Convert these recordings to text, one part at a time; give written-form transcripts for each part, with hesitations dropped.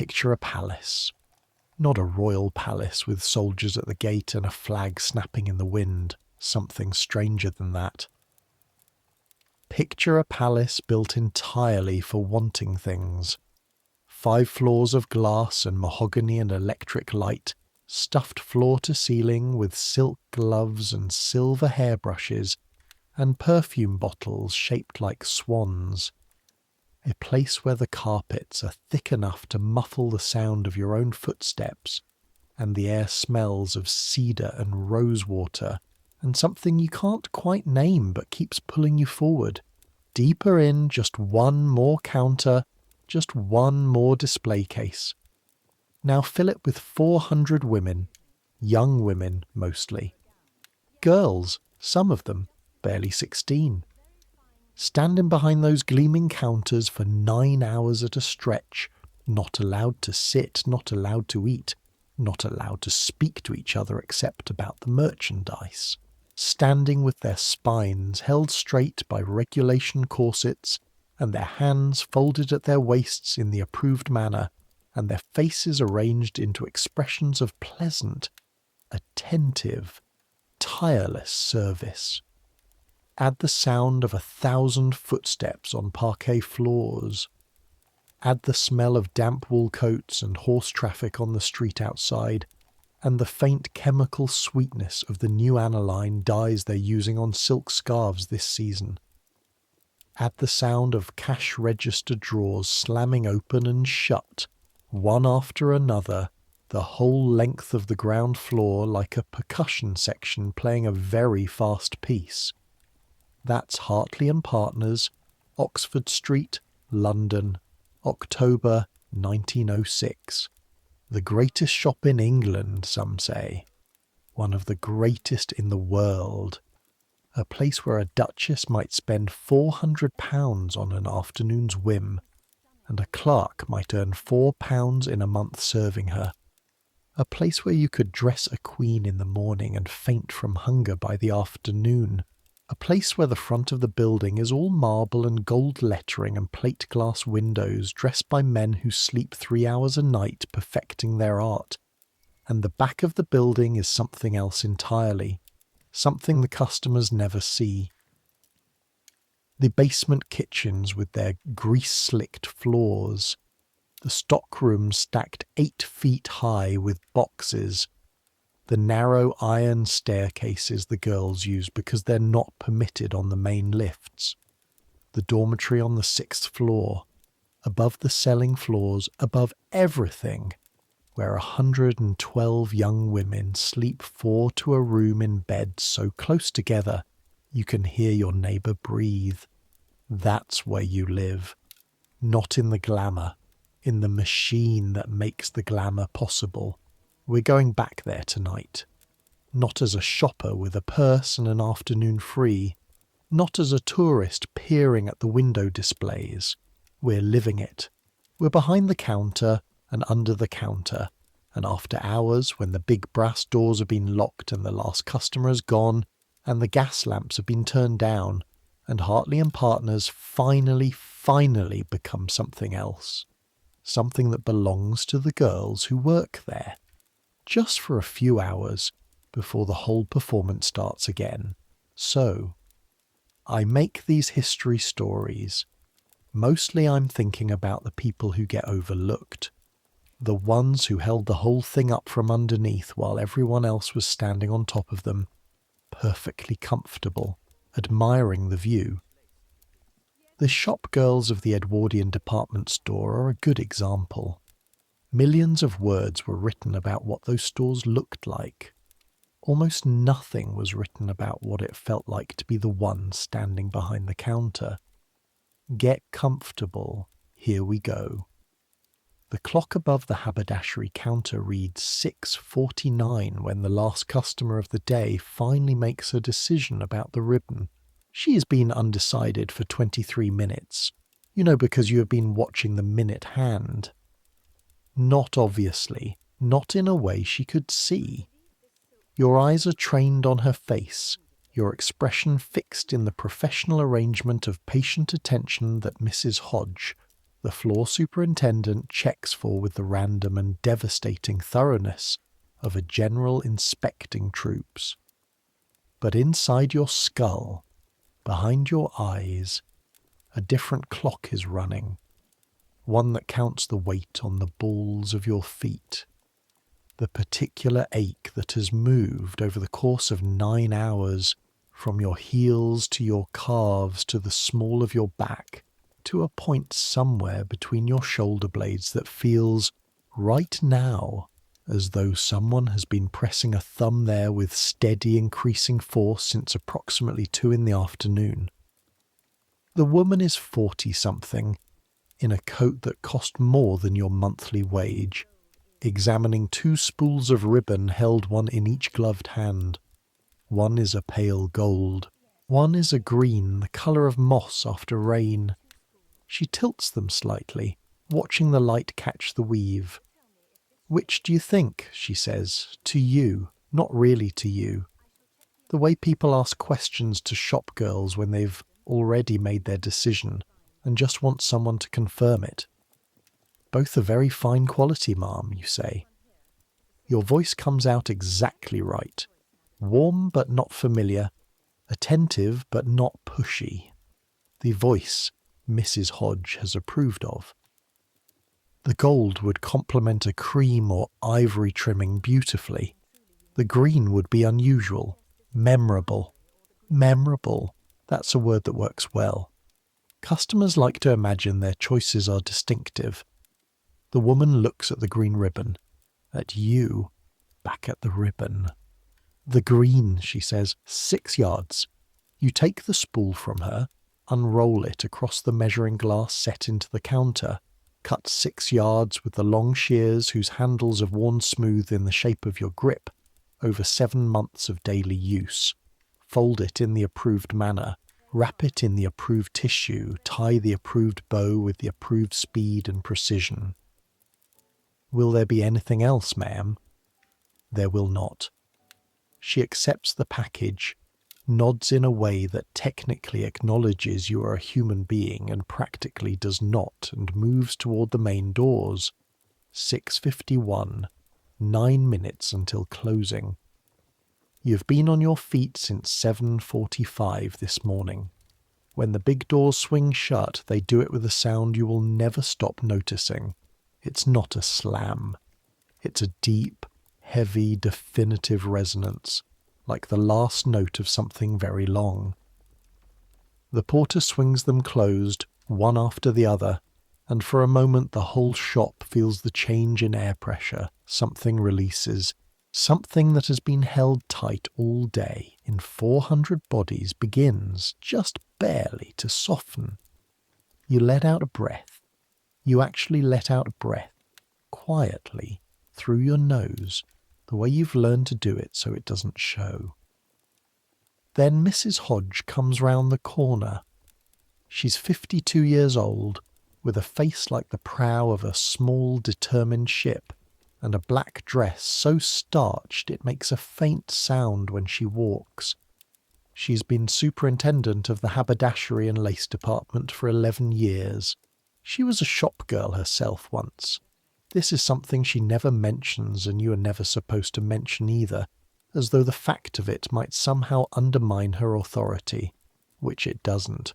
picture a palace. Not a royal palace with soldiers at the gate and a flag snapping in the wind, something stranger than that. Picture a palace built entirely for wanting things. 5 floors of glass and mahogany and electric light, stuffed floor to ceiling with silk gloves and silver hairbrushes, and perfume bottles shaped like swans. A place where the carpets are thick enough to muffle the sound of your own footsteps, and the air smells of cedar and rosewater, and something you can't quite name but keeps pulling you forward. Deeper in, just one more counter, just one more display case. Now fill it with 400 women, young women mostly. Girls, some of them, barely 16. Standing behind those gleaming counters for 9 hours at a stretch, not allowed to sit, not allowed to eat, not allowed to speak to each other except about the merchandise. Standing with their spines held straight by regulation corsets, and their hands folded at their waists in the approved manner, and their faces arranged into expressions of pleasant, attentive, tireless service. Add the sound of 1,000 footsteps on parquet floors. Add the smell of damp wool coats and horse traffic on the street outside, and the faint chemical sweetness of the new aniline dyes they're using on silk scarves this season. Add the sound of cash register drawers slamming open and shut, one after another, the whole length of the ground floor like a percussion section playing a very fast piece. That's Hartley and Partners, Oxford Street, London, October 1906. The greatest shop in England, some say. One of the greatest in the world. A place where a duchess might spend £400 on an afternoon's whim, and a clerk might earn £4 in a month serving her. A place where you could dress a queen in the morning and faint from hunger by the afternoon. A place where the front of the building is all marble and gold lettering and plate glass windows dressed by men who sleep 3 hours a night perfecting their art. And the back of the building is something else entirely, something the customers never see. The basement kitchens with their grease-slicked floors, the stockrooms stacked 8 feet high with boxes, the narrow iron staircases the girls use because they're not permitted on the main lifts, the dormitory on the 6th floor, above the selling floors, above everything, where 112 young women sleep 4 to a room in beds so close together you can hear your neighbour breathe. That's where you live, not in the glamour, in the machine that makes the glamour possible. We're going back there tonight, not as a shopper with a purse and an afternoon free, not as a tourist peering at the window displays. We're living it. We're behind the counter and under the counter, and after hours when the big brass doors have been locked and the last customer has gone and the gas lamps have been turned down, and Hartley and Partners finally become something else, something that belongs to the girls who work there, just for a few hours before the whole performance starts again. So, I make these history stories. Mostly I'm thinking about the people who get overlooked, the ones who held the whole thing up from underneath while everyone else was standing on top of them, perfectly comfortable, admiring the view. The shop girls of the Edwardian department store are a good example. Millions of words were written about what those stores looked like. Almost nothing was written about what it felt like to be the one standing behind the counter. Get comfortable, here we go. The clock above the haberdashery counter reads 6:49 when the last customer of the day finally makes a decision about the ribbon. She has been undecided for 23 minutes, because you have been watching the minute hand. Not obviously, not in a way she could see. Your eyes are trained on her face, your expression fixed in the professional arrangement of patient attention that Mrs. Hodge, the floor superintendent checks for with the random and devastating thoroughness of a general inspecting troops. But inside your skull, behind your eyes, a different clock is running, one that counts the weight on the balls of your feet, the particular ache that has moved over the course of 9 hours from your heels to your calves to the small of your back, to a point somewhere between your shoulder blades that feels, right now, as though someone has been pressing a thumb there with steady increasing force since approximately 2 in the afternoon. The woman is 40-something, in a coat that cost more than your monthly wage, examining 2 spools of ribbon held one in each gloved hand. One is a pale gold, one is a green, the colour of moss after rain. She tilts them slightly, watching the light catch the weave. "Which do you think?" she says, to you, not really to you. The way people ask questions to shopgirls when they've already made their decision and just want someone to confirm it. "Both are very fine quality, ma'am," you say. Your voice comes out exactly right. Warm but not familiar, attentive but not pushy. The voice Mrs. Hodge has approved of. The gold would complement a cream or ivory trimming beautifully. The green would be unusual, memorable. Memorable, that's a word that works well. Customers like to imagine their choices are distinctive. The woman looks at the green ribbon, at you, back at the ribbon. "The green," she says, 6 yards. You take the spool from her, unroll it across the measuring glass set into the counter, cut 6 yards with the long shears whose handles have worn smooth in the shape of your grip over 7 months of daily use. Fold it in the approved manner, wrap it in the approved tissue, tie the approved bow with the approved speed and precision. "Will there be anything else, ma'am?" There will not. She accepts the package, nods in a way that technically acknowledges you are a human being and practically does not, and moves toward the main doors. 6:51, 9 minutes until closing. You've been on your feet since 7:45 this morning. When the big doors swing shut, they do it with a sound you will never stop noticing. It's not a slam. It's a deep, heavy, definitive resonance, like the last note of something very long. The porter swings them closed, one after the other, and for a moment the whole shop feels the change in air pressure. Something releases. Something that has been held tight all day in 400 bodies begins, just barely, to soften. You let out a breath. You actually let out a breath, quietly, through your nose, the way you've learned to do it so it doesn't show. Then Mrs. Hodge comes round the corner. She's 52 years old, with a face like the prow of a small, determined ship, and a black dress so starched it makes a faint sound when she walks. She's been superintendent of the haberdashery and lace department for 11 years. She was a shop girl herself once. This is something she never mentions, and you are never supposed to mention either, as though the fact of it might somehow undermine her authority, which it doesn't.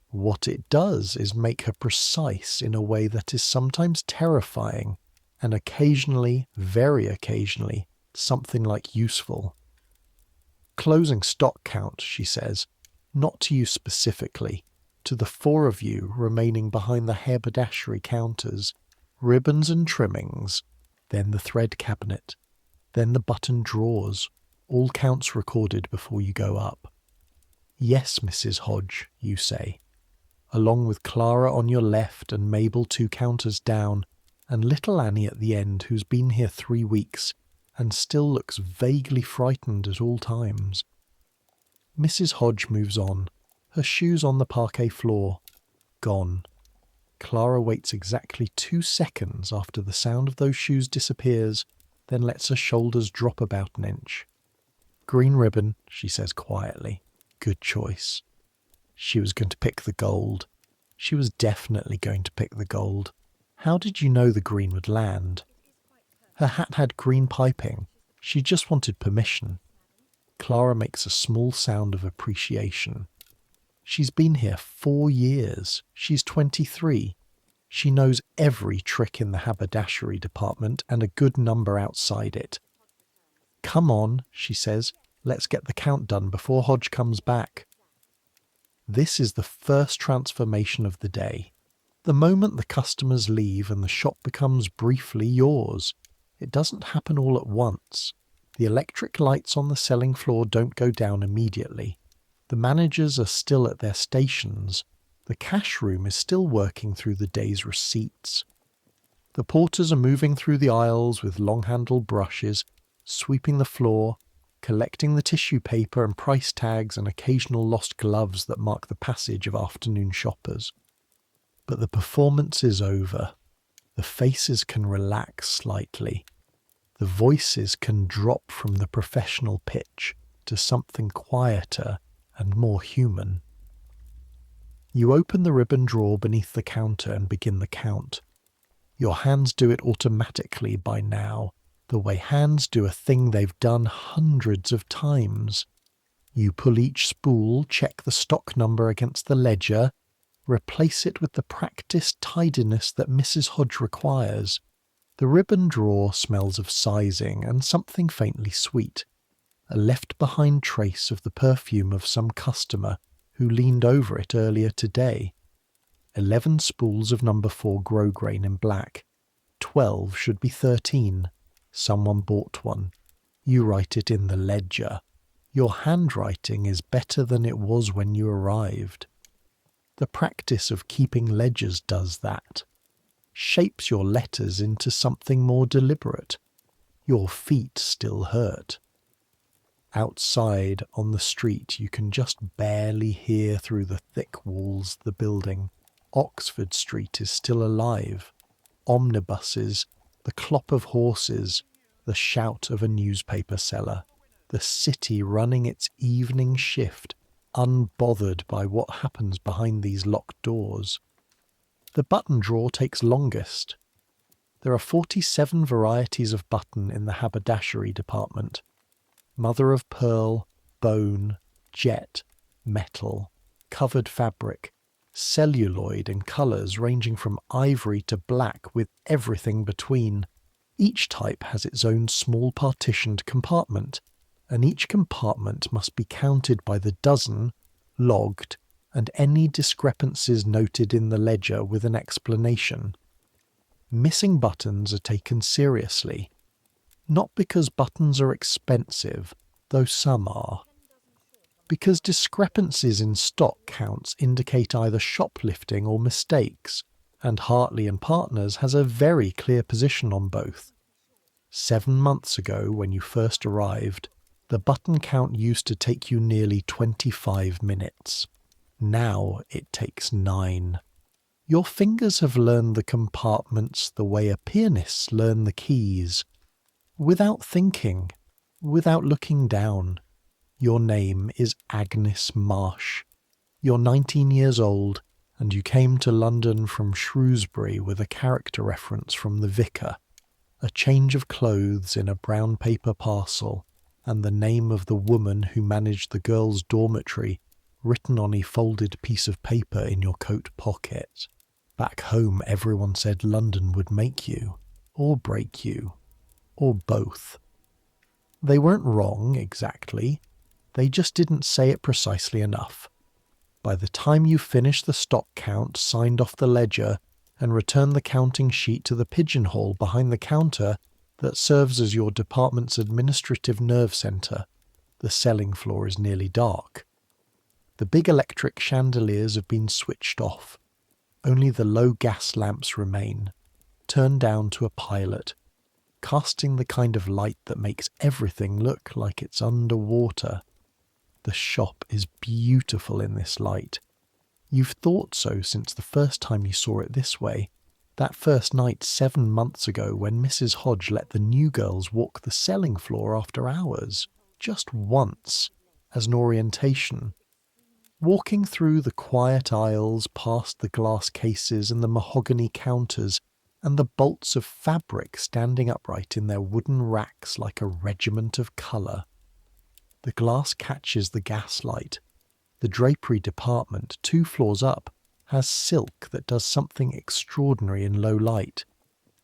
What it does is make her precise in a way that is sometimes terrifying, and occasionally, very occasionally, something like useful. Closing stock count, she says, not to you specifically, to the 4 of you remaining behind the haberdashery counters, ribbons and trimmings, then the thread cabinet, then the button drawers, all counts recorded before you go up. "Yes, Mrs. Hodge," you say, along with Clara on your left and Mabel 2 counters down, and little Annie at the end, who's been here 3 weeks and still looks vaguely frightened at all times. Mrs. Hodge moves on, her shoes on the parquet floor, gone. Clara waits exactly 2 seconds after the sound of those shoes disappears, then lets her shoulders drop about an inch. "Green ribbon," she says quietly. "Good choice." She was going to pick the gold. She was definitely going to pick the gold. How did you know the green would land? Her hat had green piping. She just wanted permission. Clara makes a small sound of appreciation. She's been here 4 years. She's 23. She knows every trick in the haberdashery department and a good number outside it. "Come on," she says. "Let's get the count done before Hodge comes back." This is the first transformation of the day. The moment the customers leave and the shop becomes briefly yours. It doesn't happen all at once. The electric lights on the selling floor don't go down immediately. The managers are still at their stations. The cash room is still working through the day's receipts. The porters are moving through the aisles with long-handled brushes, sweeping the floor, collecting the tissue paper and price tags and occasional lost gloves that mark the passage of afternoon shoppers. But the performance is over. The faces can relax slightly. The voices can drop from the professional pitch to something quieter and more human. You open the ribbon drawer beneath the counter and begin the count. Your hands do it automatically by now, the way hands do a thing they've done hundreds of times. You pull each spool, check the stock number against the ledger, replace it with the practiced tidiness that Mrs. Hodge requires. The ribbon drawer smells of sizing and something faintly sweet, a left-behind trace of the perfume of some customer who leaned over it earlier today. 11 spools of number 4 grosgrain in black. 12 should be 13. Someone bought one. You write it in the ledger. Your handwriting is better than it was when you arrived. The practice of keeping ledgers does that. Shapes your letters into something more deliberate. Your feet still hurt. Outside, on the street, you can just barely hear through the thick walls of the building. Oxford Street is still alive. Omnibuses, the clop of horses, the shout of a newspaper seller. The city running its evening shift, unbothered by what happens behind these locked doors. The button drawer takes longest. There are 47 varieties of button in the haberdashery department. Mother of pearl, bone, jet, metal, covered fabric, celluloid in colours ranging from ivory to black with everything between. Each type has its own small partitioned compartment, and each compartment must be counted by the dozen, logged, and any discrepancies noted in the ledger with an explanation. Missing buttons are taken seriously. Not because buttons are expensive, though some are. Because discrepancies in stock counts indicate either shoplifting or mistakes, and Hartley and Partners has a very clear position on both. 7 months ago, when you first arrived, the button count used to take you nearly 25 minutes. Now it takes 9. Your fingers have learned the compartments the way a pianist learns the keys. Without thinking, without looking down. Your name is Agnes Marsh. You're 19 years old, and you came to London from Shrewsbury with a character reference from The Vicar, a change of clothes in a brown paper parcel, and the name of the woman who managed the girls' dormitory written on a folded piece of paper in your coat pocket. Back home everyone said London would make you, or break you, or both. They weren't wrong, exactly. They just didn't say it precisely enough. By the time you finished the stock count, signed off the ledger, and returned the counting sheet to the pigeonhole behind the counter that serves as your department's administrative nerve centre, the selling floor is nearly dark. The big electric chandeliers have been switched off. Only the low gas lamps remain, turned down to a pilot, casting the kind of light that makes everything look like it's underwater. The shop is beautiful in this light. You've thought so since the first time you saw it this way, that first night 7 months ago when Mrs. Hodge let the new girls walk the selling floor after hours, just once, as an orientation. Walking through the quiet aisles, past the glass cases and the mahogany counters, and the bolts of fabric standing upright in their wooden racks like a regiment of colour. The glass catches the gaslight. The drapery department, 2 floors up, has silk that does something extraordinary in low light.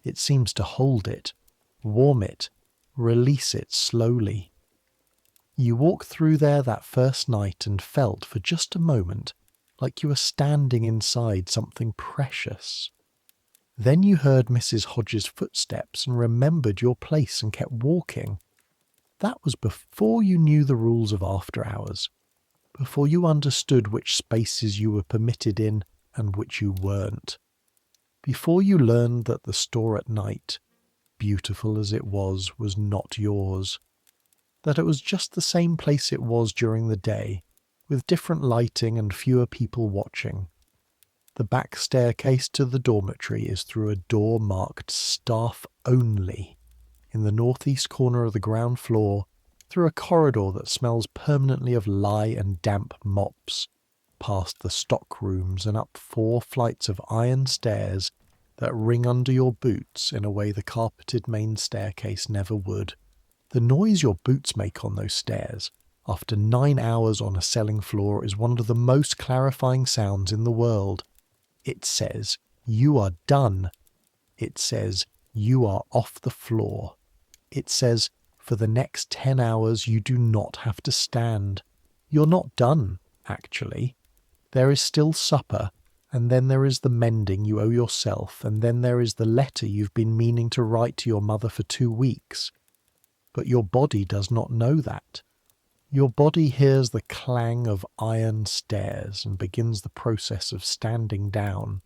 It seems to hold it, warm it, release it slowly. You walked through there that first night and felt for just a moment like you were standing inside something precious. Then you heard Mrs. Hodges' footsteps and remembered your place and kept walking. That was before you knew the rules of after hours, before you understood which spaces you were permitted in and which you weren't, before you learned that the store at night, beautiful as it was not yours, that it was just the same place it was during the day, with different lighting and fewer people watching. The back staircase to the dormitory is through a door marked Staff Only, in the northeast corner of the ground floor, through a corridor that smells permanently of lye and damp mops, past the stock rooms and up 4 flights of iron stairs that ring under your boots in a way the carpeted main staircase never would. The noise your boots make on those stairs, after 9 hours on a selling floor, is one of the most clarifying sounds in the world. It says, you are done. It says, you are off the floor. It says, for the next 10 hours you do not have to stand. You're not done, actually. There is still supper, and then there is the mending you owe yourself, and then there is the letter you've been meaning to write to your mother for 2 weeks. But your body does not know that. Your body hears the clang of iron stairs and begins the process of standing down.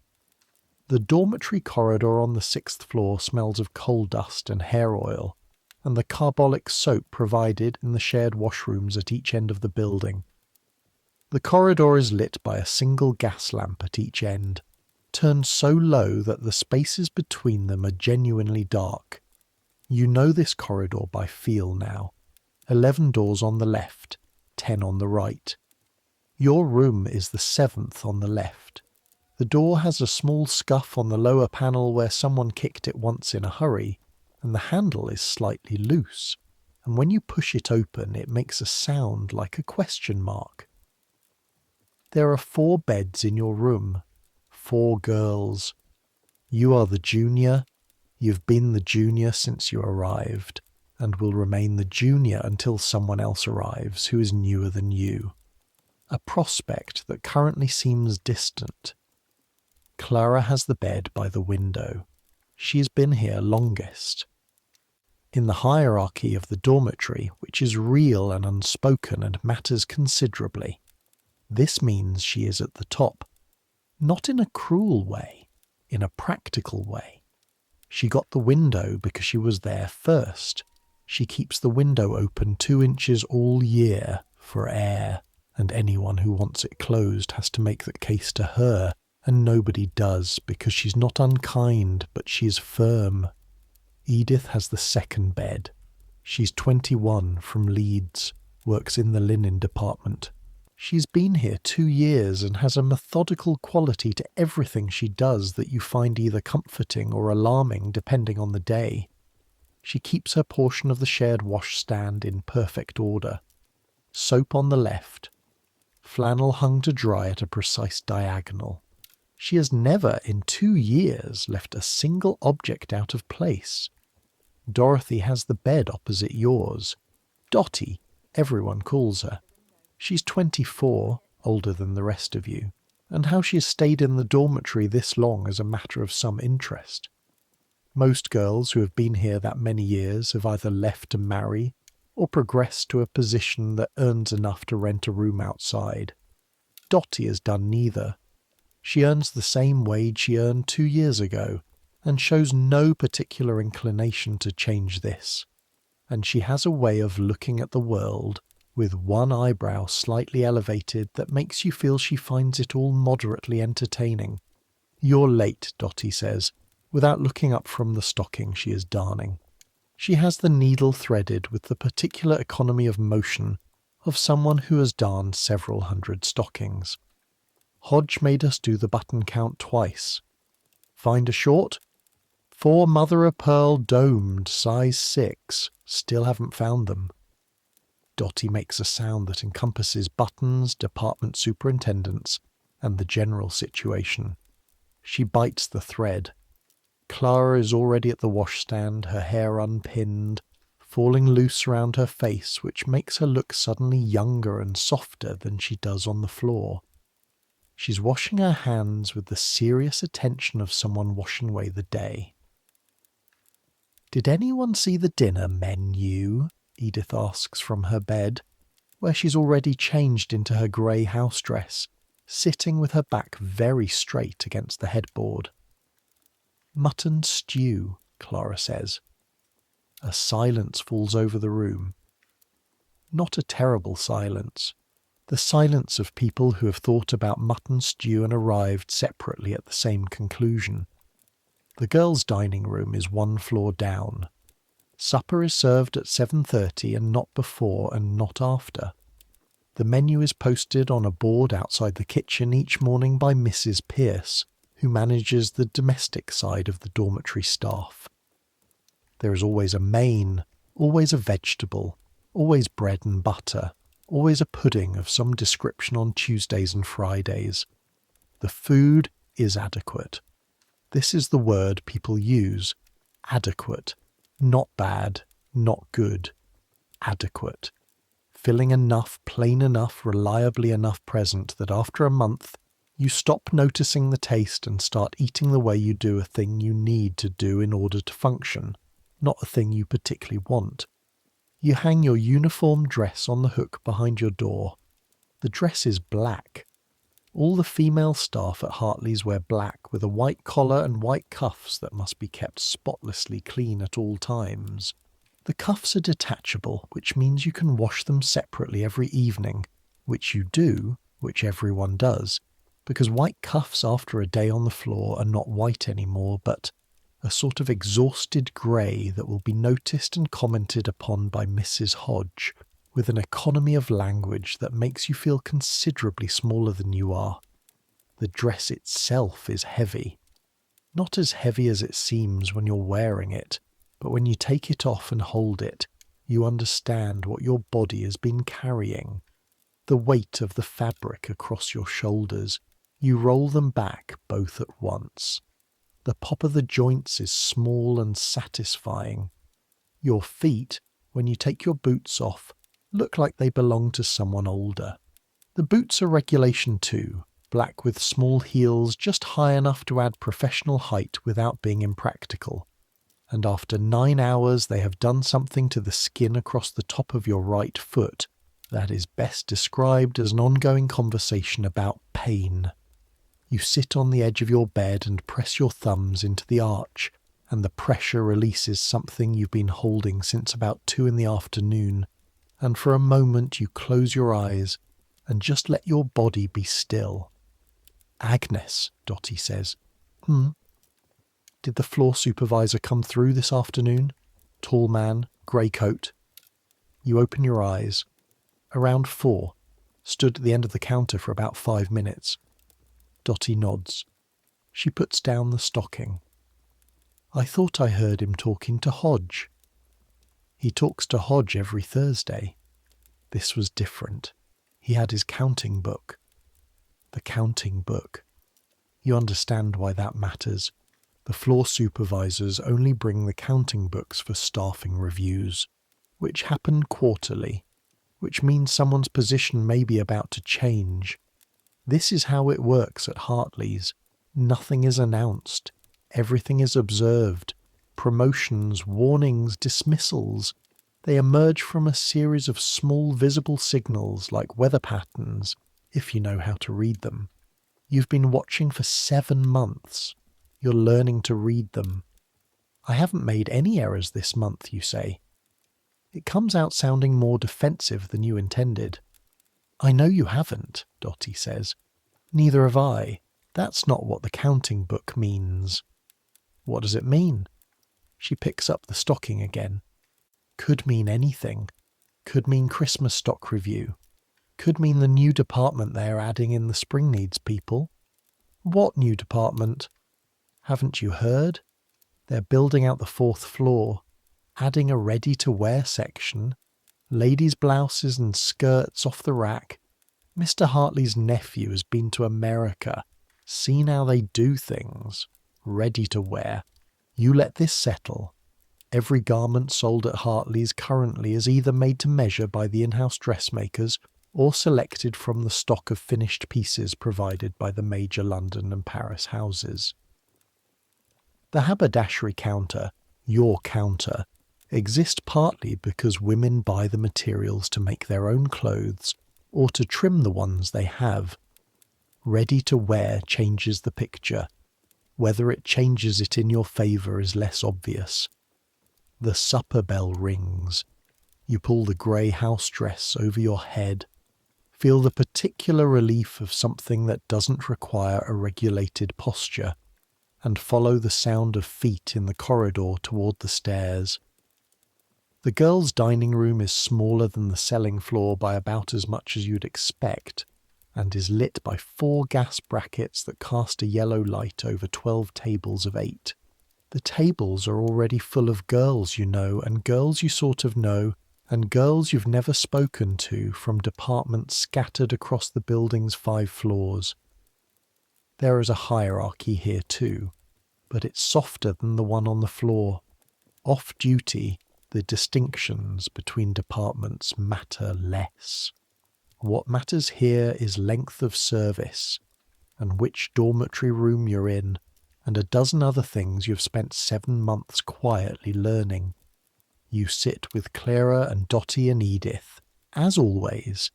The dormitory corridor on the 6th floor smells of coal dust and hair oil, and the carbolic soap provided in the shared washrooms at each end of the building. The corridor is lit by a single gas lamp at each end, turned so low that the spaces between them are genuinely dark. You know this corridor by feel now. 11 doors on the left, 10 on the right. Your room is the 7th on the left. The door has a small scuff on the lower panel where someone kicked it once in a hurry, and the handle is slightly loose, and when you push it open it makes a sound like a question mark. There are 4 beds in your room, 4 girls. You are the junior. You've been the junior since you arrived, and will remain the junior until someone else arrives who is newer than you. A prospect that currently seems distant. Clara has the bed by the window. She has been here longest. In the hierarchy of the dormitory, which is real and unspoken and matters considerably, this means she is at the top. Not in a cruel way, in a practical way. She got the window because she was there first. She keeps the window open 2 inches all year for air, and anyone who wants it closed has to make that case to her, and nobody does because she's not unkind, but she's firm. Edith has the 2nd bed. She's 21, from Leeds, works in the linen department. She's been here 2 years and has a methodical quality to everything she does that you find either comforting or alarming depending on the day. She keeps her portion of the shared washstand in perfect order. Soap on the left. Flannel hung to dry at a precise diagonal. She has never in 2 years left a single object out of place. Dorothy has the bed opposite yours. Dotty, everyone calls her. She's 24, older than the rest of you, and how she has stayed in the dormitory this long is a matter of some interest. Most girls who have been here that many years have either left to marry or progressed to a position that earns enough to rent a room outside. Dotty has done neither. She earns the same wage she earned 2 years ago, and shows no particular inclination to change this. And she has a way of looking at the world with one eyebrow slightly elevated that makes you feel she finds it all moderately entertaining. You're late, Dotty says, without looking up from the stocking she is darning. She has the needle threaded with the particular economy of motion of someone who has darned several hundred stockings. Hodge made us do the button count twice. Find a short? 4 mother-of-pearl domed, size 6. Still haven't found them. Dottie makes a sound that encompasses buttons, department superintendents, and the general situation. She bites the thread. Clara is already at the washstand, her hair unpinned, falling loose around her face, which makes her look suddenly younger and softer than she does on the floor. She's washing her hands with the serious attention of someone washing away the day. "Did anyone see the dinner menu?" Edith asks from her bed, where she's already changed into her grey house dress, sitting with her back very straight against the headboard. "Mutton stew," Clara says. A silence falls over the room. Not a terrible silence. The silence of people who have thought about mutton stew and arrived separately at the same conclusion. The girls' dining room is 1 floor down. Supper is served at 7:30 and not before and not after. The menu is posted on a board outside the kitchen each morning by Mrs. Pierce, who manages the domestic side of the dormitory staff. There is always a main, always a vegetable, always bread and butter, always a pudding of some description on Tuesdays and Fridays. The food is adequate. This is the word people use. Adequate. Not bad, not good. Adequate. Filling enough, plain enough, reliably enough present that after a month you stop noticing the taste and start eating the way you do a thing you need to do in order to function, not a thing you particularly want. You hang your uniform dress on the hook behind your door. The dress is black. All the female staff at Hartley's wear black with a white collar and white cuffs that must be kept spotlessly clean at all times. The cuffs are detachable, which means you can wash them separately every evening, which you do, which everyone does, because white cuffs after a day on the floor are not white anymore, but a sort of exhausted grey that will be noticed and commented upon by Mrs. Hodge, with an economy of language that makes you feel considerably smaller than you are. The dress itself is heavy. Not as heavy as it seems when you're wearing it, but when you take it off and hold it, you understand what your body has been carrying. The weight of the fabric across your shoulders, you roll them back both at once. The pop of the joints is small and satisfying. Your feet, when you take your boots off, look like they belong to someone older. The boots are regulation too, black with small heels just high enough to add professional height without being impractical. And after 9 hours they have done something to the skin across the top of your right foot that is best described as an ongoing conversation about pain. You sit on the edge of your bed and press your thumbs into the arch, and the pressure releases something you've been holding since about 2 in the afternoon, and for a moment you close your eyes and just let your body be still. "Agnes," Dottie says. "Did the floor supervisor come through this afternoon? Tall man, grey coat." You open your eyes. Around 4. Stood at the end of the counter for about 5 minutes. Dottie nods. She puts down the stocking. "I thought I heard him talking to Hodge." "He talks to Hodge every Thursday." This was different. He had his counting book. The counting book. You understand why that matters. The floor supervisors only bring the counting books for staffing reviews, which happen quarterly, which means someone's position may be about to change. This is how it works at Hartley's. Nothing is announced. Everything is observed. Promotions, warnings, dismissals. They emerge from a series of small visible signals like weather patterns, if you know how to read them. You've been watching for 7 months. You're learning to read them. "I haven't made any errors this month," you say. It comes out sounding more defensive than you intended. "I know you haven't," Dottie says. "Neither have I. That's not what the counting book means." "What does it mean?" She picks up the stocking again. "Could mean anything. Could mean Christmas stock review. Could mean the new department they're adding in the spring needs people. What new department? Haven't you heard? They're building out the 4th floor, adding a ready-to-wear section, ladies' blouses and skirts off the rack. Mr. Hartley's nephew has been to America, seen how they do things. Ready to wear. You let this settle. Every garment sold at Hartley's currently is either made to measure by the in-house dressmakers or selected from the stock of finished pieces provided by the major London and Paris houses. The haberdashery counter, your counter, exists partly because women buy the materials to make their own clothes or to trim the ones they have. Ready to wear changes the picture. Whether it changes it in your favour is less obvious. The supper bell rings. You pull the grey house dress over your head. Feel the particular relief of something that doesn't require a regulated posture, and follow the sound of feet in the corridor toward the stairs. The girls' dining room is smaller than the selling floor by about as much as you'd expect, and is lit by 4 gas brackets that cast a yellow light over 12 tables of 8. The tables are already full of girls you know, and girls you sort of know, and girls you've never spoken to from departments scattered across the building's 5 floors. There is a hierarchy here too, but it's softer than the one on the floor. Off-duty, the distinctions between departments matter less. What matters here is length of service, and which dormitory room you're in, and a dozen other things you've spent 7 months quietly learning. You sit with Clara and Dottie and Edith, as always,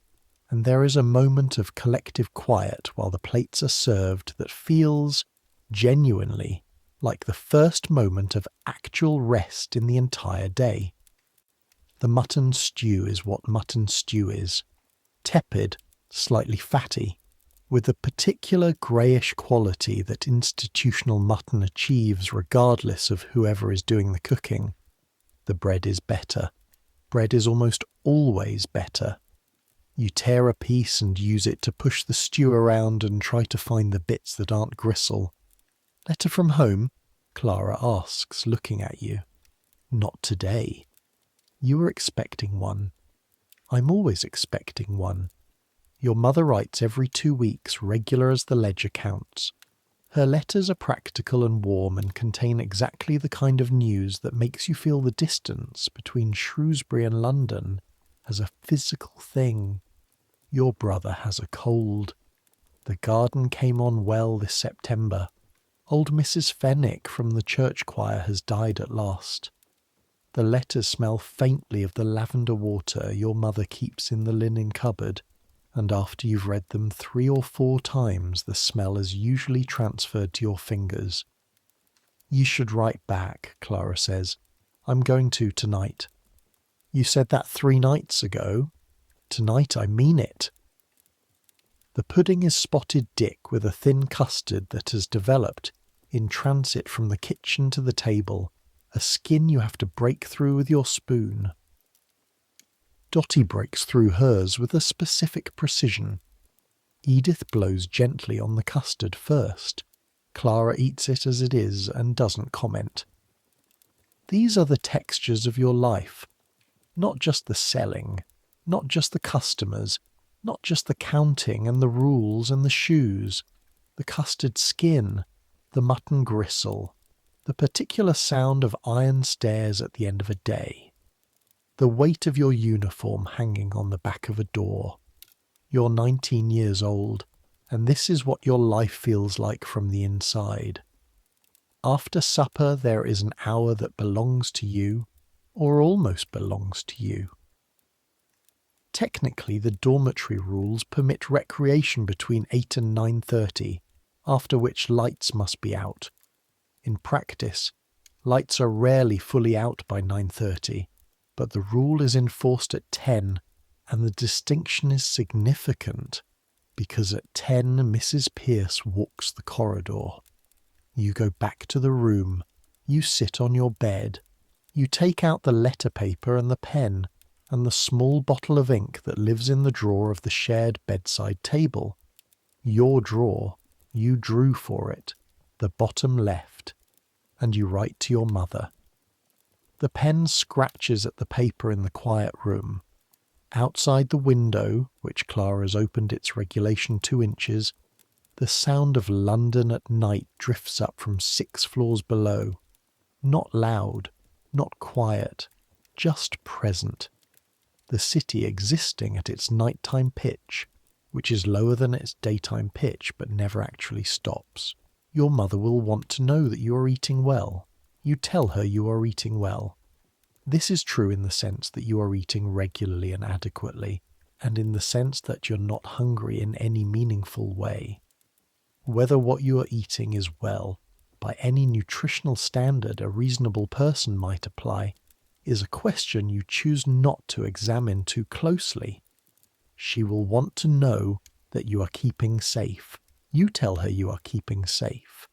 and there is a moment of collective quiet while the plates are served that feels, genuinely, like the first moment of actual rest in the entire day. The mutton stew is what mutton stew is. Tepid, slightly fatty, with a particular greyish quality that institutional mutton achieves regardless of whoever is doing the cooking. The bread is better. Bread is almost always better. You tear a piece and use it to push the stew around and try to find the bits that aren't gristle. Letter from home? Clara asks, looking at you. Not today. You were expecting one. I'm always expecting one. Your mother writes every 2 weeks, regular as the ledger counts. Her letters are practical and warm and contain exactly the kind of news that makes you feel the distance between Shrewsbury and London as a physical thing. Your brother has a cold. The garden came on well this September. Old Mrs. Fenwick from the church choir has died at last. The letters smell faintly of the lavender water your mother keeps in the linen cupboard, and after you've read them 3 or 4 times the smell is usually transferred to your fingers. You should write back, Clara says. I'm going to tonight. You said that 3 nights ago. Tonight I mean it. The pudding is spotted Dick with a thin custard that has developed, in transit from the kitchen to the table, a skin you have to break through with your spoon. Dottie breaks through hers with a specific precision. Edith blows gently on the custard first. Clara eats it as it is and doesn't comment. These are the textures of your life. Not just the selling, not just the customers, not just the counting and the rules and the shoes, the custard skin, the mutton gristle, the particular sound of iron stairs at the end of a day. The weight of your uniform hanging on the back of a door. You're 19 years old, and this is what your life feels like from the inside. After supper there is an hour that belongs to you, or almost belongs to you. Technically the dormitory rules permit recreation between 8 and 9:30, after which lights must be out. In practice, lights are rarely fully out by 9:30, but the rule is enforced at 10, and the distinction is significant, because at 10 Mrs. Pierce walks the corridor. You go back to the room, you sit on your bed, you take out the letter paper and the pen, and the small bottle of ink that lives in the drawer of the shared bedside table. Your drawer, you drew for it, the bottom left, and you write to your mother. The pen scratches at the paper in the quiet room. Outside the window, which Clara's opened its regulation 2 inches, the sound of London at night drifts up from 6 floors below. Not loud, not quiet, just present. The city existing at its nighttime pitch, which is lower than its daytime pitch but never actually stops. Your mother will want to know that you are eating well. You tell her you are eating well. This is true in the sense that you are eating regularly and adequately, and in the sense that you're not hungry in any meaningful way. Whether what you are eating is well, by any nutritional standard a reasonable person might apply, is a question you choose not to examine too closely. She will want to know that you are keeping safe. You tell her you are keeping safe.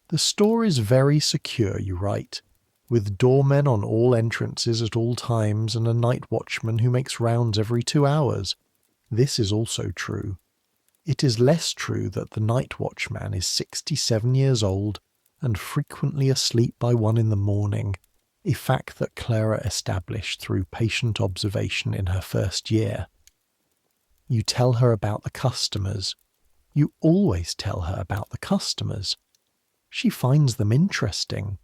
The store is very secure, you write, with doormen on all entrances at all times and a night watchman who makes rounds every 2 hours. This is also true. It is less true that the night watchman is 67 years old and frequently asleep by 1 in the morning, a fact that Clara established through patient observation in her first year. You tell her about the customers. You always tell her about the customers. She finds them interesting.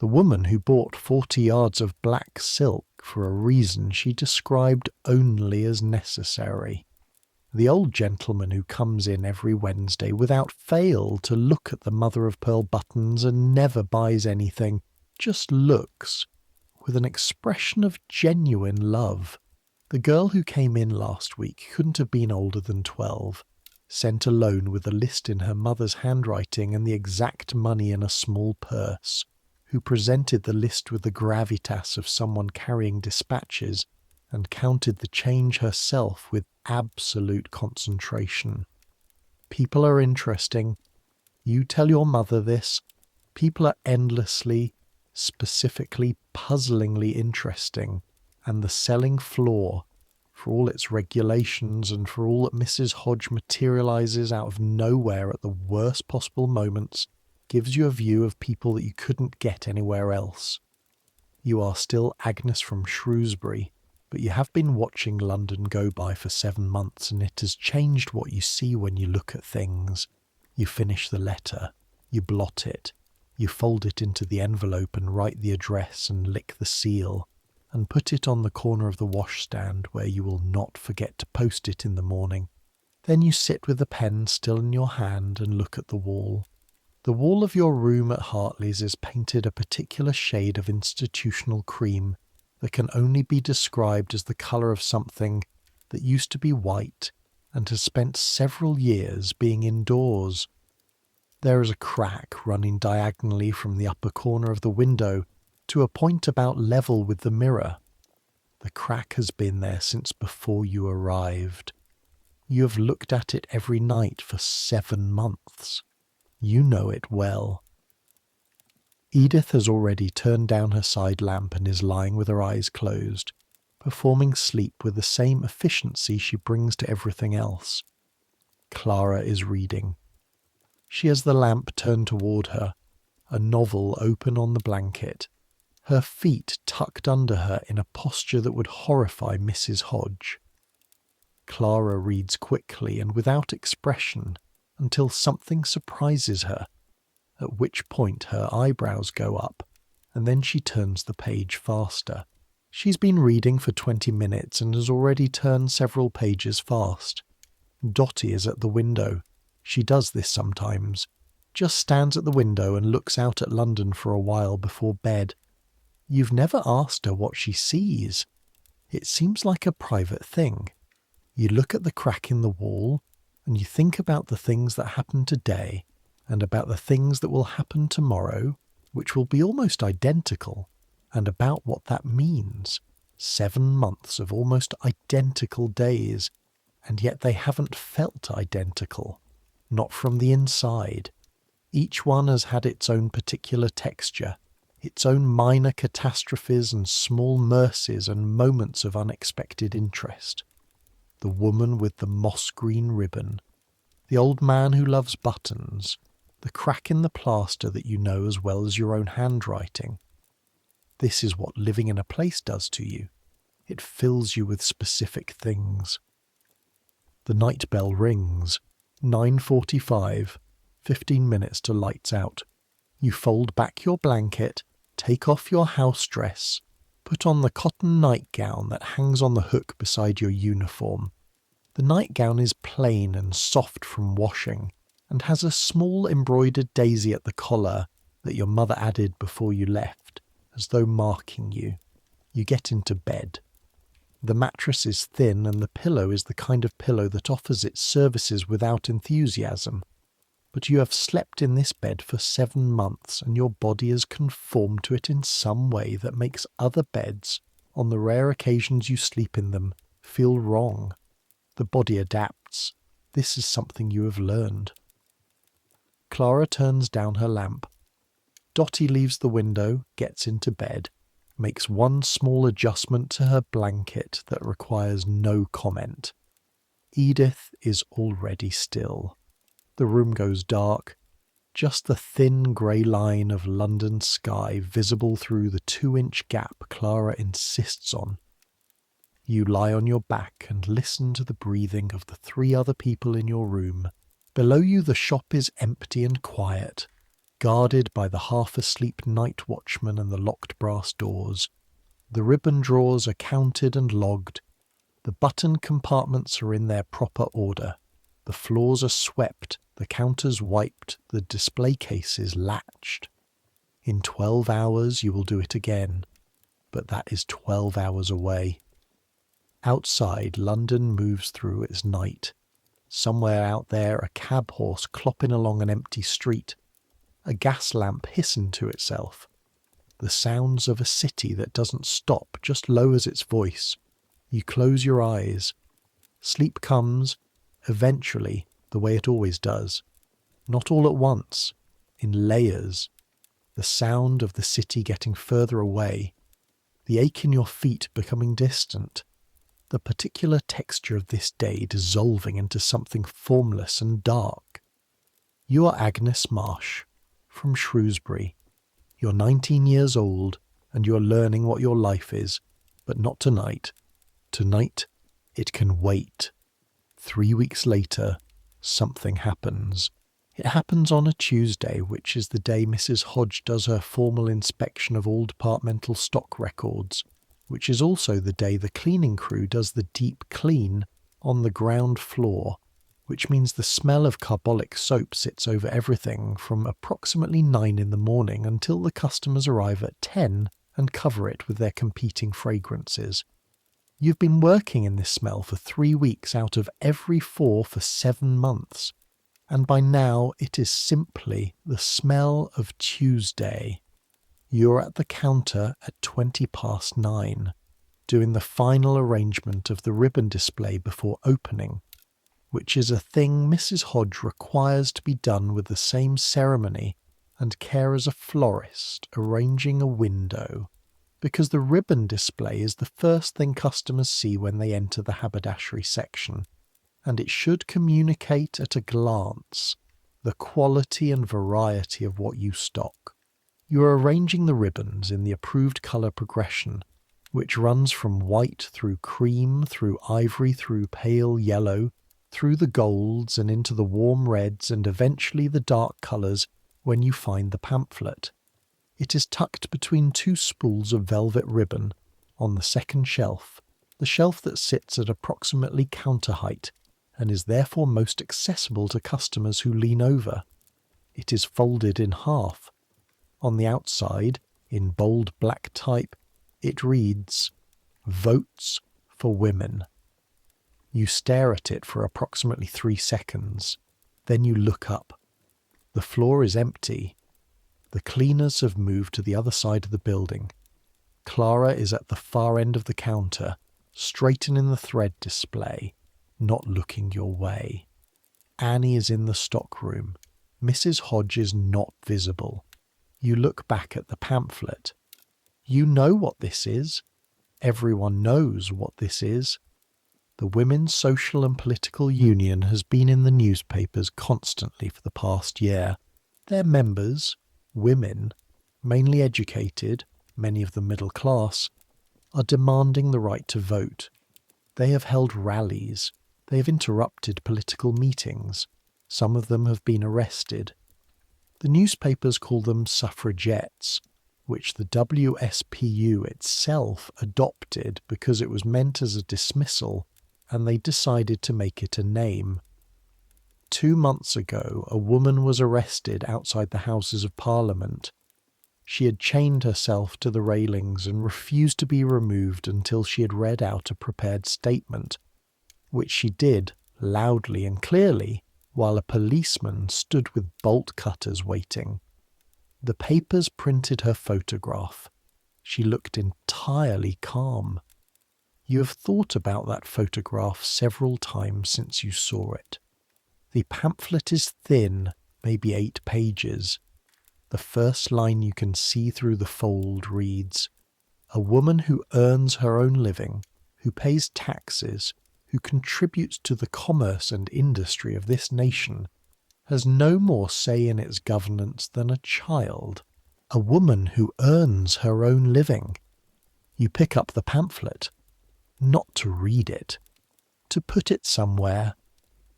The woman who bought 40 yards of black silk for a reason she described only as necessary. The old gentleman who comes in every Wednesday without fail to look at the mother-of-pearl buttons and never buys anything, just looks, with an expression of genuine love. The girl who came in last week couldn't have been older than 12, sent alone with a list in her mother's handwriting and the exact money in a small purse, who presented the list with the gravitas of someone carrying dispatches, and counted the change herself with absolute concentration. People are interesting. You tell your mother this. People are endlessly, specifically, puzzlingly interesting, and the selling floor, for all its regulations and for all that Mrs. Hodge materializes out of nowhere at the worst possible moments, gives you a view of people that you couldn't get anywhere else. You are still Agnes from Shrewsbury, but you have been watching London go by for 7 months, and it has changed what you see when you look at things. You finish the letter, you blot it, you fold it into the envelope and write the address and lick the seal, and put it on the corner of the washstand where you will not forget to post it in the morning. Then you sit with the pen still in your hand and look at the wall. The wall of your room at Hartley's is painted a particular shade of institutional cream that can only be described as the colour of something that used to be white and has spent several years being indoors. There is a crack running diagonally from the upper corner of the window to a point about level with the mirror. The crack has been there since before you arrived. You have looked at it every night for 7 months. You know it well. Edith has already turned down her side lamp and is lying with her eyes closed, performing sleep with the same efficiency she brings to everything else. Clara is reading. She has the lamp turned toward her, a novel open on the blanket, her feet tucked under her in a posture that would horrify Mrs. Hodge. Clara reads quickly and without expression until something surprises her, at which point her eyebrows go up, and then she turns the page faster. She's been reading for 20 minutes and has already turned several pages fast. Dottie is at the window. She does this sometimes, just stands at the window and looks out at London for a while before bed. You've never asked her what she sees. It seems like a private thing. You look at the crack in the wall, and you think about the things that happened today, and about the things that will happen tomorrow, which will be almost identical, and about what that means. 7 months of almost identical days, and yet they haven't felt identical. Not from the inside. Each one has had its own particular texture, its own minor catastrophes and small mercies and moments of unexpected interest. The woman with the moss-green ribbon, the old man who loves buttons, the crack in the plaster that you know as well as your own handwriting. This is what living in a place does to you. It fills you with specific things. The night bell rings. 9:45, 15 minutes to lights out. You fold back your blanket, take off your house dress, put on the cotton nightgown that hangs on the hook beside your uniform. The nightgown is plain and soft from washing, and has a small embroidered daisy at the collar that your mother added before you left, as though marking you. You get into bed. The mattress is thin and the pillow is the kind of pillow that offers its services without enthusiasm. But you have slept in this bed for 7 months and your body has conformed to it in some way that makes other beds, on the rare occasions you sleep in them, feel wrong. The body adapts. This is something you have learned. Clara turns down her lamp. Dottie leaves the window, gets into bed, makes one small adjustment to her blanket that requires no comment. Edith is already still. The room goes dark, just the thin grey line of London sky visible through the 2-inch gap Clara insists on. You lie on your back and listen to the breathing of the 3 other people in your room. Below you the shop is empty and quiet, guarded by the half-asleep night watchman and the locked brass doors. The ribbon drawers are counted and logged. The button compartments are in their proper order. The floors are swept, the counters wiped, the display cases latched. In 12 hours you will do it again, but that is 12 hours away. Outside, London moves through its night. Somewhere out there a cab horse clopping along an empty street. A gas lamp hissing to itself. The sounds of a city that doesn't stop, just lowers its voice. You close your eyes. Sleep comes, eventually, the way it always does. Not all at once, in layers. The sound of the city getting further away. The ache in your feet becoming distant. The particular texture of this day dissolving into something formless and dark. You are Agnes Marsh, from Shrewsbury. You're 19 years old, and you're learning what your life is, but not tonight. Tonight, it can wait. 3 weeks later, something happens. It happens on a Tuesday, which is the day Mrs. Hodge does her formal inspection of all departmental stock records, which is also the day the cleaning crew does the deep clean on the ground floor, which means the smell of carbolic soap sits over everything from approximately 9 in the morning until the customers arrive at 10 and cover it with their competing fragrances. You've been working in this smell for 3 weeks out of every 4 for 7 months, and by now it is simply the smell of Tuesday. You're at the counter at 9:20, doing the final arrangement of the ribbon display before opening, which is a thing Mrs. Hodge requires to be done with the same ceremony and care as a florist arranging a window, because the ribbon display is the first thing customers see when they enter the haberdashery section, and it should communicate at a glance the quality and variety of what you stock. You are arranging the ribbons in the approved colour progression, which runs from white through cream, through ivory, through pale yellow, through the golds and into the warm reds and eventually the dark colours when you find the pamphlet. It is tucked between 2 spools of velvet ribbon on the second shelf, the shelf that sits at approximately counter height and is therefore most accessible to customers who lean over. It is folded in half. On the outside, in bold black type, it reads, "Votes for Women." You stare at it for approximately 3 seconds. Then you look up. The floor is empty. The cleaners have moved to the other side of the building. Clara is at the far end of the counter, straightening the thread display, not looking your way. Annie is in the stockroom. Mrs. Hodge is not visible. You look back at the pamphlet. You know what this is. Everyone knows what this is. The Women's Social and Political Union has been in the newspapers constantly for the past year. Their members, women, mainly educated, many of them middle class, are demanding the right to vote. They have held rallies. They have interrupted political meetings. Some of them have been arrested. The newspapers call them suffragettes, which the WSPU itself adopted because it was meant as a dismissal, and they decided to make it a name. 2 months ago, a woman was arrested outside the Houses of Parliament. She had chained herself to the railings and refused to be removed until she had read out a prepared statement, which she did loudly and clearly, while a policeman stood with bolt cutters waiting. The papers printed her photograph. She looked entirely calm. You have thought about that photograph several times since you saw it. The pamphlet is thin, maybe 8 pages. The first line you can see through the fold reads, "A woman who earns her own living, who pays taxes, who contributes to the commerce and industry of this nation, has no more say in its governance than a child." A woman who earns her own living. You pick up the pamphlet, not to read it, to put it somewhere,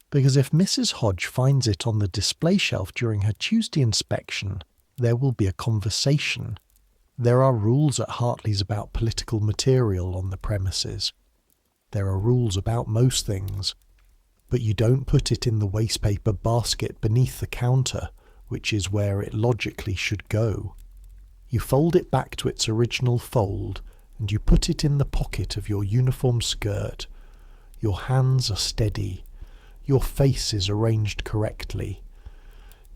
because if Mrs. Hodge finds it on the display shelf during her Tuesday inspection, there will be a conversation. There are rules at Hartley's about political material on the premises. There are rules about most things, but you don't put it in the wastepaper basket beneath the counter, which is where it logically should go. You fold it back to its original fold, and you put it in the pocket of your uniform skirt. Your hands are steady. Your face is arranged correctly.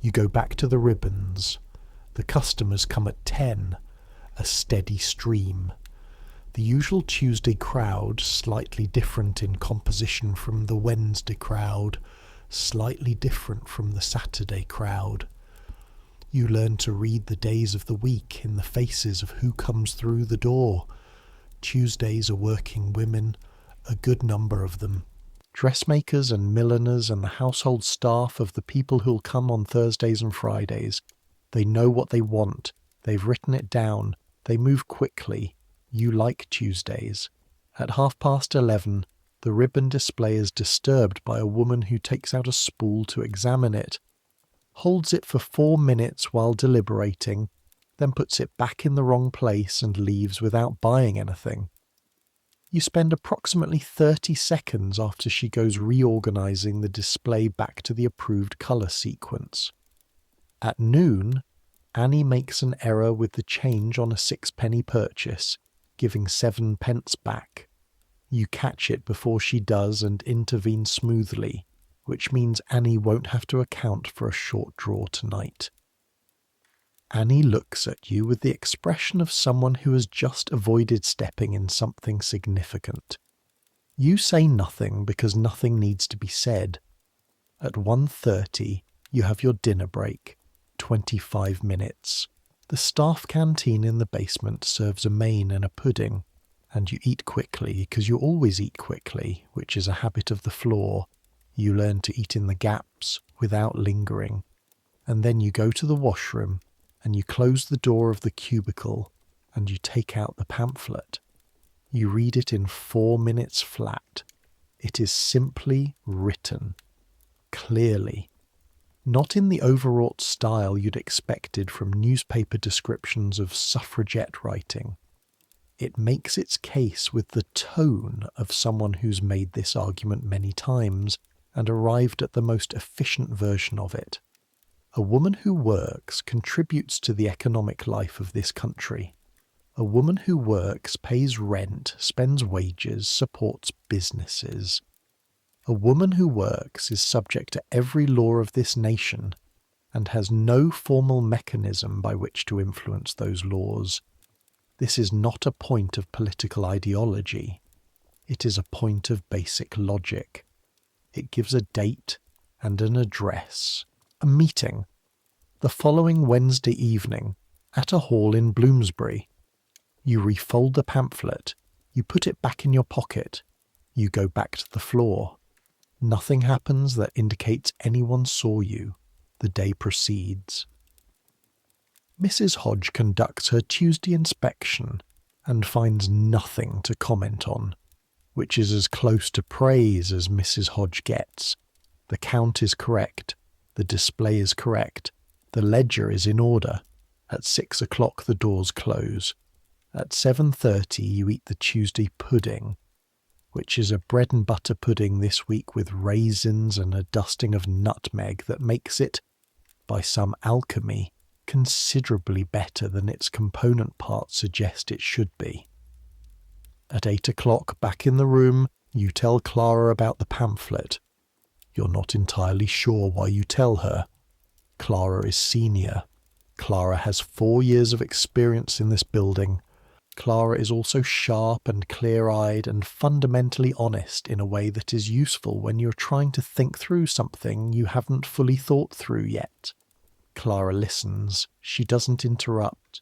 You go back to the ribbons. The customers come at 10, a steady stream. The usual Tuesday crowd, slightly different in composition from the Wednesday crowd, slightly different from the Saturday crowd. You learn to read the days of the week in the faces of who comes through the door. Tuesdays are working women, a good number of them. Dressmakers and milliners and the household staff of the people who'll come on Thursdays and Fridays. They know what they want. They've written it down. They move quickly. You like Tuesdays. At 11:30, the ribbon display is disturbed by a woman who takes out a spool to examine it, holds it for 4 minutes while deliberating, then puts it back in the wrong place and leaves without buying anything. You spend approximately 30 seconds after she goes reorganizing the display back to the approved colour sequence. At noon, Annie makes an error with the change on a 6-penny purchase, giving 7 pence back. You catch it before she does and intervene smoothly, which means Annie won't have to account for a short draw tonight. Annie looks at you with the expression of someone who has just avoided stepping in something significant. You say nothing because nothing needs to be said. At 1:30, you have your dinner break, 25 minutes. The staff canteen in the basement serves a main and a pudding, and you eat quickly because you always eat quickly, which is a habit of the floor. You learn to eat in the gaps without lingering. And then you go to the washroom, and you close the door of the cubicle, and you take out the pamphlet. You read it in 4 minutes flat. It is simply written, clearly, not in the overwrought style you'd expected from newspaper descriptions of suffragette writing. It makes its case with the tone of someone who's made this argument many times and arrived at the most efficient version of it. A woman who works contributes to the economic life of this country. A woman who works pays rent, spends wages, supports businesses. A woman who works is subject to every law of this nation and has no formal mechanism by which to influence those laws. This is not a point of political ideology. It is a point of basic logic. It gives a date and an address. A meeting. The following Wednesday evening, At a hall in Bloomsbury. You refold the pamphlet. You put it back in your pocket. You go back to the floor. Nothing happens that indicates anyone saw you. The day proceeds. Mrs. Hodge conducts her Tuesday inspection and finds nothing to comment on, which is as close to praise as Mrs. Hodge gets. The count is correct. The display is correct. The ledger is in order. At 6 o'clock the doors close. At 7:30 you eat the Tuesday pudding, which is a bread and butter pudding this week with raisins and a dusting of nutmeg that makes it, by some alchemy, considerably better than its component parts suggest it should be. At 8 o'clock, back in the room, you tell Clara about the pamphlet. You're not entirely sure why you tell her. Clara is senior. Clara has 4 years of experience in this building. Clara is also sharp and clear-eyed and fundamentally honest in a way that is useful when you're trying to think through something you haven't fully thought through yet. Clara listens. She doesn't interrupt.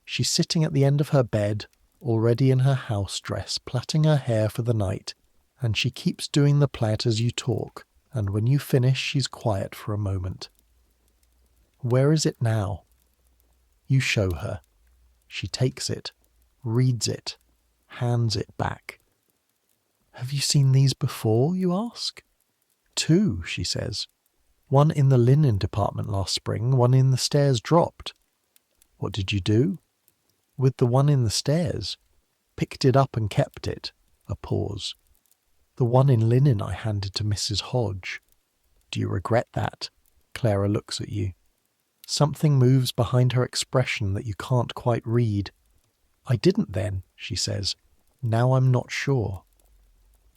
She's sitting at the end of her bed, already in her house dress, plaiting her hair for the night, and she keeps doing the plait as you talk, and when you finish she's quiet for a moment. Where is it now? You show her. She takes it, reads it, hands it back. Have you seen these before, you ask? 2, she says. One in the linen department last spring, one in the stairs dropped. What did you do? With the one in the stairs. Picked it up and kept it. A pause. The one in linen I handed to Mrs. Hodge. Do you regret that? Clara looks at you. Something moves behind her expression that you can't quite read. I didn't then, she says. Now I'm not sure.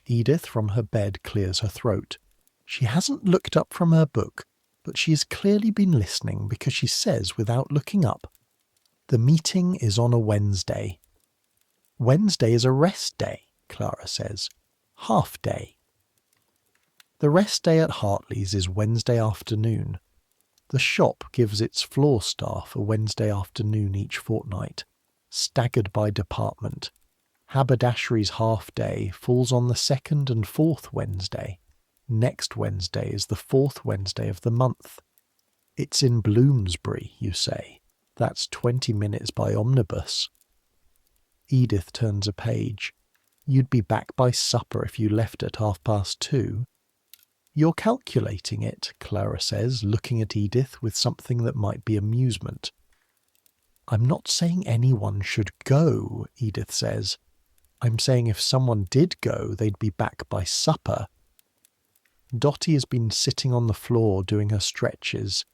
Edith from her bed clears her throat. She hasn't looked up from her book, but she has clearly been listening because she says without looking up, the meeting is on a Wednesday. Wednesday is a rest day, Clara says. Half day. The rest day at Hartley's is Wednesday afternoon. The shop gives its floor staff a Wednesday afternoon each fortnight, staggered by department. Haberdashery's half day falls on the 2nd and 4th Wednesday. Next Wednesday is the 4th Wednesday of the month. It's in Bloomsbury, you say. That's 20 minutes by omnibus. Edith turns a page. You'd be back by supper if you left at 2:30. You're calculating it, Clara says, looking at Edith with something that might be amusement. I'm not saying anyone should go, Edith says. I'm saying if someone did go, they'd be back by supper. Dotty has been sitting on the floor doing her stretches.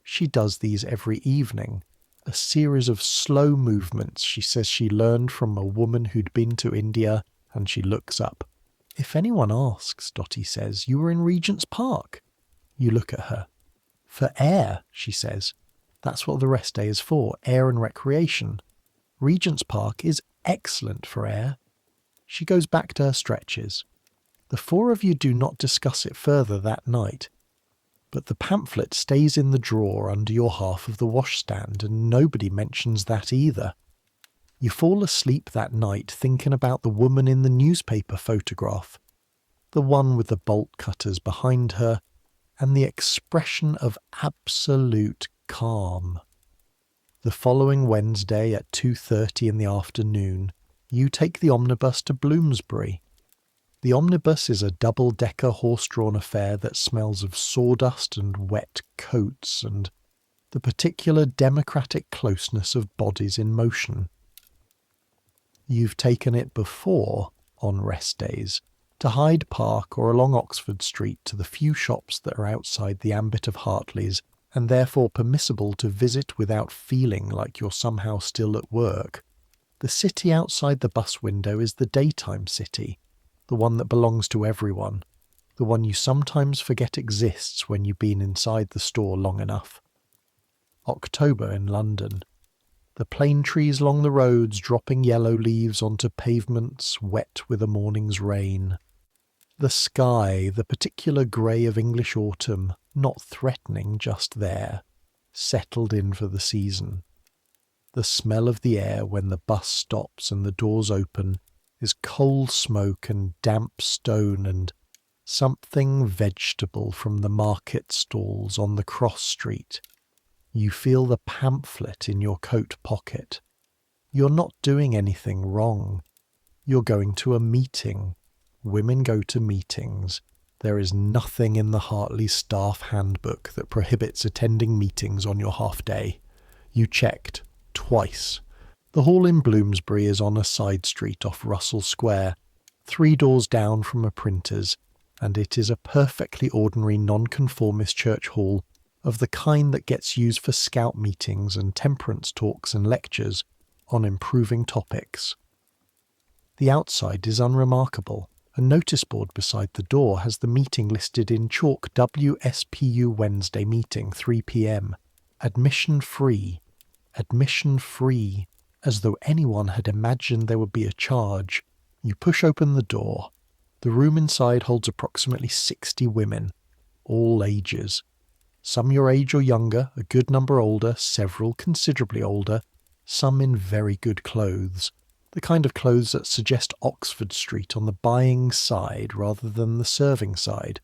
She does these every evening, a series of slow movements she says she learned from a woman who'd been to India, and she looks up. If anyone asks, Dotty says, you were in Regent's Park. You look at her. For air, she says. That's what the rest day is for, air and recreation. Regent's Park is excellent for air. She goes back to her stretches. The 4 of you do not discuss it further that night, but the pamphlet stays in the drawer under your half of the washstand, and nobody mentions that either. You fall asleep that night thinking about the woman in the newspaper photograph, the one with the bolt cutters behind her, and the expression of absolute calm. The following Wednesday at 2:30 in the afternoon, you take the omnibus to Bloomsbury. The omnibus is a double-decker horse-drawn affair that smells of sawdust and wet coats and the particular democratic closeness of bodies in motion. You've taken it before, on rest days, to Hyde Park or along Oxford Street to the few shops that are outside the ambit of Hartley's and therefore permissible to visit without feeling like you're somehow still at work. The city outside the bus window is the daytime city, the one that belongs to everyone, the one you sometimes forget exists when you've been inside the store long enough. October in London. The plane trees along the roads dropping yellow leaves onto pavements wet with a morning's rain. The sky, the particular grey of English autumn, not threatening just there, settled in for the season. The smell of the air when the bus stops and the doors open is coal smoke and damp stone and something vegetable from the market stalls on the cross street. You feel the pamphlet in your coat pocket. You're not doing anything wrong. You're going to a meeting. Women go to meetings. There is nothing in the Hartley staff handbook that prohibits attending meetings on your half day. You checked twice. The hall in Bloomsbury is on a side street off Russell Square, 3 doors down from a printer's, and it is a perfectly ordinary nonconformist church hall of the kind that gets used for scout meetings and temperance talks and lectures on improving topics. The outside is unremarkable. A notice board beside the door has the meeting listed in chalk: WSPU Wednesday meeting, 3 p.m. Admission free. Admission free. As though anyone had imagined there would be a charge. You push open the door. The room inside holds approximately 60 women, all ages. Some your age or younger, a good number older, several considerably older, some in very good clothes. The kind of clothes that suggest Oxford Street on the buying side rather than the serving side.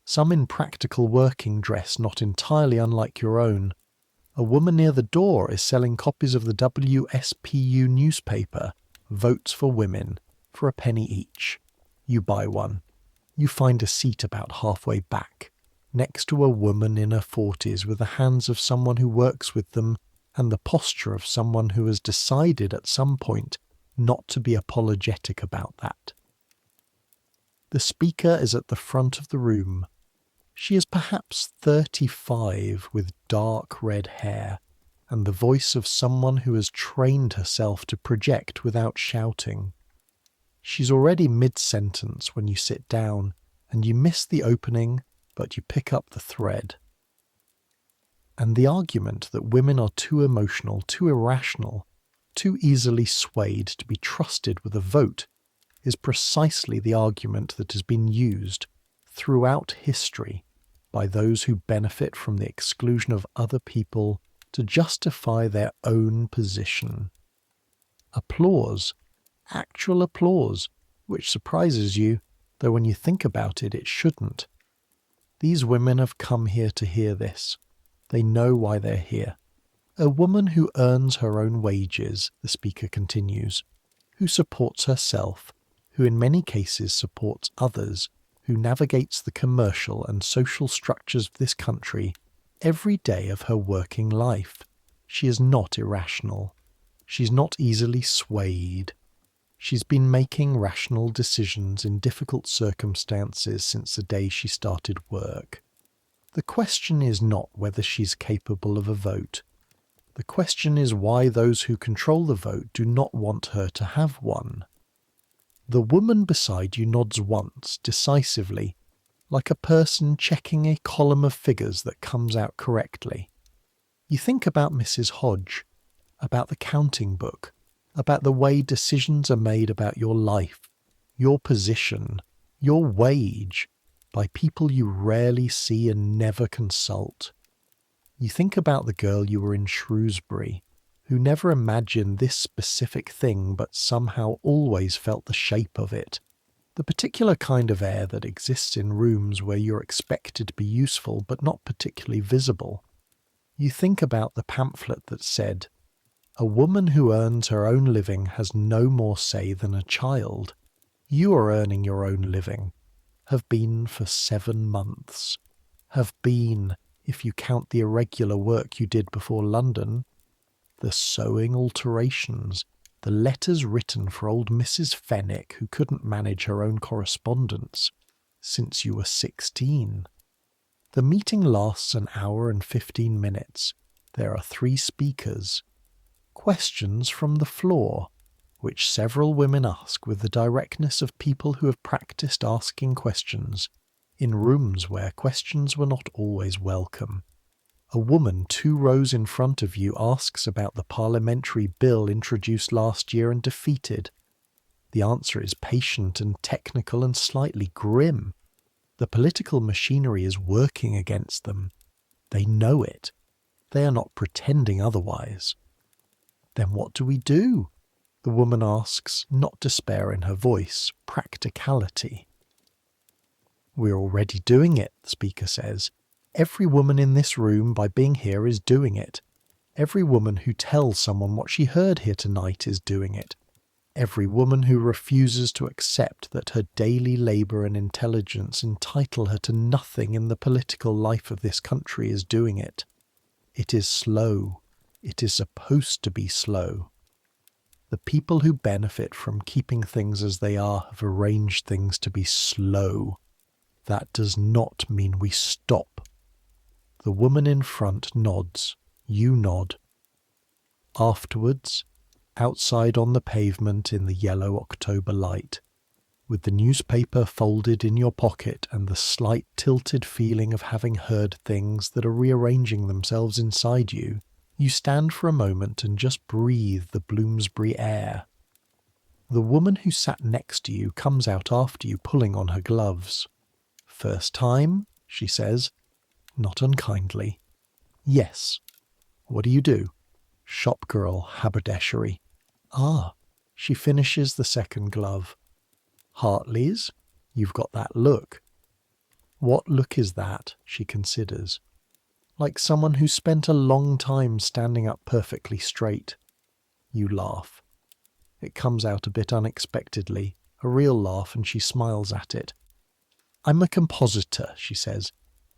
Some in practical working dress not entirely unlike your own. A woman near the door is selling copies of the WSPU newspaper, Votes for Women, for a penny each. You buy one. You find a seat about halfway back, next to a woman in her 40s with the hands of someone who works with them and the posture of someone who has decided at some point not to be apologetic about that. The speaker is at the front of the room. She is perhaps 35 with dark red hair and the voice of someone who has trained herself to project without shouting. She's already mid-sentence when you sit down and you miss the opening, but you pick up the thread. And the argument that women are too emotional, too irrational, too easily swayed to be trusted with a vote is precisely the argument that has been used throughout history by those who benefit from the exclusion of other people to justify their own position. Applause, actual applause, which surprises you, though when you think about it, it shouldn't. These women have come here to hear this. They know why they're here. A woman who earns her own wages, the speaker continues, who supports herself, who in many cases supports others, who navigates the commercial and social structures of this country every day of her working life. She is not irrational. She's not easily swayed. She's been making rational decisions in difficult circumstances since the day she started work. The question is not whether she's capable of a vote. The question is why those who control the vote do not want her to have one. The woman beside you nods once, decisively, like a person checking a column of figures that comes out correctly. You think about Mrs. Hodge, about the counting book, about the way decisions are made about your life, your position, your wage, by people you rarely see and never consult. You think about the girl you were in Shrewsbury, who never imagined this specific thing but somehow always felt the shape of it, the particular kind of air that exists in rooms where you're expected to be useful but not particularly visible. You think about the pamphlet that said, "A woman who earns her own living has no more say than a child. You are earning your own living. Have been for 7 months. Have been, if you count the irregular work you did before London, the sewing alterations, the letters written for old Mrs. Fenwick who couldn't manage her own correspondence, since you were 16. The meeting lasts an hour and 15 minutes. There are 3 speakers. Questions from the floor, which several women ask with the directness of people who have practiced asking questions, in rooms where questions were not always welcome. A woman 2 rows in front of you asks about the parliamentary bill introduced last year and defeated. The answer is patient and technical and slightly grim. The political machinery is working against them. They know it. They are not pretending otherwise. Then what do we do? The woman asks, not despair in her voice, practicality. We're already doing it, the speaker says. Every woman in this room, by being here, is doing it. Every woman who tells someone what she heard here tonight is doing it. Every woman who refuses to accept that her daily labour and intelligence entitle her to nothing in the political life of this country is doing it. It is slow. It is supposed to be slow. The people who benefit from keeping things as they are have arranged things to be slow. That does not mean we stop. The woman in front nods. You nod. Afterwards, outside on the pavement in the yellow October light, with the newspaper folded in your pocket and the slight tilted feeling of having heard things that are rearranging themselves inside you, you stand for a moment and just breathe the Bloomsbury air. The woman who sat next to you comes out after you, pulling on her gloves. First time, she says, not unkindly. Yes. What do? Shopgirl, haberdashery. Ah, she finishes the second glove. Hartley's? You've got that look. What look is that? She considers. Like someone who spent a long time standing up perfectly straight. You laugh. It comes out a bit unexpectedly, a real laugh, and she smiles at it. I'm a compositor, she says.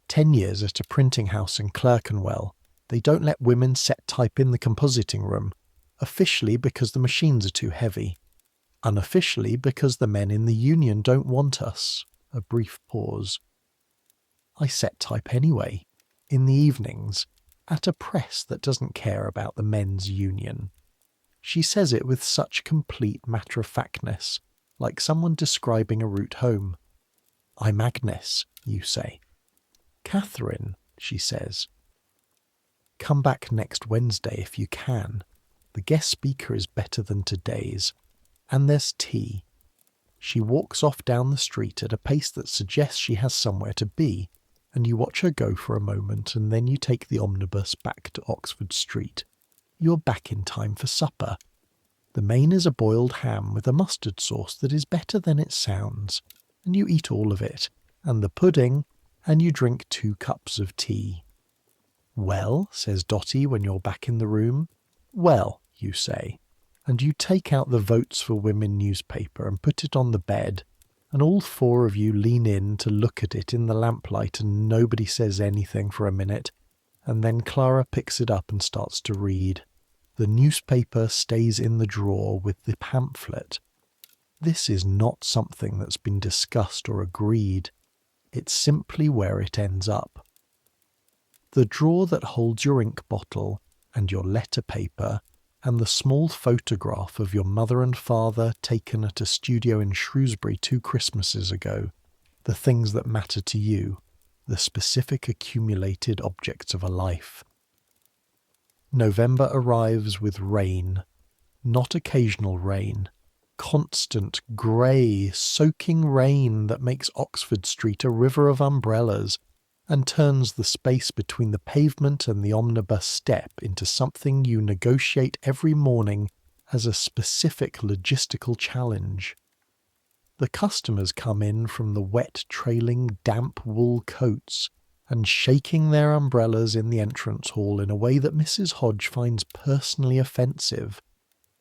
10 years at a printing house in Clerkenwell. They don't let women set type in the compositing room. Officially because the machines are too heavy. Unofficially because the men in the union don't want us. A brief pause. I set type anyway. In the evenings, at a press that doesn't care about the men's union. She says it with such complete matter-of-factness, like someone describing a route home. I'm Agnes, you say. Catherine, she says. Come back next Wednesday if you can. The guest speaker is better than today's. And there's tea. She walks off down the street at a pace that suggests she has somewhere to be, and you watch her go for a moment, and then you take the omnibus back to Oxford Street. You're back in time for supper. The main is a boiled ham with a mustard sauce that is better than it sounds, and you eat all of it, and the pudding, and you drink 2 cups of tea. Well, says Dotty when you're back in the room. Well, you say, and you take out the Votes for Women newspaper and put it on the bed, and all 4 of you lean in to look at it in the lamplight, and nobody says anything for a minute, and then Clara picks it up and starts to read. The newspaper stays in the drawer with the pamphlet. This is not something that's been discussed or agreed. It's simply where it ends up. The drawer that holds your ink bottle and your letter paper and the small photograph of your mother and father taken at a studio in Shrewsbury 2 Christmases ago, the things that matter to you, the specific accumulated objects of a life. November arrives with rain, not occasional rain, constant, grey, soaking rain that makes Oxford Street a river of umbrellas and turns the space between the pavement and the omnibus step into something you negotiate every morning as a specific logistical challenge. The customers come in from the wet, trailing, damp wool coats and shaking their umbrellas in the entrance hall in a way that Mrs. Hodge finds personally offensive,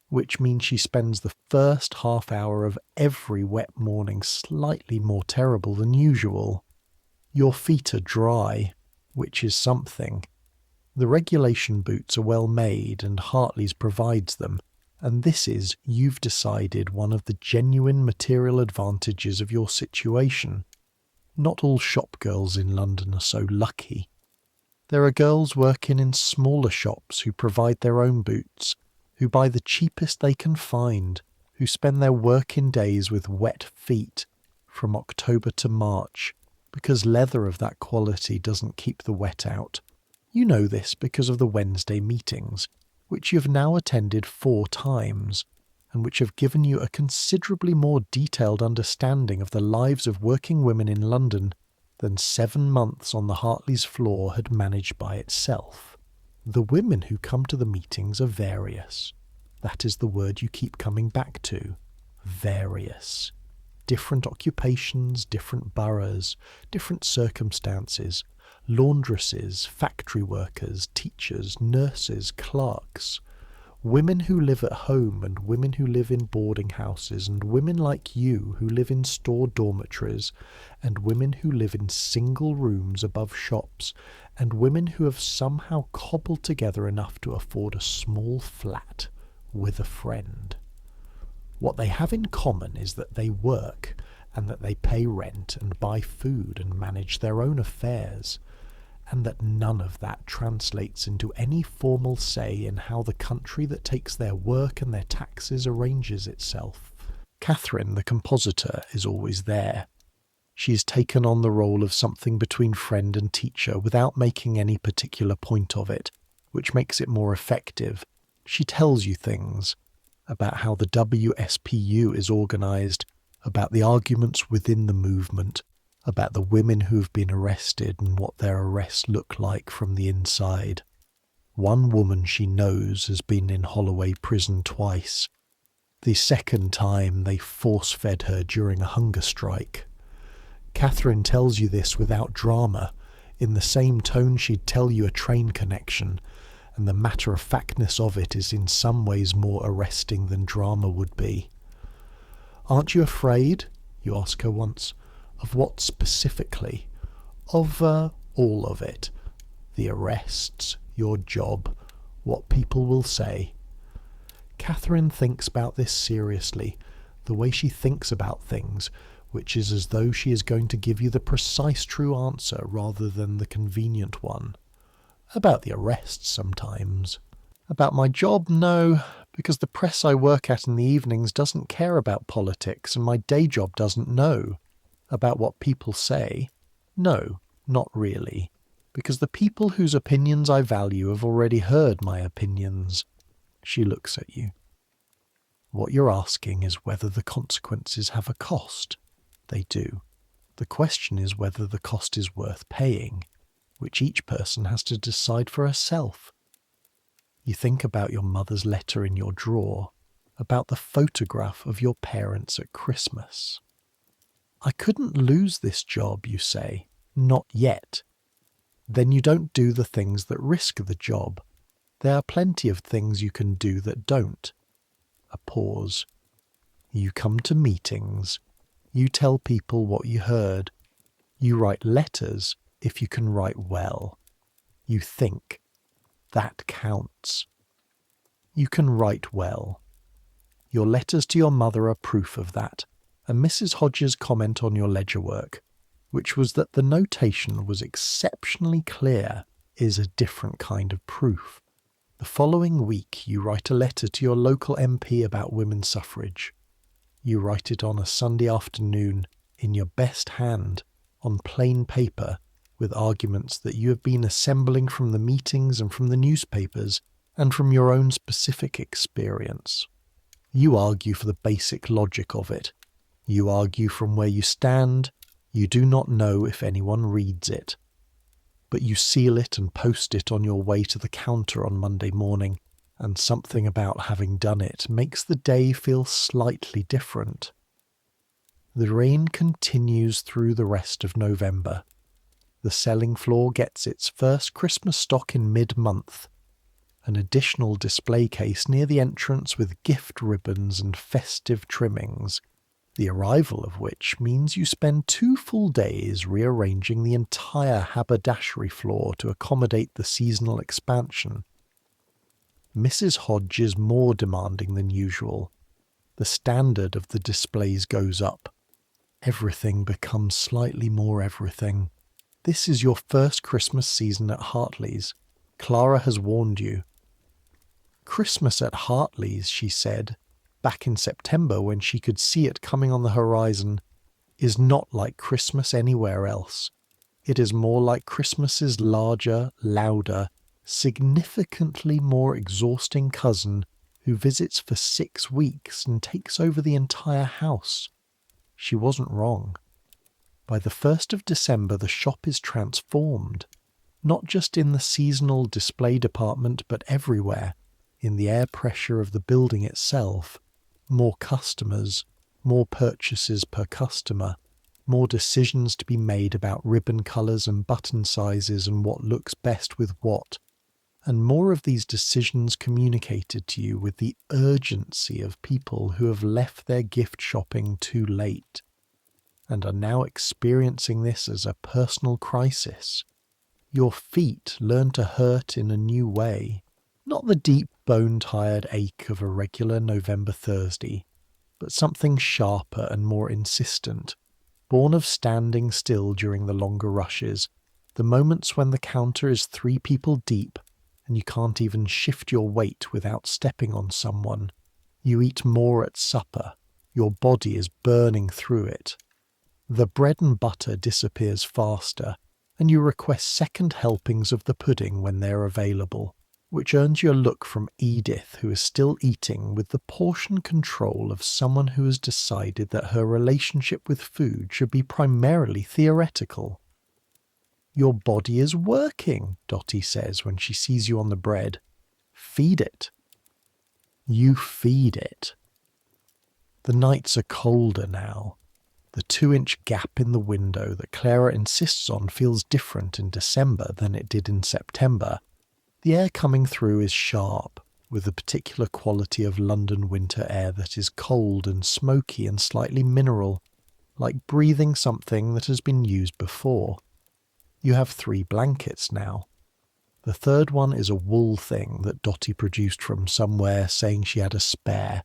which means she spends the first half hour of every wet morning slightly more terrible than usual. Your feet are dry, which is something. The regulation boots are well made and Hartley's provides them, and this is, you've decided, one of the genuine material advantages of your situation. Not all shop girls in London are so lucky. There are girls working in smaller shops who provide their own boots, who buy the cheapest they can find, who spend their working days with wet feet from October to March, because leather of that quality doesn't keep the wet out. You know this because of the Wednesday meetings, which you have now attended 4 times, and which have given you a considerably more detailed understanding of the lives of working women in London than 7 months on the Hartley's floor had managed by itself. The women who come to the meetings are various. That is the word you keep coming back to. Various. Different occupations, different boroughs, different circumstances. Laundresses, factory workers, teachers, nurses, clerks. Women who live at home and women who live in boarding houses, and women like you who live in store dormitories, and women who live in single rooms above shops, and women who have somehow cobbled together enough to afford a small flat with a friend. What they have in common is that they work and that they pay rent and buy food and manage their own affairs, and that none of that translates into any formal say in how the country that takes their work and their taxes arranges itself. Catherine, the compositor, is always there. She has taken on the role of something between friend and teacher without making any particular point of it, which makes it more effective. She tells you things about how the WSPU is organised, about the arguments within the movement, about the women who have been arrested and what their arrests look like from the inside. One woman she knows has been in Holloway prison twice. The second time they force-fed her during a hunger strike. Catherine tells you this without drama, in the same tone she'd tell you a train connection, and the matter-of-factness of it is in some ways more arresting than drama would be. "Aren't you afraid?" you ask her once. "Of what specifically?" "Of all of it. The arrests, your job, what people will say." Catherine thinks about this seriously, the way she thinks about things, which is as though she is going to give you the precise true answer rather than the convenient one. About the arrests sometimes. About my job, no, because the press I work at in the evenings doesn't care about politics and my day job doesn't know. About what people say, no, not really, because the people whose opinions I value have already heard my opinions. She looks at you. What you're asking is whether the consequences have a cost. They do. The question is whether the cost is worth paying, which each person has to decide for herself. You think about your mother's letter in your drawer, about the photograph of your parents at Christmas. "I couldn't lose this job," you say. "Not yet." Then you don't do the things that risk the job. There are plenty of things you can do that don't. A pause. You come to meetings. You tell people what you heard. You write letters if you can write well. You think. That counts. You can write well. Your letters to your mother are proof of that. And Mrs. Hodges' comment on your ledger work, which was that the notation was exceptionally clear, is a different kind of proof. The following week you write a letter to your local MP about women's suffrage. You write it on a Sunday afternoon, in your best hand, on plain paper, with arguments that you have been assembling from the meetings and from the newspapers, and from your own specific experience. You argue for the basic logic of it. You argue from where you stand. You do not know if anyone reads it. But you seal it and post it on your way to the counter on Monday morning, and something about having done it makes the day feel slightly different. The rain continues through the rest of November. The selling floor gets its first Christmas stock in mid-month. An additional display case near the entrance with gift ribbons and festive trimmings, the arrival of which means you spend 2 full days rearranging the entire haberdashery floor to accommodate the seasonal expansion. Mrs. Hodge is more demanding than usual. The standard of the displays goes up. Everything becomes slightly more everything. This is your first Christmas season at Hartley's. Clara has warned you. Christmas at Hartley's, she said, back in September when she could see it coming on the horizon, is not like Christmas anywhere else. It is more like Christmas's larger, louder, significantly more exhausting cousin who visits for 6 weeks and takes over the entire house. She wasn't wrong. By the 1st of December the shop is transformed, not just in the seasonal display department but everywhere, in the air pressure of the building itself, more customers, more purchases per customer, more decisions to be made about ribbon colours and button sizes and what looks best with what, and more of these decisions communicated to you with the urgency of people who have left their gift shopping too late and are now experiencing this as a personal crisis. Your feet learn to hurt in a new way, not the deep bone-tired ache of a regular November Thursday, but something sharper and more insistent, born of standing still during the longer rushes, the moments when the counter is 3 people deep and you can't even shift your weight without stepping on someone. You eat more at supper. Your body is burning through it. The bread and butter disappears faster, and you request second helpings of the pudding when they're available, which earns you a look from Edith, who is still eating with the portion control of someone who has decided that her relationship with food should be primarily theoretical. "Your body is working," Dottie says when she sees you on the bread. "Feed it." You feed it. The nights are colder now. The 2-inch gap in the window that Clara insists on feels different in December than it did in September. The air coming through is sharp, with a particular quality of London winter air that is cold and smoky and slightly mineral, like breathing something that has been used before. You have 3 blankets now. The third one is a wool thing that Dottie produced from somewhere, saying she had a spare,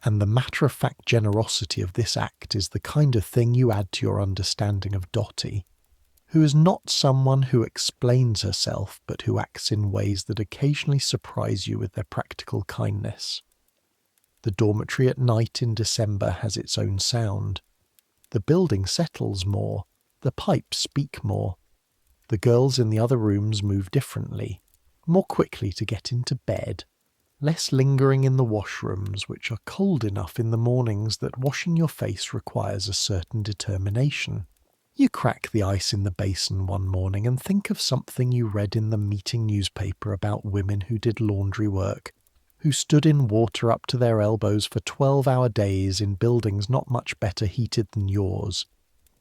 and the matter-of-fact generosity of this act is the kind of thing you add to your understanding of Dottie, who is not someone who explains herself, but who acts in ways that occasionally surprise you with their practical kindness. The dormitory at night in December has its own sound. The building settles more. The pipes speak more. The girls in the other rooms move differently, more quickly to get into bed, less lingering in the washrooms, which are cold enough in the mornings that washing your face requires a certain determination. You crack the ice in the basin one morning and think of something you read in the meeting newspaper about women who did laundry work, who stood in water up to their elbows for 12-hour days in buildings not much better heated than yours,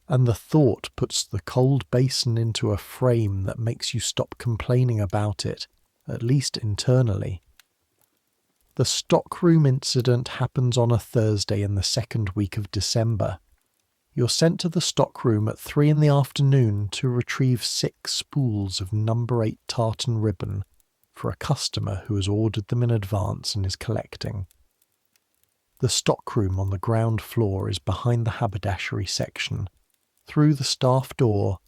and the thought puts the cold basin into a frame that makes you stop complaining about it, at least internally. The stockroom incident happens on a Thursday in the second week of December. You're sent to the stockroom at 3 in the afternoon to retrieve 6 spools of number 8 tartan ribbon for a customer who has ordered them in advance and is collecting. The stockroom on the ground floor is behind the haberdashery section. Through the staff door,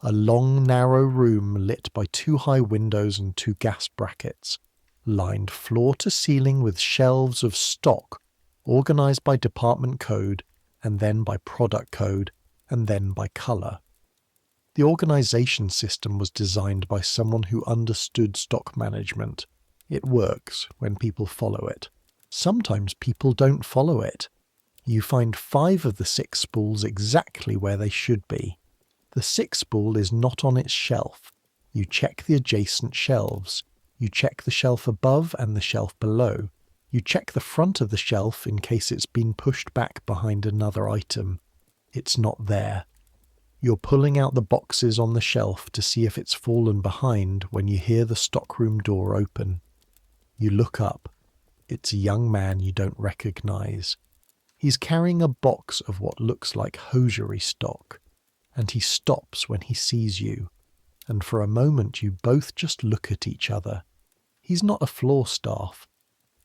a long, narrow room lit by 2 high windows and 2 gas brackets, lined floor to ceiling with shelves of stock, organised by department code, and then by product code, and then by colour. The organisation system was designed by someone who understood stock management. It works when people follow it. Sometimes people don't follow it. You find 5 of the 6 spools exactly where they should be. The 6th spool is not on its shelf. You check the adjacent shelves. You check the shelf above and the shelf below. You check the front of the shelf in case it's been pushed back behind another item. It's not there. You're pulling out the boxes on the shelf to see if it's fallen behind when you hear the stockroom door open. You look up. It's a young man you don't recognise. He's carrying a box of what looks like hosiery stock, and he stops when he sees you, and for a moment you both just look at each other. He's not a floor staff.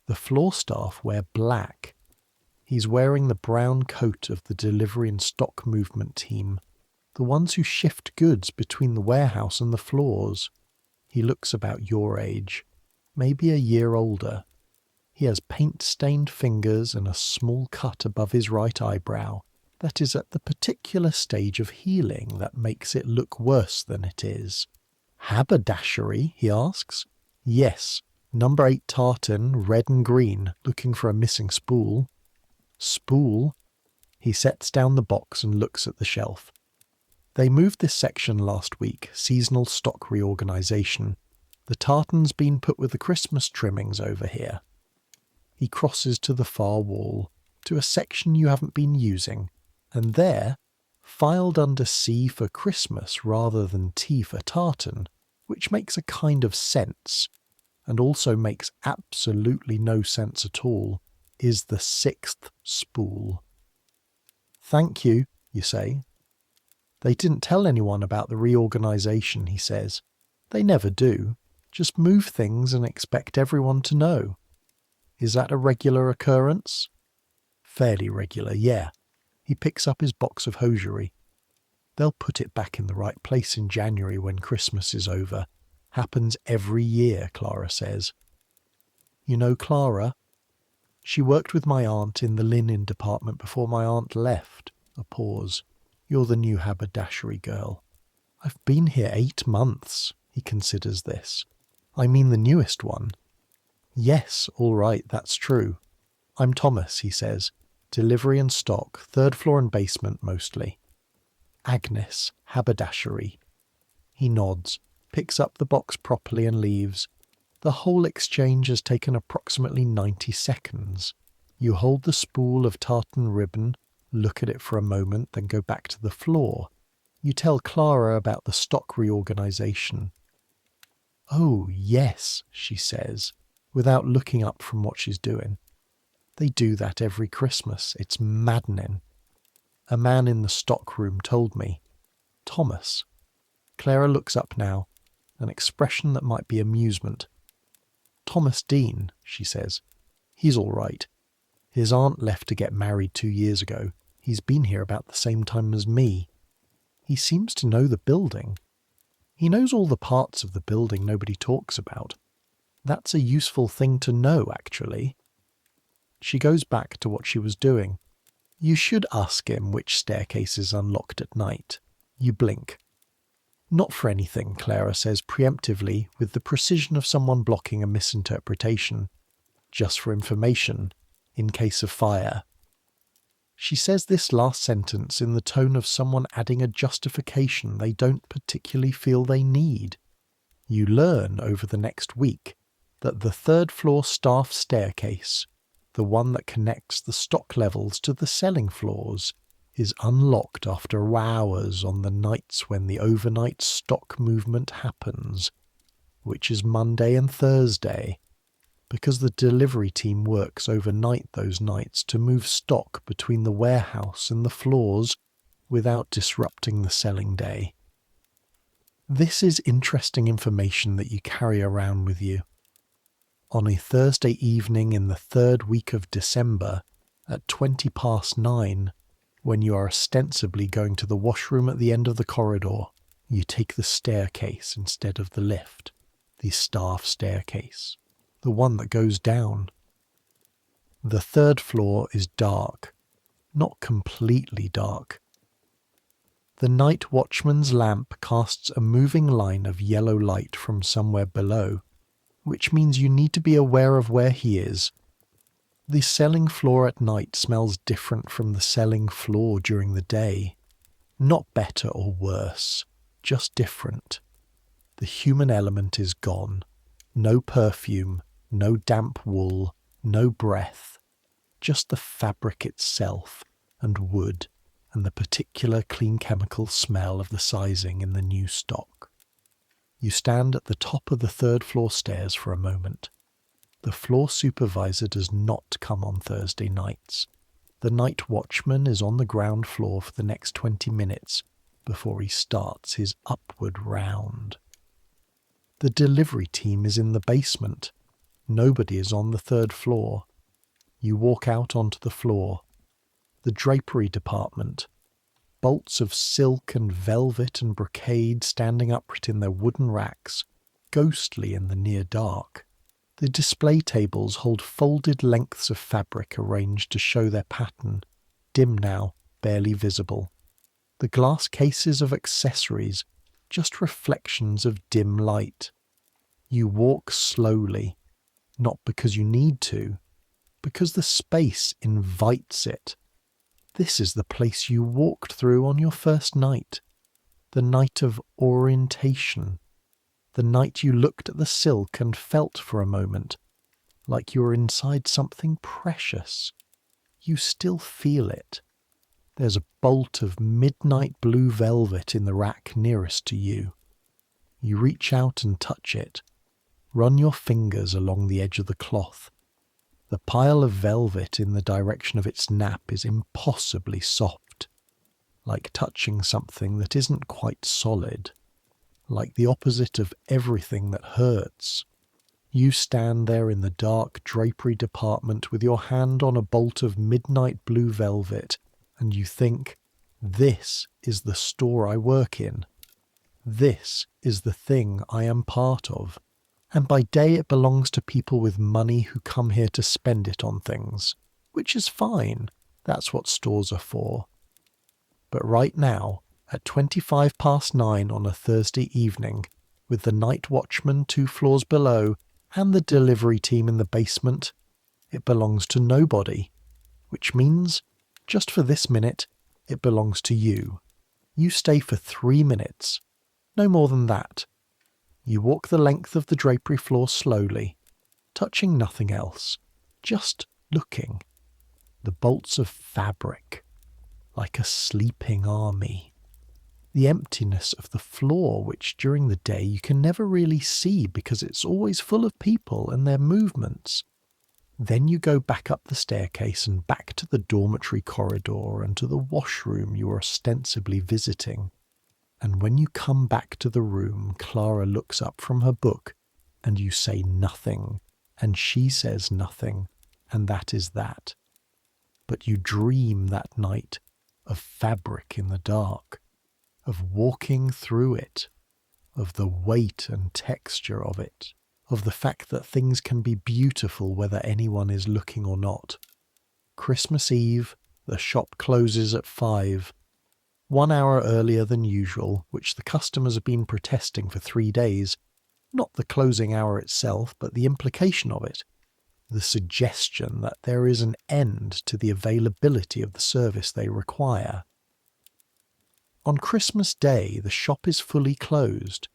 The floor staff wear black. He's wearing the brown coat of the delivery and stock movement team, the ones who shift goods between the warehouse and the floors. He looks about your age, maybe a year older. He has paint-stained fingers and a small cut above his right eyebrow that is at the particular stage of healing that makes it look worse than it is. "Haberdashery?" he asks. "Yes, number 8 tartan, red and green, looking for a missing spool." "Spool?" He sets down the box and looks at the shelf. They moved this section last week, seasonal stock reorganisation. The tartan's been put with the Christmas trimmings over here. He crosses to the far wall, to a section you haven't been using, and there, filed under C for Christmas rather than T for tartan, which makes a kind of sense, and also makes absolutely no sense at all, is the 6th spool. "Thank you," you say. "They didn't tell anyone about the reorganisation," he says. "They never do. Just move things and expect everyone to know." "Is that a regular occurrence?" "Fairly regular, yeah." He picks up his box of hosiery. "They'll put it back in the right place in January when Christmas is over. Happens every year," Clara says. "You know Clara?" "She worked with my aunt in the linen department before my aunt left." A pause. "You're the new haberdashery girl." "I've been here 8 months." He considers this. "I mean the newest one." "Yes, all right, that's true. I'm Thomas," he says. "Delivery and stock, 3rd floor and basement mostly." "Agnes, haberdashery." He nods, picks up the box properly and leaves. The whole exchange has taken approximately 90 seconds. You hold the spool of tartan ribbon, look at it for a moment, then go back to the floor. You tell Clara about the stock reorganisation. "Oh, yes," she says, without looking up from what she's doing. "They do that every Christmas. It's maddening. A man in the stock room told me." "Thomas." Clara looks up now, an expression that might be amusement. "Thomas Dean," she says. "He's all right. His aunt left to get married 2 years ago. He's been here about the same time as me. He seems to know the building. He knows all the parts of the building nobody talks about. That's a useful thing to know, actually." She goes back to what she was doing. "You should ask him which staircase is unlocked at night." You blink. "Not for anything," Clara says preemptively, with the precision of someone blocking a misinterpretation. "Just for information, in case of fire." She says this last sentence in the tone of someone adding a justification they don't particularly feel they need. You learn over the next week that the 3rd floor staff staircase, the one that connects the stock levels to the selling floors, is unlocked after hours on the nights when the overnight stock movement happens, which is Monday and Thursday, because the delivery team works overnight those nights to move stock between the warehouse and the floors without disrupting the selling day. This is interesting information that you carry around with you. On a Thursday evening in the 3rd week of December, at 9:20, when you are ostensibly going to the washroom at the end of the corridor, you take the staircase instead of the lift, the staff staircase, the one that goes down. The 3rd floor is dark, not completely dark. The night watchman's lamp casts a moving line of yellow light from somewhere below, which means you need to be aware of where he is. The selling floor at night smells different from the selling floor during the day. Not better or worse, just different. The human element is gone. No perfume, no damp wool, no breath. Just the fabric itself, and wood, and the particular clean chemical smell of the sizing in the new stock. You stand at the top of the 3rd floor stairs for a moment. The floor supervisor does not come on Thursday nights. The night watchman is on the ground floor for the next 20 minutes before he starts his upward round. The delivery team is in the basement. Nobody is on the 3rd floor. You walk out onto the floor. The drapery department. Bolts of silk and velvet and brocade standing upright in their wooden racks, ghostly in the near dark. The display tables hold folded lengths of fabric arranged to show their pattern, dim now, barely visible. The glass cases of accessories, just reflections of dim light. You walk slowly, not because you need to, because the space invites it. This is the place you walked through on your first night, the night of orientation. The night you looked at the silk and felt for a moment like you were inside something precious. You still feel it. There's a bolt of midnight blue velvet in the rack nearest to you. You reach out and touch it. Run your fingers along the edge of the cloth. The pile of velvet in the direction of its nap is impossibly soft, like touching something that isn't quite solid, like the opposite of everything that hurts. You stand there in the dark drapery department with your hand on a bolt of midnight blue velvet, and you think, this is the store I work in. This is the thing I am part of. And by day it belongs to people with money who come here to spend it on things, which is fine. That's what stores are for. But right now, at 9:25 on a Thursday evening, with the night watchman 2 floors below and the delivery team in the basement, it belongs to nobody. Which means, just for this minute, it belongs to you. You stay for 3 minutes. No more than that. You walk the length of the drapery floor slowly, touching nothing else, just looking. The bolts of fabric, like a sleeping army. The emptiness of the floor, which during the day you can never really see because it's always full of people and their movements. Then you go back up the staircase and back to the dormitory corridor and to the washroom you are ostensibly visiting. And when you come back to the room, Clara looks up from her book, and you say nothing, and she says nothing, and that is that. But you dream that night of fabric in the dark, of walking through it, of the weight and texture of it, of the fact that things can be beautiful whether anyone is looking or not. Christmas Eve, the shop closes at 5. 1 hour earlier than usual, which the customers have been protesting for 3 days. Not the closing hour itself, but the implication of it. The suggestion that there is an end to the availability of the service they require. On Christmas Day, the shop is fully closed.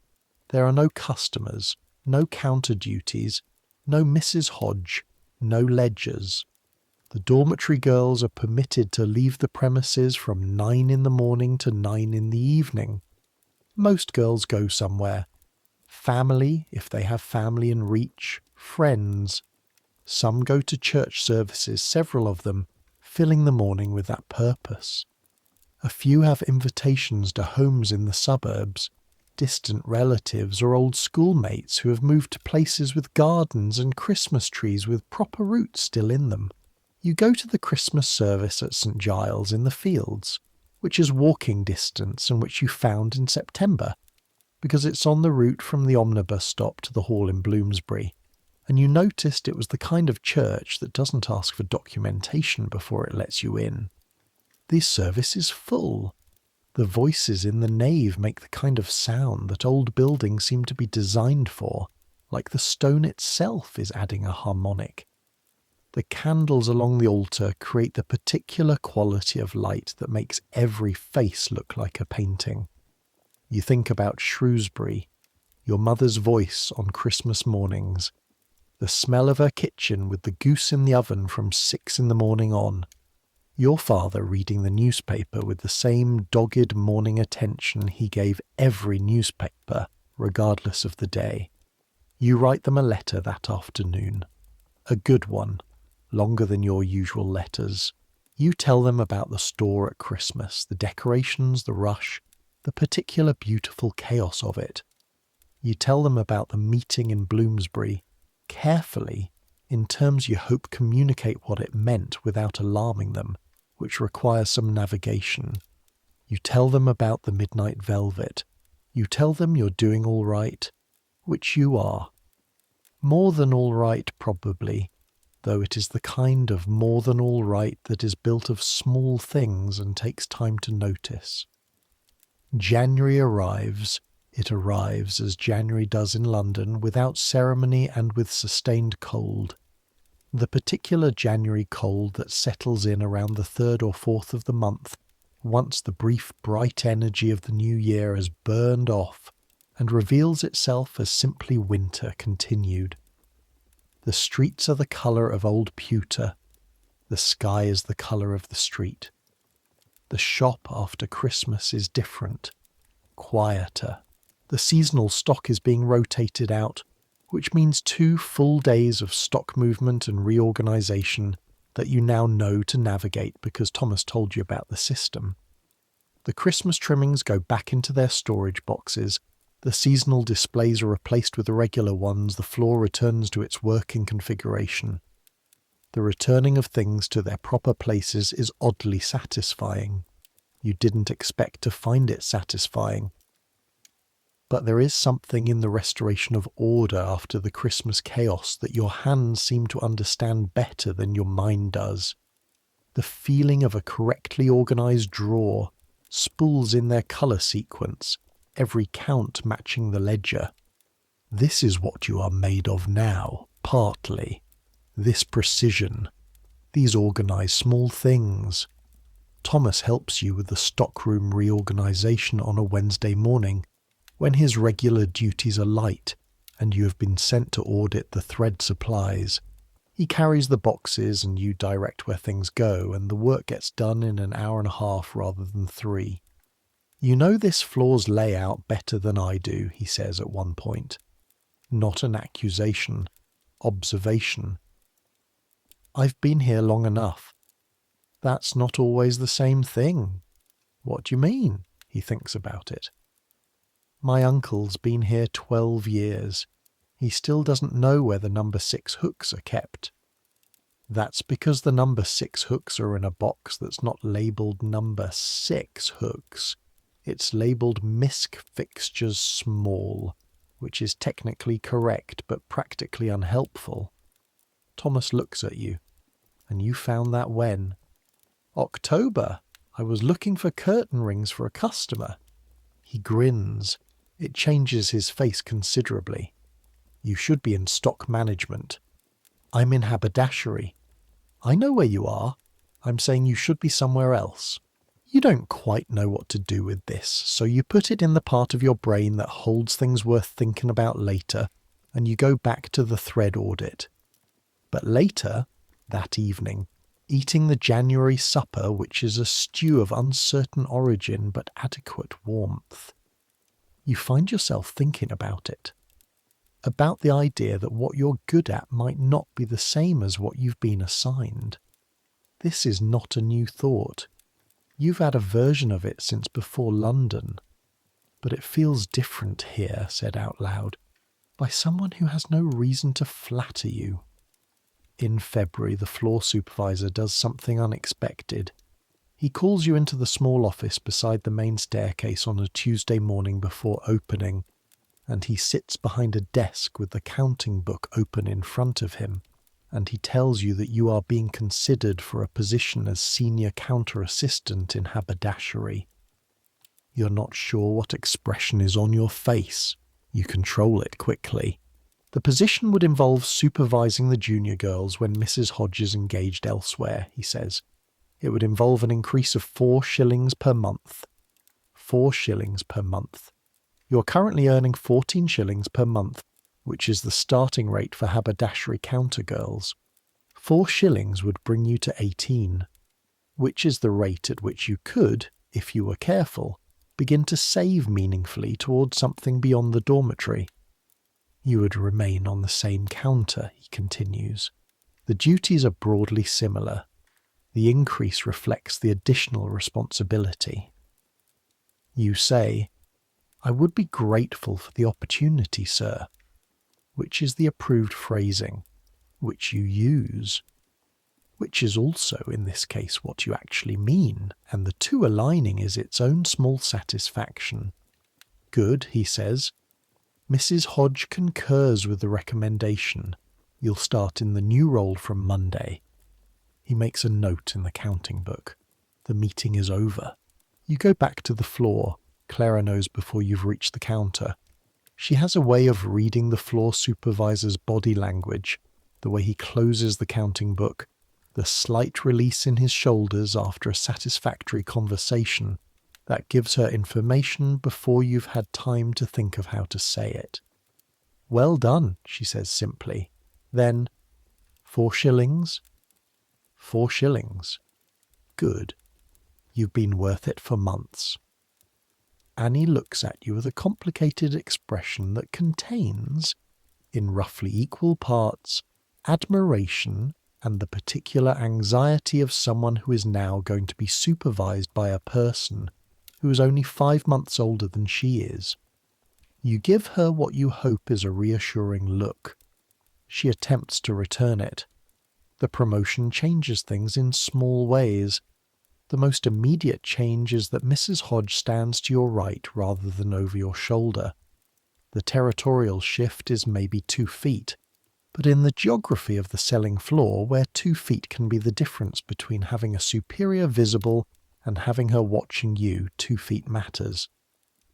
There are no customers, no counter duties, no Mrs. Hodge, no ledgers. The dormitory girls are permitted to leave the premises from 9 in the morning to 9 in the evening. Most girls go somewhere. Family, if they have family in reach, friends. Some go to church services, several of them, filling the morning with that purpose. A few have invitations to homes in the suburbs, distant relatives or old schoolmates who have moved to places with gardens and Christmas trees with proper roots still in them. You go to the Christmas service at St. Giles in the Fields, which is walking distance and which you found in September, because it's on the route from the omnibus stop to the hall in Bloomsbury, and you noticed it was the kind of church that doesn't ask for documentation before it lets you in. This service is full. The voices in the nave make the kind of sound that old buildings seem to be designed for, like the stone itself is adding a harmonic. The candles along the altar create the particular quality of light that makes every face look like a painting. You think about Shrewsbury, your mother's voice on Christmas mornings, the smell of her kitchen with the goose in the oven from 6 in the morning on, your father reading the newspaper with the same dogged morning attention he gave every newspaper, regardless of the day. You write them a letter that afternoon, a good one, longer than your usual letters. You tell them about the store at Christmas, the decorations, the rush, the particular beautiful chaos of it. You tell them about the meeting in Bloomsbury, carefully, in terms you hope communicate what it meant without alarming them, which requires some navigation. You tell them about the midnight velvet. You tell them you're doing all right, which you are. More than all right, probably, though it is the kind of more than all right that is built of small things and takes time to notice. January arrives. It arrives, as January does in London, without ceremony and with sustained cold. The particular January cold that settles in around the 3rd or 4th of the month, once the brief bright energy of the new year has burned off, and reveals itself as simply winter continued. The streets are the colour of old pewter. The sky is the colour of the street. The shop after Christmas is different, quieter. The seasonal stock is being rotated out, which means 2 full days of stock movement and reorganisation that you now know to navigate because Thomas told you about the system. The Christmas trimmings go back into their storage boxes, the seasonal displays are replaced with the regular ones, the floor returns to its working configuration. The returning of things to their proper places is oddly satisfying. You didn't expect to find it satisfying. But there is something in the restoration of order after the Christmas chaos that your hands seem to understand better than your mind does. The feeling of a correctly organised drawer, spools in their colour sequence, every count matching the ledger. This is what you are made of now, partly. This precision. These organised small things. Thomas helps you with the stockroom reorganisation on a Wednesday morning, when his regular duties are light and you have been sent to audit the thread supplies. He carries the boxes and you direct where things go, and the work gets done in an hour and a half rather than 3. You know this floor's layout better than I do, he says at one point. Not an accusation. Observation. I've been here long enough. That's not always the same thing. What do you mean? He thinks about it. My uncle's been here 12 years. He still doesn't know where the number 6 hooks are kept. That's because the number 6 hooks are in a box that's not labelled number 6 hooks. It's labelled Misc Fixtures Small, which is technically correct but practically unhelpful. Thomas looks at you. And you found that when? October. I was looking for curtain rings for a customer. He grins. It changes his face considerably. You should be in stock management. I'm in haberdashery. I know where you are. I'm saying you should be somewhere else. You don't quite know what to do with this, so you put it in the part of your brain that holds things worth thinking about later, and you go back to the thread audit. But later, that evening, eating the January supper, which is a stew of uncertain origin but adequate warmth, you find yourself thinking about it. About the idea that what you're good at might not be the same as what you've been assigned. This is not a new thought. You've had a version of it since before London. But it feels different here, said out loud, by someone who has no reason to flatter you. In February, the floor supervisor does something unexpected. He calls you into the small office beside the main staircase on a Tuesday morning before opening, and he sits behind a desk with the counting book open in front of him, and he tells you that you are being considered for a position as senior counter assistant in haberdashery. You're not sure what expression is on your face. You control it quickly. The position would involve supervising the junior girls when Mrs. Hodge is engaged elsewhere, he says. It would involve an increase of 4 shillings per month. 4 shillings per month. You're currently earning 14 shillings per month, which is the starting rate for haberdashery counter girls. 4 shillings would bring you to 18, which is the rate at which you could, if you were careful, begin to save meaningfully towards something beyond the dormitory. You would remain on the same counter, he continues. The duties are broadly similar. The increase reflects the additional responsibility. You say, I would be grateful for the opportunity, sir, which is the approved phrasing, which you use, which is also, in this case, what you actually mean, and the two aligning is its own small satisfaction. Good, he says. Mrs. Hodge concurs with the recommendation. You'll start in the new role from Monday. He makes a note in the counting book. The meeting is over. You go back to the floor. Clara knows before you've reached the counter. She has a way of reading the floor supervisor's body language, the way he closes the counting book, the slight release in his shoulders after a satisfactory conversation, That gives her information before you've had time to think of how to say it. "Well done," she says simply. Then, 4 shillings? 4 shillings. Good. You've been worth it for months. Annie looks at you with a complicated expression that contains, in roughly equal parts, admiration and the particular anxiety of someone who is now going to be supervised by a person who is only 5 months older than she is. You give her what you hope is a reassuring look. She attempts to return it. The promotion changes things in small ways. The most immediate change is that Mrs. Hodge stands to your right rather than over your shoulder. The territorial shift is maybe 2 feet, but in the geography of the selling floor, where 2 feet can be the difference between having a superior visible and having her watching you, 2 feet matters.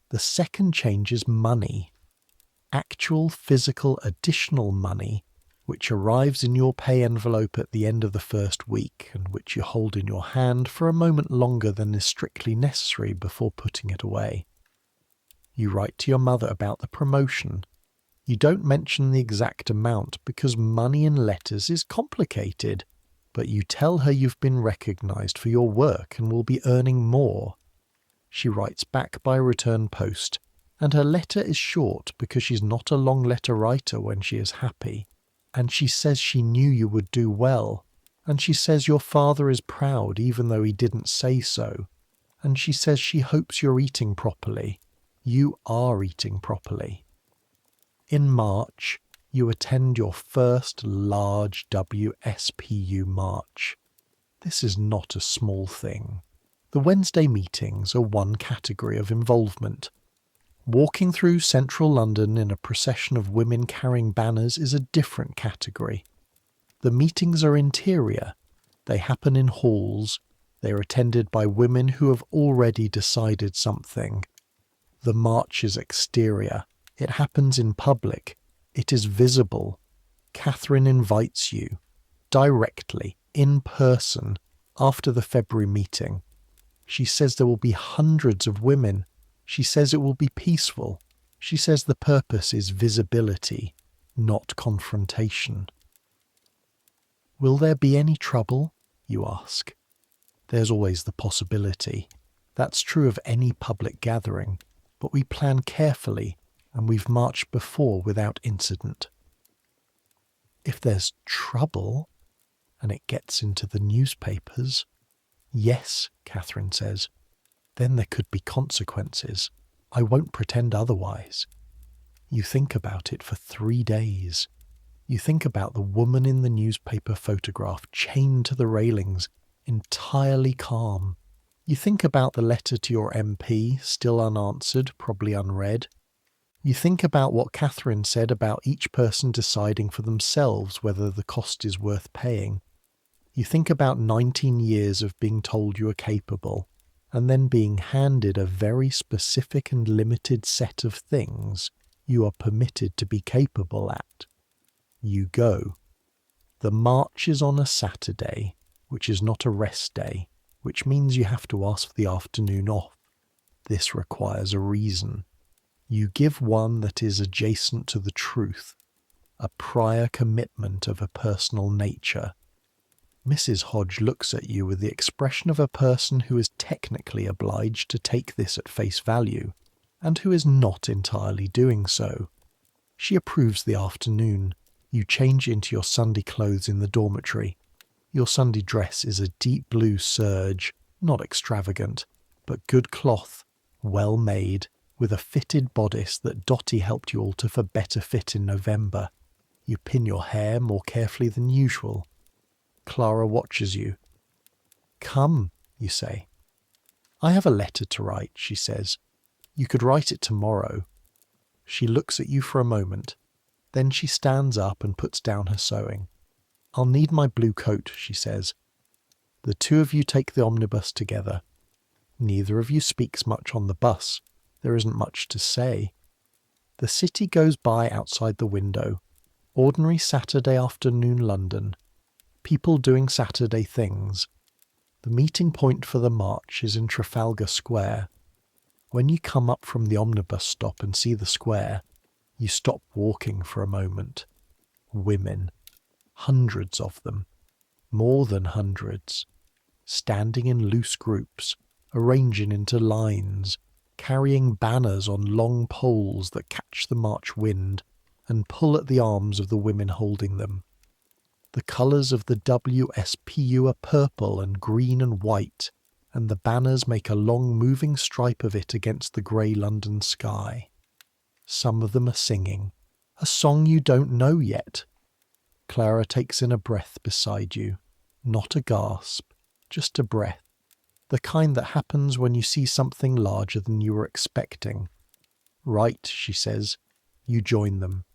The second change is money. Actual physical additional money, which arrives in your pay envelope at the end of the first week and which you hold in your hand for a moment longer than is strictly necessary before putting it away. You write to your mother about the promotion. You don't mention the exact amount because money in letters is complicated, but you tell her you've been recognized for your work and will be earning more. She writes back by return post, and her letter is short because she's not a long letter writer when she is happy. And she says she knew you would do well, and she says your father is proud even though he didn't say so, and she says she hopes you're eating properly. You are eating properly. In March, you attend your first large WSPU march. This is not a small thing. The Wednesday meetings are one category of involvement. Walking through central London in a procession of women carrying banners is a different category. The meetings are interior. They happen in halls. They are attended by women who have already decided something. The march is exterior. It happens in public. It is visible. Catherine invites you, directly, in person, after the February meeting. She says there will be hundreds of women. She says it will be peaceful. She says the purpose is visibility, not confrontation. Will there be any trouble? You ask. There's always the possibility. That's true of any public gathering, but we plan carefully and we've marched before without incident. If there's trouble, and it gets into the newspapers, yes, Catherine says, then there could be consequences. I won't pretend otherwise. You think about it for 3 days. You think about the woman in the newspaper photograph chained to the railings, entirely calm. You think about the letter to your MP, still unanswered, probably unread. You think about what Catherine said about each person deciding for themselves whether the cost is worth paying. You think about 19 years of being told you are capable, and then being handed a very specific and limited set of things you are permitted to be capable at. You go. The march is on a Saturday, which is not a rest day, which means you have to ask for the afternoon off. This requires a reason. You give one that is adjacent to the truth, a prior commitment of a personal nature. Mrs. Hodge looks at you with the expression of a person who is technically obliged to take this at face value, and who is not entirely doing so. She approves the afternoon. You change into your Sunday clothes in the dormitory. Your Sunday dress is a deep blue serge, not extravagant, but good cloth, well made, with a fitted bodice that Dottie helped you alter for better fit in November. You pin your hair more carefully than usual. Clara watches you. Come, you say. I have a letter to write, she says. You could write it tomorrow. She looks at you for a moment. Then she stands up and puts down her sewing. I'll need my blue coat, she says. The two of you take the omnibus together. Neither of you speaks much on the bus. There isn't much to say. The city goes by outside the window. Ordinary Saturday afternoon London. People doing Saturday things. The meeting point for the march is in Trafalgar Square. When you come up from the omnibus stop and see the square, you stop walking for a moment. Women. Hundreds of them. More than hundreds. Standing in loose groups, arranging into lines, carrying banners on long poles that catch the March wind and pull at the arms of the women holding them. The colours of the WSPU are purple and green and white, and the banners make a long moving stripe of it against the grey London sky. Some of them are singing, a song you don't know yet. Clara takes in a breath beside you, not a gasp, just a breath, the kind that happens when you see something larger than you were expecting. Right, she says. You join them.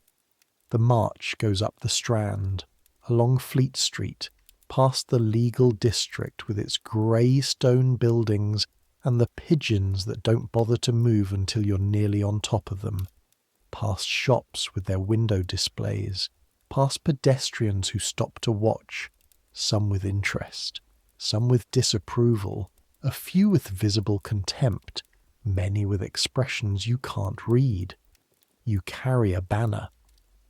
The march goes up the Strand, along Fleet Street, past the legal district with its grey stone buildings and the pigeons that don't bother to move until you're nearly on top of them, past shops with their window displays, past pedestrians who stop to watch, some with interest, some with disapproval, a few with visible contempt, many with expressions you can't read. You carry a banner,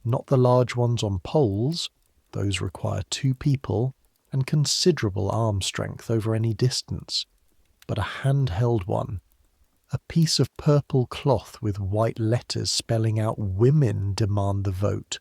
not the large ones on poles, those require 2 people and considerable arm strength over any distance, but a handheld one, a piece of purple cloth with white letters spelling out "Women demand the vote."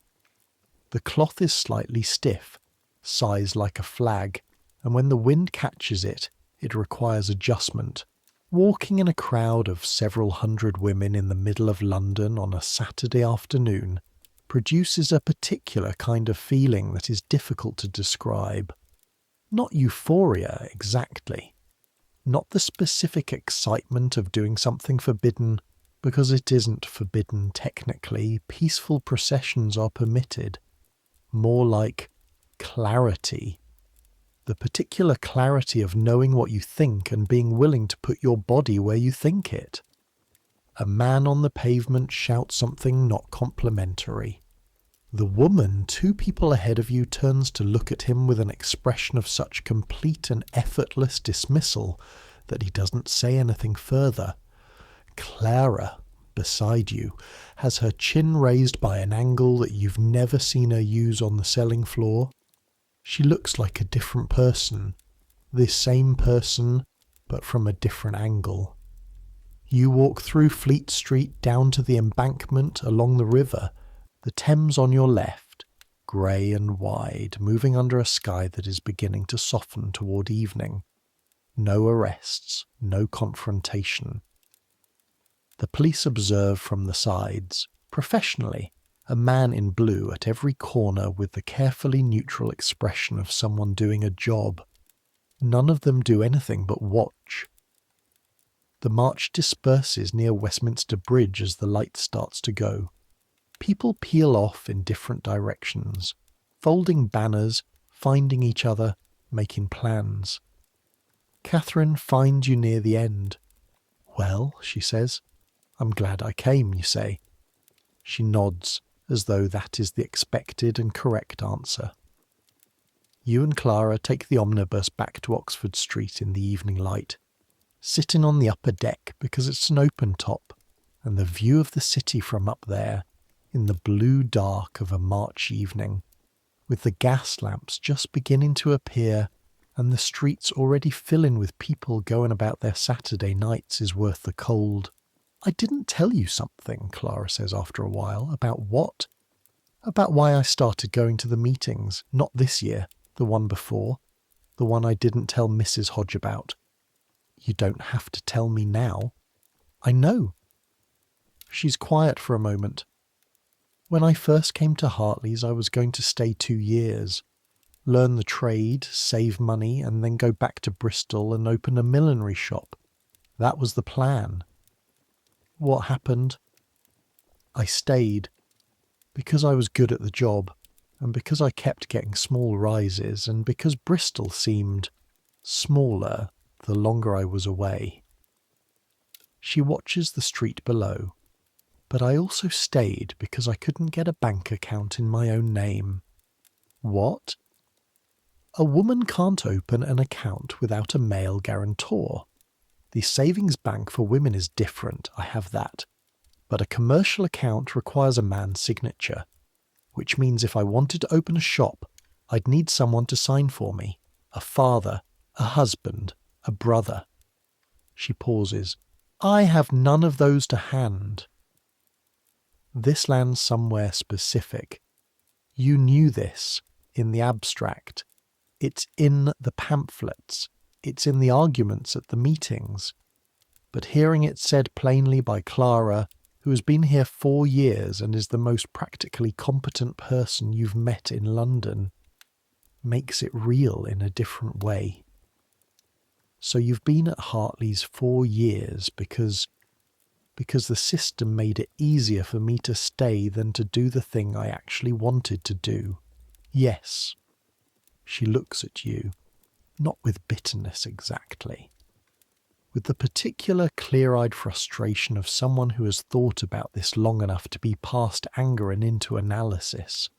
The cloth is slightly stiff, sized like a flag, and when the wind catches it, it requires adjustment. Walking in a crowd of several hundred women in the middle of London on a Saturday afternoon produces a particular kind of feeling that is difficult to describe. Not euphoria exactly. Not the specific excitement of doing something forbidden, because it isn't forbidden technically. Peaceful processions are permitted. More like clarity. The particular clarity of knowing what you think and being willing to put your body where you think it. A man on the pavement shouts something not complimentary. The woman 2 people ahead of you turns to look at him with an expression of such complete and effortless dismissal that he doesn't say anything further. Clara, beside you, has her chin raised by an angle that you've never seen her use on the selling floor. She looks like a different person, this same person, but from a different angle. You walk through Fleet Street down to the embankment along the river, the Thames on your left, grey and wide, moving under a sky that is beginning to soften toward evening. No arrests, no confrontation. The police observe from the sides, professionally, a man in blue at every corner with the carefully neutral expression of someone doing a job. None of them do anything but watch. The march disperses near Westminster Bridge as the light starts to go. People peel off in different directions, folding banners, finding each other, making plans. Catherine finds you near the end. "Well," she says. "I'm glad I came," you say. She nods, as though that is the expected and correct answer. You and Clara take the omnibus back to Oxford Street in the evening light, sitting on the upper deck because it's an open top, and the view of the city from up there, in the blue dark of a March evening, with the gas lamps just beginning to appear and the streets already filling with people going about their Saturday nights, is worth the cold. "I didn't tell you something," Clara says after a while. "About what?" "About why I started going to the meetings. Not this year, the one before. The one I didn't tell Mrs. Hodge about." "You don't have to tell me now." "I know." She's quiet for a moment. "When I first came to Hartley's, I was going to stay 2 years. Learn the trade, save money, and then go back to Bristol and open a millinery shop. That was the plan. What happened? I stayed. Because I was good at the job, and because I kept getting small rises, and because Bristol seemed smaller the longer I was away." She watches the street below. "But I also stayed because I couldn't get a bank account in my own name." "What?" "A woman can't open an account without a male guarantor. The savings bank for women is different, I have that. But a commercial account requires a man's signature, which means if I wanted to open a shop, I'd need someone to sign for me. A father, a husband, a brother. She pauses. I have none of those to hand. This lands somewhere specific. You knew this in the abstract. It's in the pamphlets. It's in the arguments at the meetings. But hearing it said plainly by Clara, who has been here 4 years and is the most practically competent person you've met in London, makes it real in a different way. So you've been at Hartley's 4 years because the system made it easier for me to stay than to do the thing I actually wanted to do. Yes. She looks at you, not with bitterness exactly, with the particular clear-eyed frustration of someone who has thought about this long enough to be past anger and into analysis.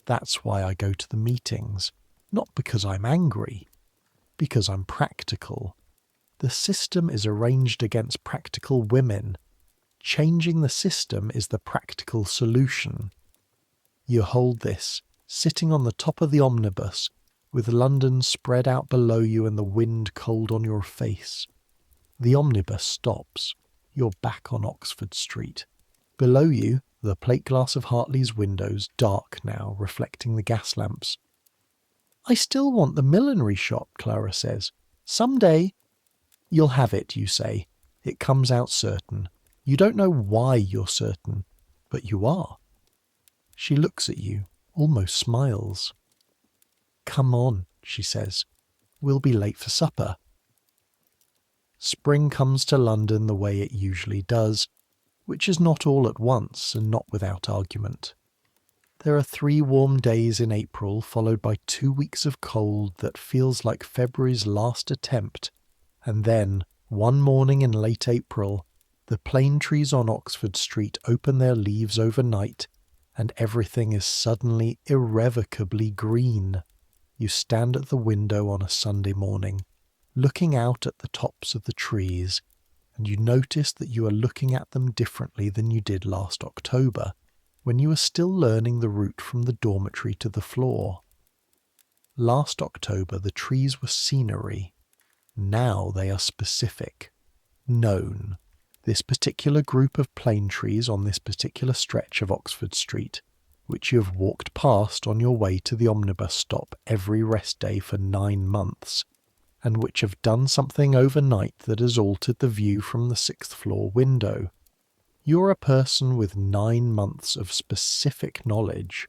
That's why I go to the meetings, not because I'm angry, because I'm practical. The system is arranged against practical women. Changing the system is the practical solution. You hold this, sitting on the top of the omnibus, with London spread out below you and the wind cold on your face. The omnibus stops. You're back on Oxford Street. Below you, the plate glass of Hartley's windows, dark now, reflecting the gas lamps. I still want the millinery shop, Clara says. Some day. You'll have it, you say. It comes out certain. You don't know why you're certain, but you are. She looks at you, almost smiles. Come on, she says. We'll be late for supper. Spring comes to London the way it usually does, which is not all at once and not without argument. There are 3 warm days in April, followed by 2 weeks of cold that feels like February's last attempt, and then, one morning in late April, the plane trees on Oxford Street open their leaves overnight, and everything is suddenly irrevocably green. You stand at the window on a Sunday morning, looking out at the tops of the trees, and you notice that you are looking at them differently than you did last October, when you were still learning the route from the dormitory to the floor. Last October the trees were scenery. Now they are specific, known. This particular group of plane trees on this particular stretch of Oxford Street, which you have walked past on your way to the omnibus stop every rest day for 9 months, and which have done something overnight that has altered the view from the 6th floor window. You're a person with 9 months of specific knowledge,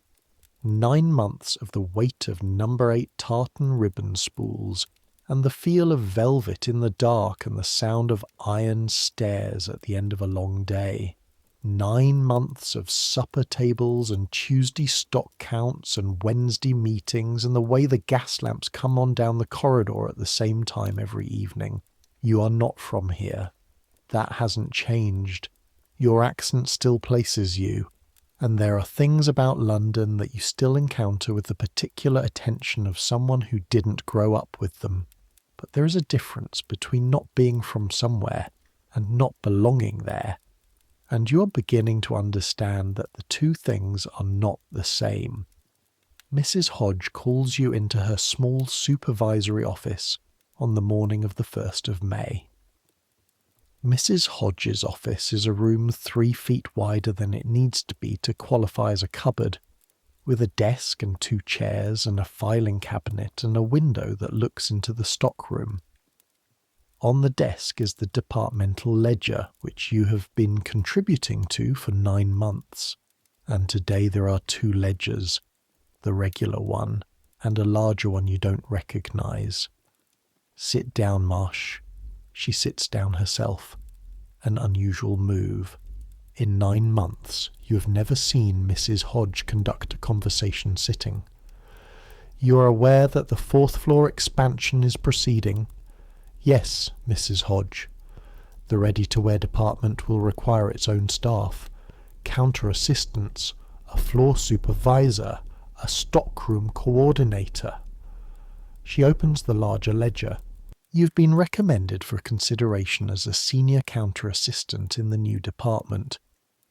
9 months of the weight of number 8 tartan ribbon spools, and the feel of velvet in the dark and the sound of iron stairs at the end of a long day. 9 months of supper tables and Tuesday stock counts and Wednesday meetings and the way the gas lamps come on down the corridor at the same time every evening. You are not from here. That hasn't changed. Your accent still places you, and there are things about London that you still encounter with the particular attention of someone who didn't grow up with them. But there is a difference between not being from somewhere and not belonging there, and you are beginning to understand that the two things are not the same. Mrs. Hodge calls you into her small supervisory office on the morning of the 1st of May. Mrs. Hodge's office is a room 3 feet wider than it needs to be to qualify as a cupboard, with a desk and 2 chairs and a filing cabinet and a window that looks into the stockroom. On the desk is the departmental ledger, which you have been contributing to for 9 months, and today there are 2 ledgers, the regular one and a larger one you don't recognise. Sit down, Marsh. She sits down herself, an unusual move. In 9 months, you have never seen Mrs. Hodge conduct a conversation sitting. You are aware that the 4th floor expansion is proceeding. Yes, Mrs. Hodge. The ready-to-wear department will require its own staff, counter assistants, a floor supervisor, a stockroom coordinator. She opens the larger ledger. You've been recommended for consideration as a senior counter assistant in the new department.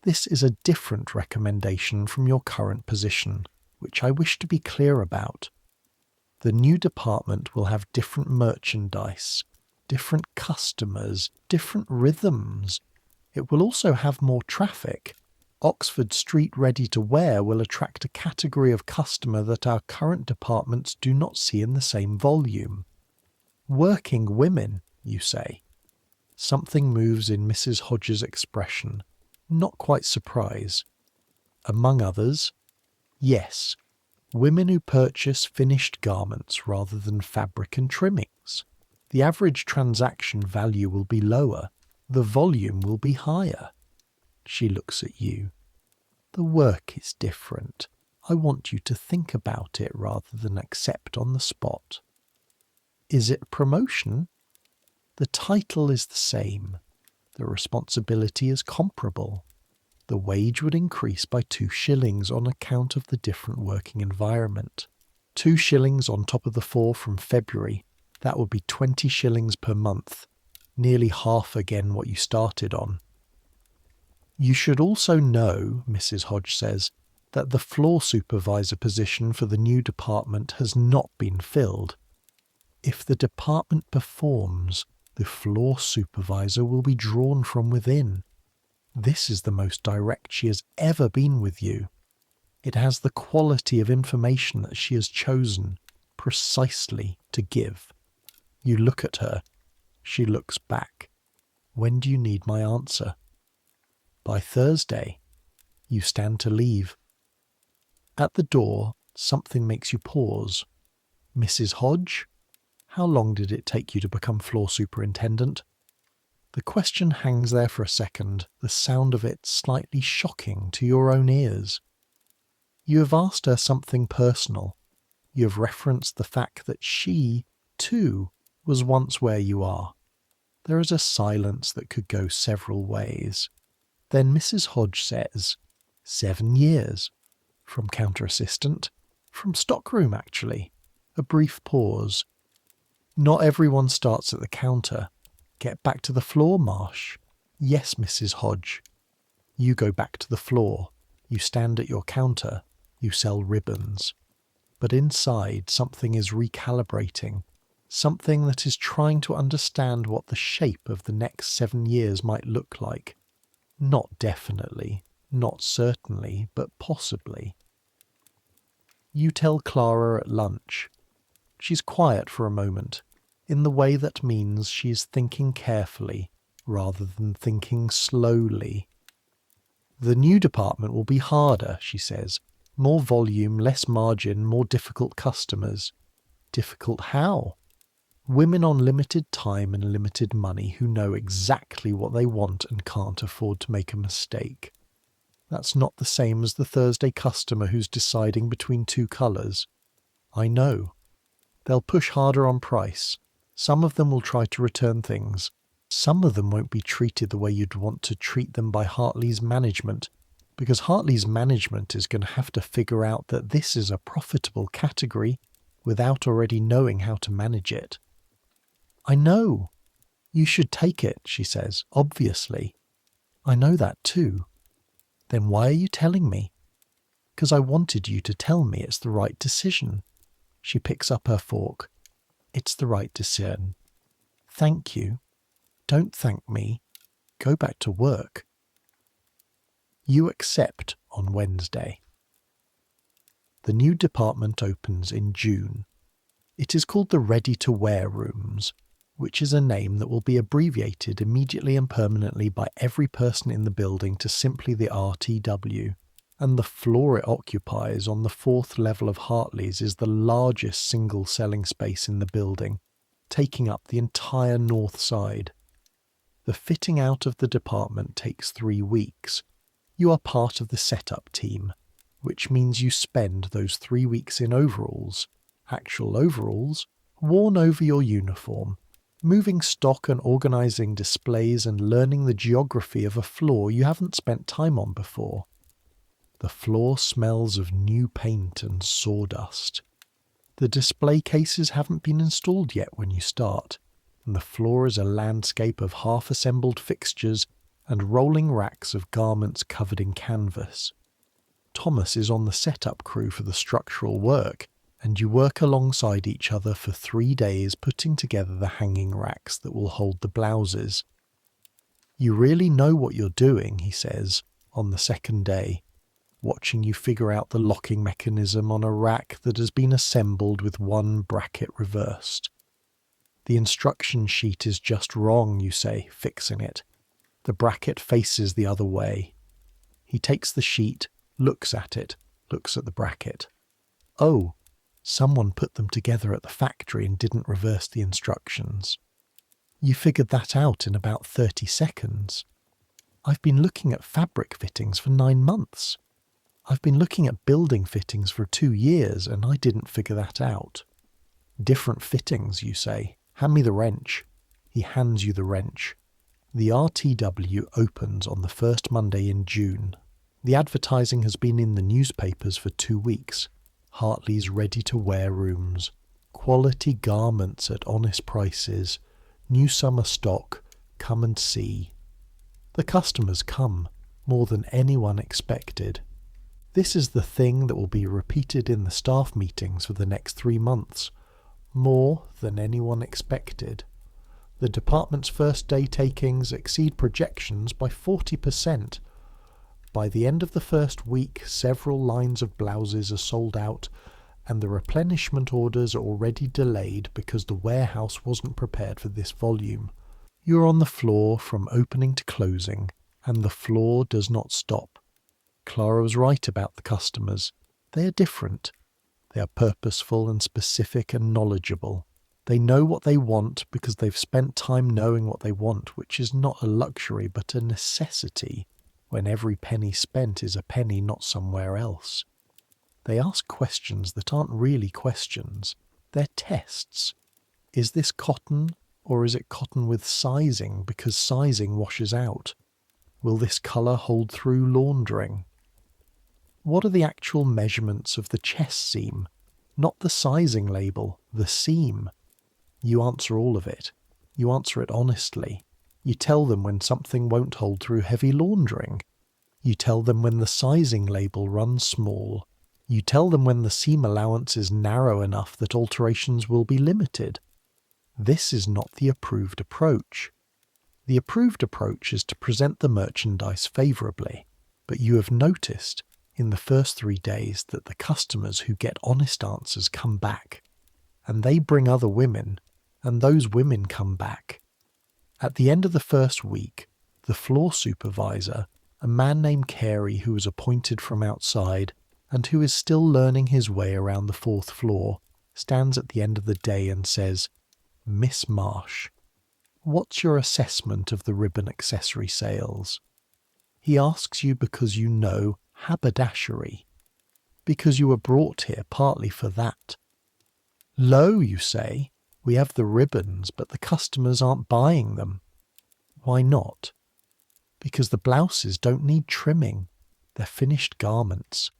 This is a different recommendation from your current position, which I wish to be clear about. The new department will have different merchandise, different customers, different rhythms. It will also have more traffic. Oxford Street ready-to-wear will attract a category of customer that our current departments do not see in the same volume. Working women, you say. Something moves in Mrs. Hodges' expression, not quite surprise. Among others, yes, women who purchase finished garments rather than fabric and trimmings. The average transaction value will be lower, the volume will be higher. She looks at you. The work is different. I want you to think about it rather than accept on the spot. Is it promotion? The title is the same. The responsibility is comparable. The wage would increase by 2 shillings on account of the different working environment. 2 shillings on top of the 4 from February. That would be 20 shillings per month. Nearly half again what you started on. You should also know, Mrs. Hodge says, that the floor supervisor position for the new department has not been filled. If the department performs, the floor supervisor will be drawn from within. This is the most direct she has ever been with you. It has the quality of information that she has chosen precisely to give. You look at her. She looks back. When do you need my answer? By Thursday. You stand to leave. At the door, something makes you pause. Mrs. Hodge? How long did it take you to become floor superintendent? The question hangs there for a second, the sound of it slightly shocking to your own ears. You have asked her something personal. You have referenced the fact that she, too, was once where you are. There is a silence that could go several ways. Then Mrs. Hodge says, 7 years. From counter assistant? From stockroom, actually. A brief pause. Not everyone starts at the counter. Get back to the floor, Marsh. Yes, Mrs. Hodge. You go back to the floor. You stand at your counter. You sell ribbons. But inside, something is recalibrating. Something that is trying to understand what the shape of the next 7 years might look like. Not definitely, not certainly, but possibly. You tell Clara at lunch. She's quiet for a moment, in the way that means she is thinking carefully rather than thinking slowly. The new department will be harder, she says. More volume, less margin, more difficult customers. Difficult how? Women on limited time and limited money who know exactly what they want and can't afford to make a mistake. That's not the same as the Thursday customer who's deciding between 2 colours. I know. They'll push harder on price. Some of them will try to return things. Some of them won't be treated the way you'd want to treat them by Hartley's management, because Hartley's management is going to have to figure out that this is a profitable category without already knowing how to manage it. I know. You should take it, she says, obviously. I know that too. Then why are you telling me? Because I wanted you to tell me it's the right decision. She picks up her fork. It's the right decision. Thank you. Don't thank me. Go back to work. You accept on Wednesday. The new department opens in June. It is called the Ready-to-Wear Rooms, which is a name that will be abbreviated immediately and permanently by every person in the building to simply the RTW, and the floor it occupies on the 4th level of Hartley's is the largest single selling space in the building, taking up the entire north side. The fitting out of the department takes 3 weeks. You are part of the setup team, which means you spend those 3 weeks in overalls, actual overalls, worn over your uniform, moving stock and organising displays and learning the geography of a floor you haven't spent time on before. The floor smells of new paint and sawdust. The display cases haven't been installed yet when you start. and the floor is a landscape of half-assembled fixtures and rolling racks of garments covered in canvas. Thomas is on the setup crew for the structural work, and you work alongside each other for 3 days putting together the hanging racks that will hold the blouses. You really know what you're doing, he says, on the second day, watching you figure out the locking mechanism on a rack that has been assembled with one bracket reversed. The instruction sheet is just wrong, you say, fixing it. The bracket faces the other way. He takes the sheet, looks at the bracket. Oh, someone put them together at the factory and didn't reverse the instructions. You figured that out in about 30 seconds. I've been looking at fabric fittings for 9 months. I've been looking at building fittings for 2 years and I didn't figure that out. Different fittings, you say. Hand me the wrench. He hands you the wrench. The RTW opens on the first Monday in June. The advertising has been in the newspapers for 2 weeks. Hartley's ready-to-wear rooms. Quality garments at honest prices. New summer stock. Come and see. The customers come, more than anyone expected. This is the thing that will be repeated in the staff meetings for the next 3 months. More than anyone expected. The department's first day takings exceed projections by 40%. By the end of the first week, several lines of blouses are sold out, and the replenishment orders are already delayed because the warehouse wasn't prepared for this volume. You're on the floor from opening to closing, and the floor does not stop. Clara was right about the customers. They are different. They are purposeful and specific and knowledgeable. They know what they want because they've spent time knowing what they want, which is not a luxury but a necessity, when every penny spent is a penny not somewhere else. They ask questions that aren't really questions. They're tests. Is this cotton, or is it cotton with sizing because sizing washes out? Will this colour hold through laundering? What are the actual measurements of the chest seam? Not the sizing label, the seam. You answer all of it. You answer it honestly. You tell them when something won't hold through heavy laundering. You tell them when the sizing label runs small. You tell them when the seam allowance is narrow enough that alterations will be limited. This is not the approved approach. The approved approach is to present the merchandise favourably, but you have noticed in the first 3 days that the customers who get honest answers come back, and they bring other women, and those women come back. At the end of the first week, the floor supervisor, a man named Carey who was appointed from outside and who is still learning his way around the 4th floor, stands at the end of the day and says, "Miss Marsh, what's your assessment of the ribbon accessory sales?" He asks you because you know haberdashery, because you were brought here partly for that. Lo, you say, we have the ribbons, but the customers aren't buying them. Why not? Because the blouses don't need trimming. They're finished garments.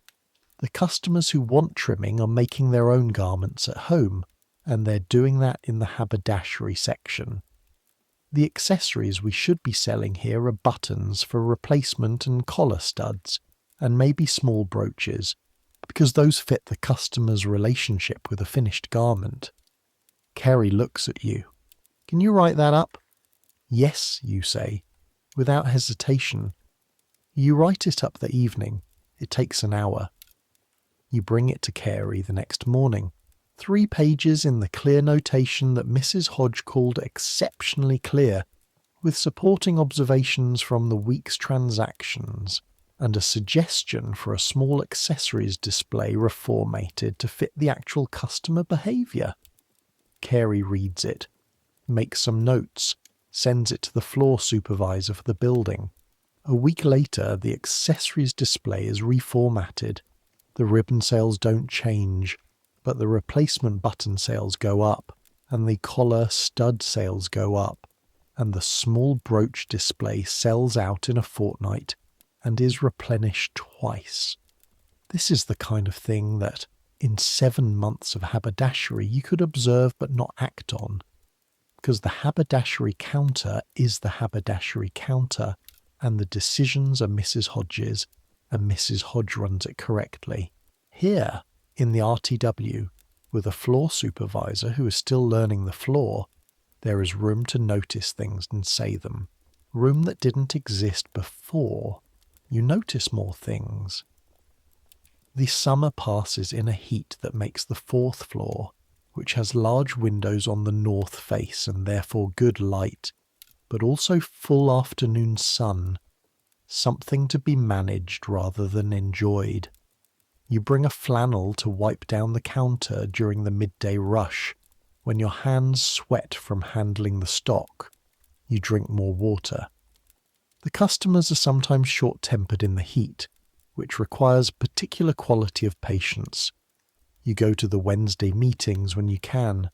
The customers who want trimming are making their own garments at home, and they're doing that in the haberdashery section. The accessories we should be selling here are buttons for replacement and collar studs, and maybe small brooches, because those fit the customer's relationship with a finished garment. Carey looks at you. Can you write that up? Yes, you say, without hesitation. You write it up that evening. It takes an hour. You bring it to Carey the next morning. 3 pages in the clear notation that Mrs. Hodge called exceptionally clear, with supporting observations from the week's transactions, and a suggestion for a small accessories display reformatted to fit the actual customer behaviour. Carey reads it, makes some notes, sends it to the floor supervisor for the building. A week later, the accessories display is reformatted. The ribbon sales don't change, but the replacement button sales go up, and the collar stud sales go up, and the small brooch display sells out in a fortnight and is replenished twice. This is the kind of thing that, in 7 months of haberdashery, you could observe but not act on, because the haberdashery counter is the haberdashery counter, and the decisions are Mrs. Hodge's, and Mrs. Hodge runs it correctly. Here, in the RTW, with a floor supervisor who is still learning the floor, there is room to notice things and say them. Room that didn't exist before. You notice more things. The summer passes in a heat that makes the fourth floor, which has large windows on the north face and therefore good light, but also full afternoon sun, something to be managed rather than enjoyed. You bring a flannel to wipe down the counter during the midday rush, when your hands sweat from handling the stock. You drink more water. The customers are sometimes short-tempered in the heat, which requires particular quality of patience. You go to the Wednesday meetings when you can.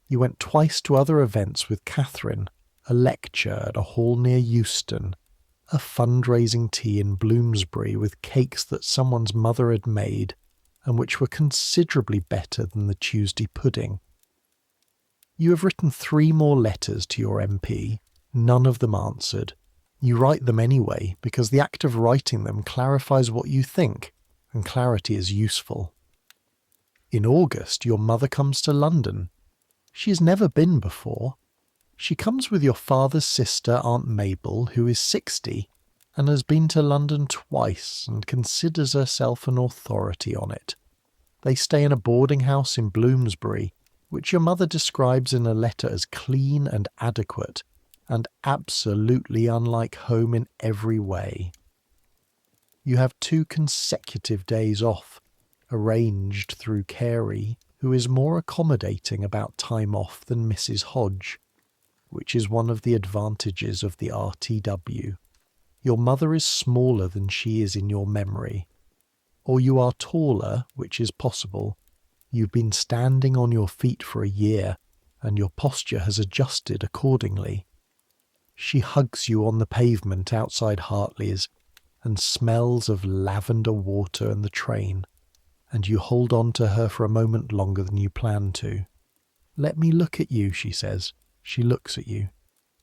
You went twice to other events with Catherine, a lecture at a hall near Euston, a fundraising tea in Bloomsbury with cakes that someone's mother had made and which were considerably better than the Tuesday pudding. You have written 3 more letters to your MP, none of them answered. You write them anyway because the act of writing them clarifies what you think, and clarity is useful. In August, your mother comes to London. She has never been before. She comes with your father's sister, Aunt Mabel, who is 60, and has been to London twice and considers herself an authority on it. They stay in a boarding house in Bloomsbury, which your mother describes in a letter as clean and adequate, and absolutely unlike home in every way. You have 2 consecutive days off, arranged through Carey, who is more accommodating about time off than Mrs. Hodge, which is one of the advantages of the RTW. Your mother is smaller than she is in your memory. Or you are taller, which is possible. You've been standing on your feet for a year, and your posture has adjusted accordingly. She hugs you on the pavement outside Hartley's, and smells of lavender water and the train, and you hold on to her for a moment longer than you planned to. "Let me look at you," she says. She looks at you.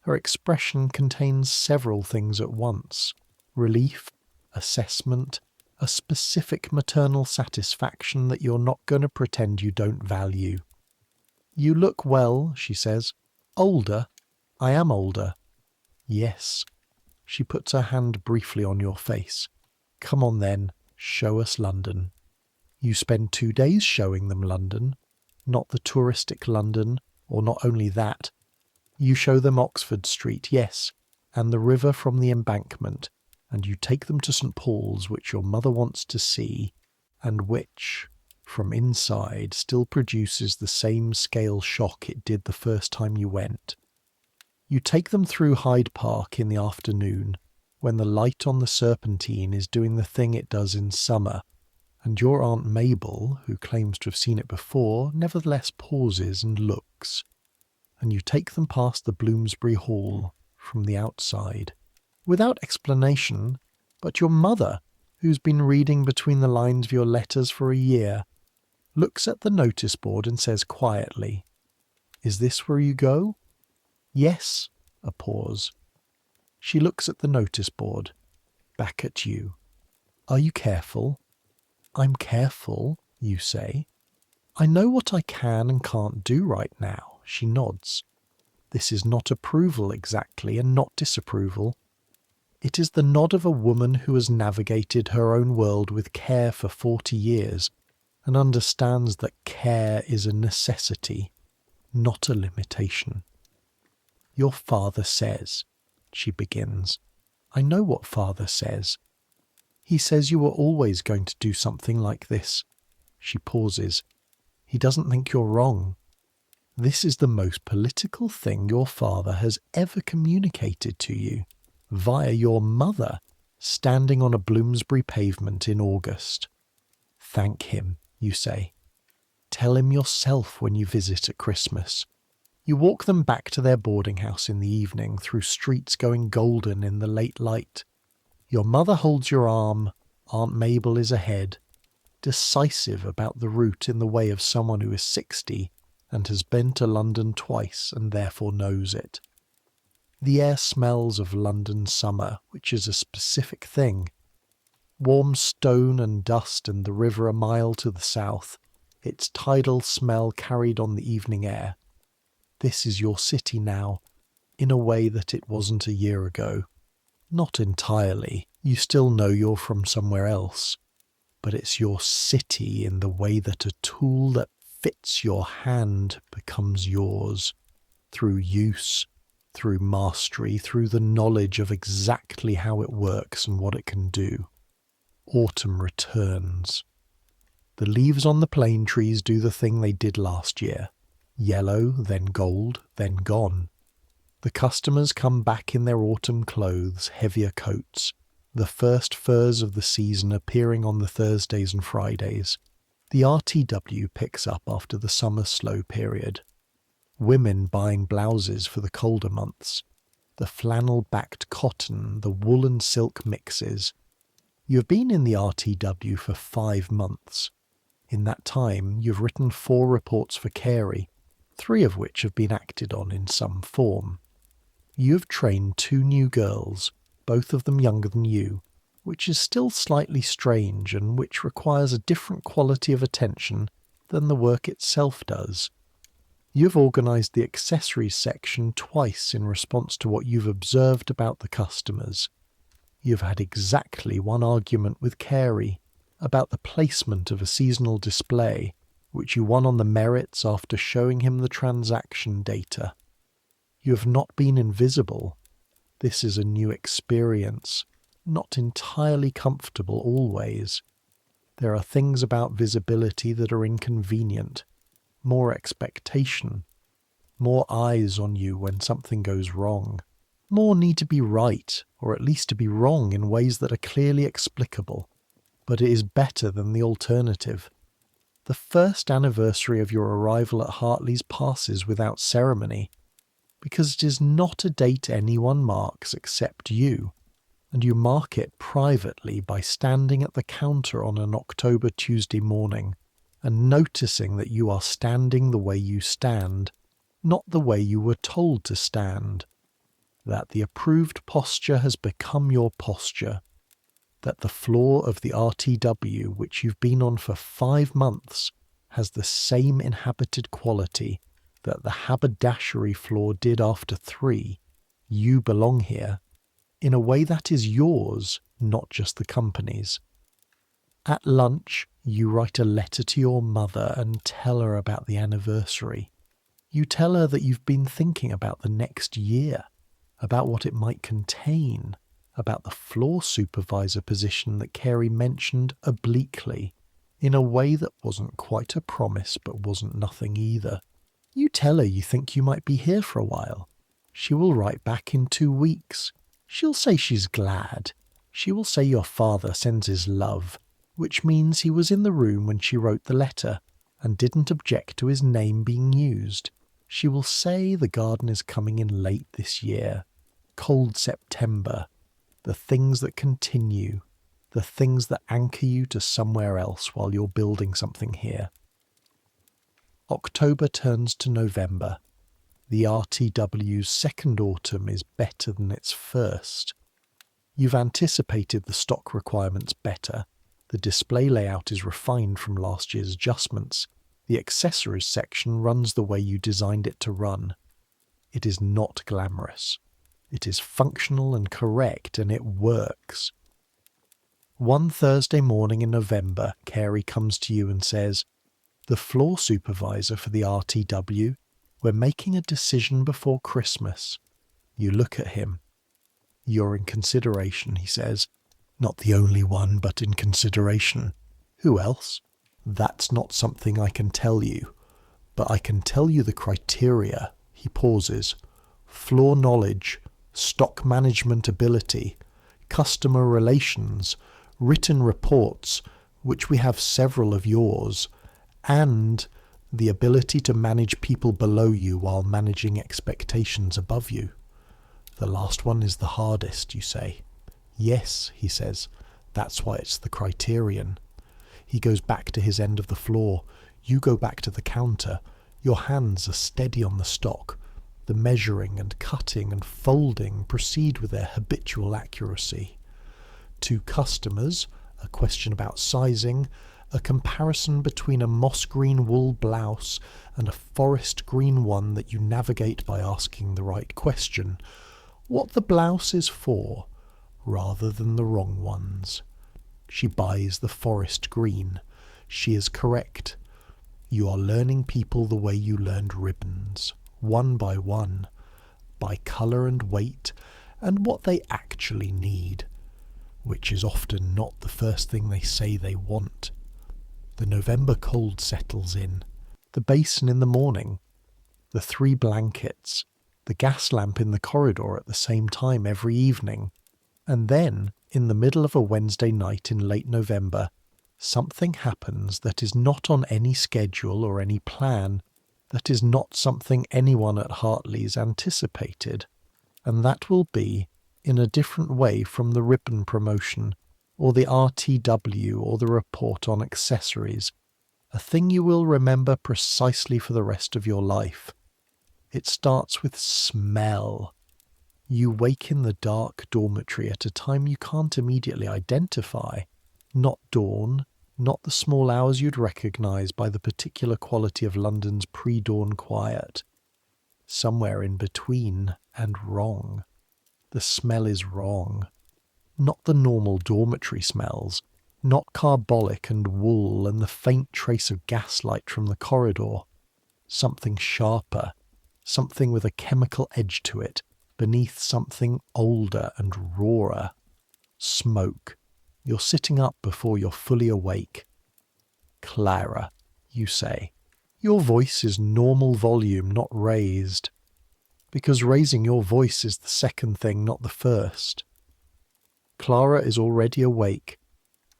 Her expression contains several things at once: relief, assessment, a specific maternal satisfaction that you're not going to pretend you don't value. "You look well," she says. "Older?" "I am older." "Yes." She puts her hand briefly on your face. "Come on then, show us London." You spend 2 days showing them London, not the touristic London, or not only that. You show them Oxford Street, yes, and the river from the embankment, and you take them to St. Paul's, which your mother wants to see, and which, from inside, still produces the same scale shock it did the first time you went. You take them through Hyde Park in the afternoon, when the light on the Serpentine is doing the thing it does in summer, and your Aunt Mabel, who claims to have seen it before, nevertheless pauses and looks, and you take them past the Bloomsbury Hall from the outside, without explanation, but your mother, who's been reading between the lines of your letters for a year, looks at the notice board and says quietly, "Is this where you go?" "Yes." A pause. She looks at the notice board, back at you. "Are you careful?" "I'm careful," you say. "I know what I can and can't do right now." She nods. This is not approval exactly, and not disapproval. It is the nod of a woman who has navigated her own world with care for 40 years, and understands that care is a necessity, not a limitation. "Your father says," she begins. "I know what father says. He says you were always going to do something like this." She pauses. "He doesn't think you're wrong. This is the most political thing your father has ever communicated to you, via your mother, standing on a Bloomsbury pavement in August. Thank him," you say. "Tell him yourself when you visit at Christmas." You walk them back to their boarding house in the evening through streets going golden in the late light. Your mother holds your arm, Aunt Mabel is ahead, decisive about the route in the way of someone who is 60, and has been to London twice and therefore knows it. The air smells of London summer, which is a specific thing. Warm stone and dust and the river a mile to the south, its tidal smell carried on the evening air. This is your city now, in a way that it wasn't a year ago. Not entirely, you still know you're from somewhere else, but it's your city in the way that a tool that fits your hand becomes yours, through use, through mastery, through the knowledge of exactly how it works and what it can do. Autumn returns. The leaves on the plane trees do the thing they did last year. Yellow, then gold, then gone. The customers come back in their autumn clothes, heavier coats, the first furs of the season appearing on the Thursdays and Fridays. The RTW picks up after the summer slow period. Women buying blouses for the colder months. The flannel-backed cotton, the wool and silk mixes. You have been in the RTW for 5 months. In that time, you've written 4 reports for Carey, 3 of which have been acted on in some form. You have trained 2 new girls, both of them younger than you, which is still slightly strange and which requires a different quality of attention than the work itself does. You've organised the accessories section twice in response to what you've observed about the customers. You've had exactly 1 argument with Carey about the placement of a seasonal display, which you won on the merits after showing him the transaction data. You have not been invisible. This is a new experience, not entirely comfortable always. There are things about visibility that are inconvenient, more expectation, more eyes on you when something goes wrong. More need to be right, or at least to be wrong in ways that are clearly explicable, but it is better than the alternative. The first anniversary of your arrival at Hartley's passes without ceremony, because it is not a date anyone marks except you, and you mark it privately by standing at the counter on an October Tuesday morning and noticing that you are standing the way you stand, not the way you were told to stand. That the approved posture has become your posture, that the floor of the RTW, which you've been on for 5 months, has the same inhabited quality that the haberdashery floor did after 3. You belong here, in a way that is yours, not just the company's. At lunch, you write a letter to your mother and tell her about the anniversary. You tell her that you've been thinking about the next year, about what it might contain, about the floor supervisor position that Carey mentioned obliquely, in a way that wasn't quite a promise but wasn't nothing either. You tell her you think you might be here for a while. She will write back in 2 weeks. She'll say she's glad. She will say your father sends his love, which means he was in the room when she wrote the letter and didn't object to his name being used. She will say the garden is coming in late this year. Cold September. The things that continue. The things that anchor you to somewhere else while you're building something here. October turns to November. The RTW's second autumn is better than its first. You've anticipated the stock requirements better. The display layout is refined from last year's adjustments. The accessories section runs the way you designed it to run. It is not glamorous. It is functional and correct, and it works. One Thursday morning in November, Carey comes to you and says, "The floor supervisor for the RTW, we're making a decision before Christmas." You look at him. "You're in consideration," he says. "Not the only one, but in consideration." "Who else?" "That's not something I can tell you, but I can tell you the criteria." He pauses. "Floor knowledge, stock management ability, customer relations, written reports, which we have several of yours, and the ability to manage people below you while managing expectations above you." "The last one is the hardest," you say. "Yes," he says, "that's why it's the criterion." He goes back to his end of the floor. You go back to the counter. Your hands are steady on the stock. The measuring and cutting and folding proceed with their habitual accuracy. To customers, a question about sizing, a comparison between a moss green wool blouse and a forest green one that you navigate by asking the right question, what the blouse is for, rather than the wrong ones. She buys the forest green. She is correct. You are learning people the way you learned ribbons, one, by colour and weight, and what they actually need, which is often not the first thing they say they want. The November cold settles in. The basin in the morning. The 3 blankets. The gas lamp in the corridor at the same time every evening. And then, in the middle of a Wednesday night in late November, something happens that is not on any schedule or any plan, that is not something anyone at Hartley's anticipated, and that will be, in a different way from the ribbon promotion, or the RTW, or the report on accessories, a thing you will remember precisely for the rest of your life. It starts with smell. You wake in the dark dormitory at a time you can't immediately identify. Not dawn, not the small hours you'd recognise by the particular quality of London's pre-dawn quiet. Somewhere in between and wrong. The smell is wrong. Not the normal dormitory smells, not carbolic and wool and the faint trace of gaslight from the corridor. Something sharper, something with a chemical edge to it, beneath something older and rawer. Smoke. You're sitting up before you're fully awake. Clara, you say. Your voice is normal volume, not raised. Because raising your voice is the second thing, not the first. Clara is already awake.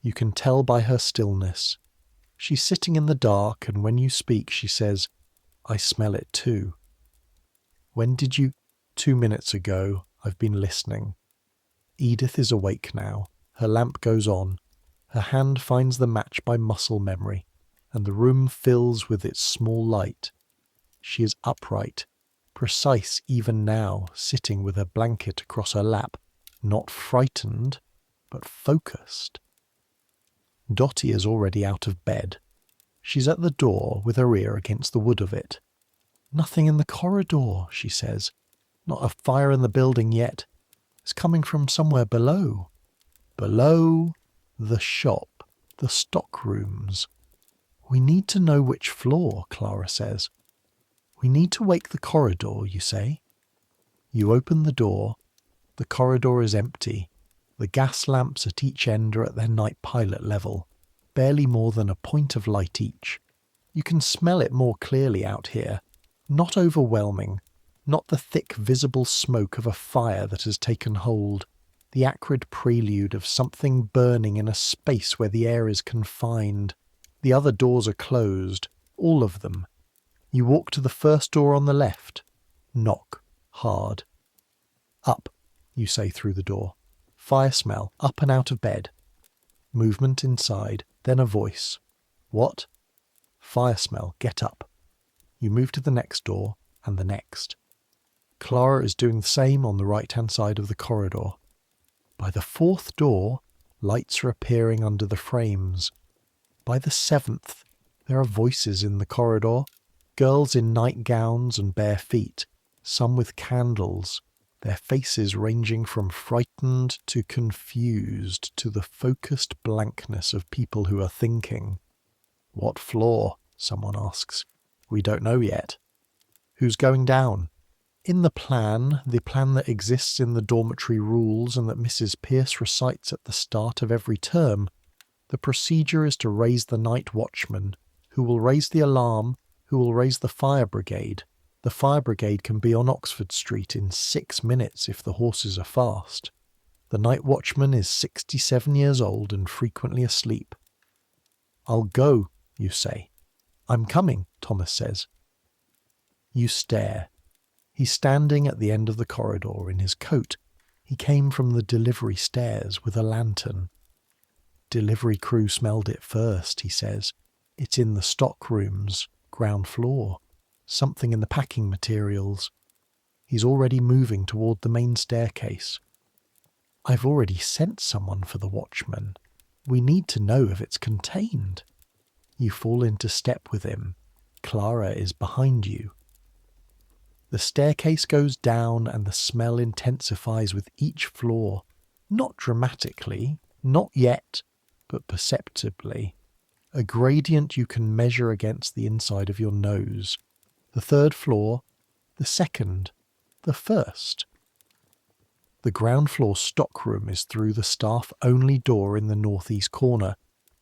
You can tell by her stillness. She's sitting in the dark, and when you speak, she says, "I smell it too." When did you? 2 minutes ago. I've been listening. Edith is awake now. Her lamp goes on. Her hand finds the match by muscle memory, and the room fills with its small light. She is upright, precise even now, sitting with her blanket across her lap, not frightened, but focused. Dottie is already out of bed. She's at the door with her ear against the wood of it. "Nothing in the corridor," she says. "Not a fire in the building yet. It's coming from somewhere below." Below, the shop, the stock rooms. "We need to know which floor," Clara says. "We need to wake the corridor," you say. You open the door. The corridor is empty. The gas lamps at each end are at their night pilot level, barely more than a point of light each. You can smell it more clearly out here. Not overwhelming, not the thick visible smoke of a fire that has taken hold, the acrid prelude of something burning in a space where the air is confined. The other doors are closed, all of them. You walk to the first door on the left. Knock, hard. "Up," you say through the door. Fire smell, up and out of bed. Movement inside, then a voice. "What?" Fire smell, get up. You move to the next door, and the next. Clara is doing the same on the right-hand side of the corridor. By the 4th door, lights are appearing under the frames. By the 7th, there are voices in the corridor, girls in nightgowns and bare feet, some with candles, their faces ranging from frightened to confused to the focused blankness of people who are thinking. "What floor?" someone asks. "We don't know yet." "Who's going down?" In the plan that exists in the dormitory rules and that Mrs. Pierce recites at the start of every term, the procedure is to raise the night watchman, who will raise the alarm, who will raise the fire brigade. The fire brigade can be on Oxford Street in 6 minutes if the horses are fast. The night watchman is 67 years old and frequently asleep. "I'll go," you say. "I'm coming," Thomas says. You stare. He's standing at the end of the corridor in his coat. He came from the delivery stairs with a lantern. "Delivery crew smelled it first," he says. "It's in the stock rooms, ground floor." something in the packing materials. He's already moving toward the main staircase. I've already sent someone for the watchman. We need to know if it's contained. You fall into step with him. Clara is behind you. The staircase goes down and the smell intensifies with each floor. Not dramatically, not yet, but perceptibly. A gradient you can measure against the inside of your nose. The third floor, the second, the first. The ground floor stockroom is through the staff-only door in the northeast corner,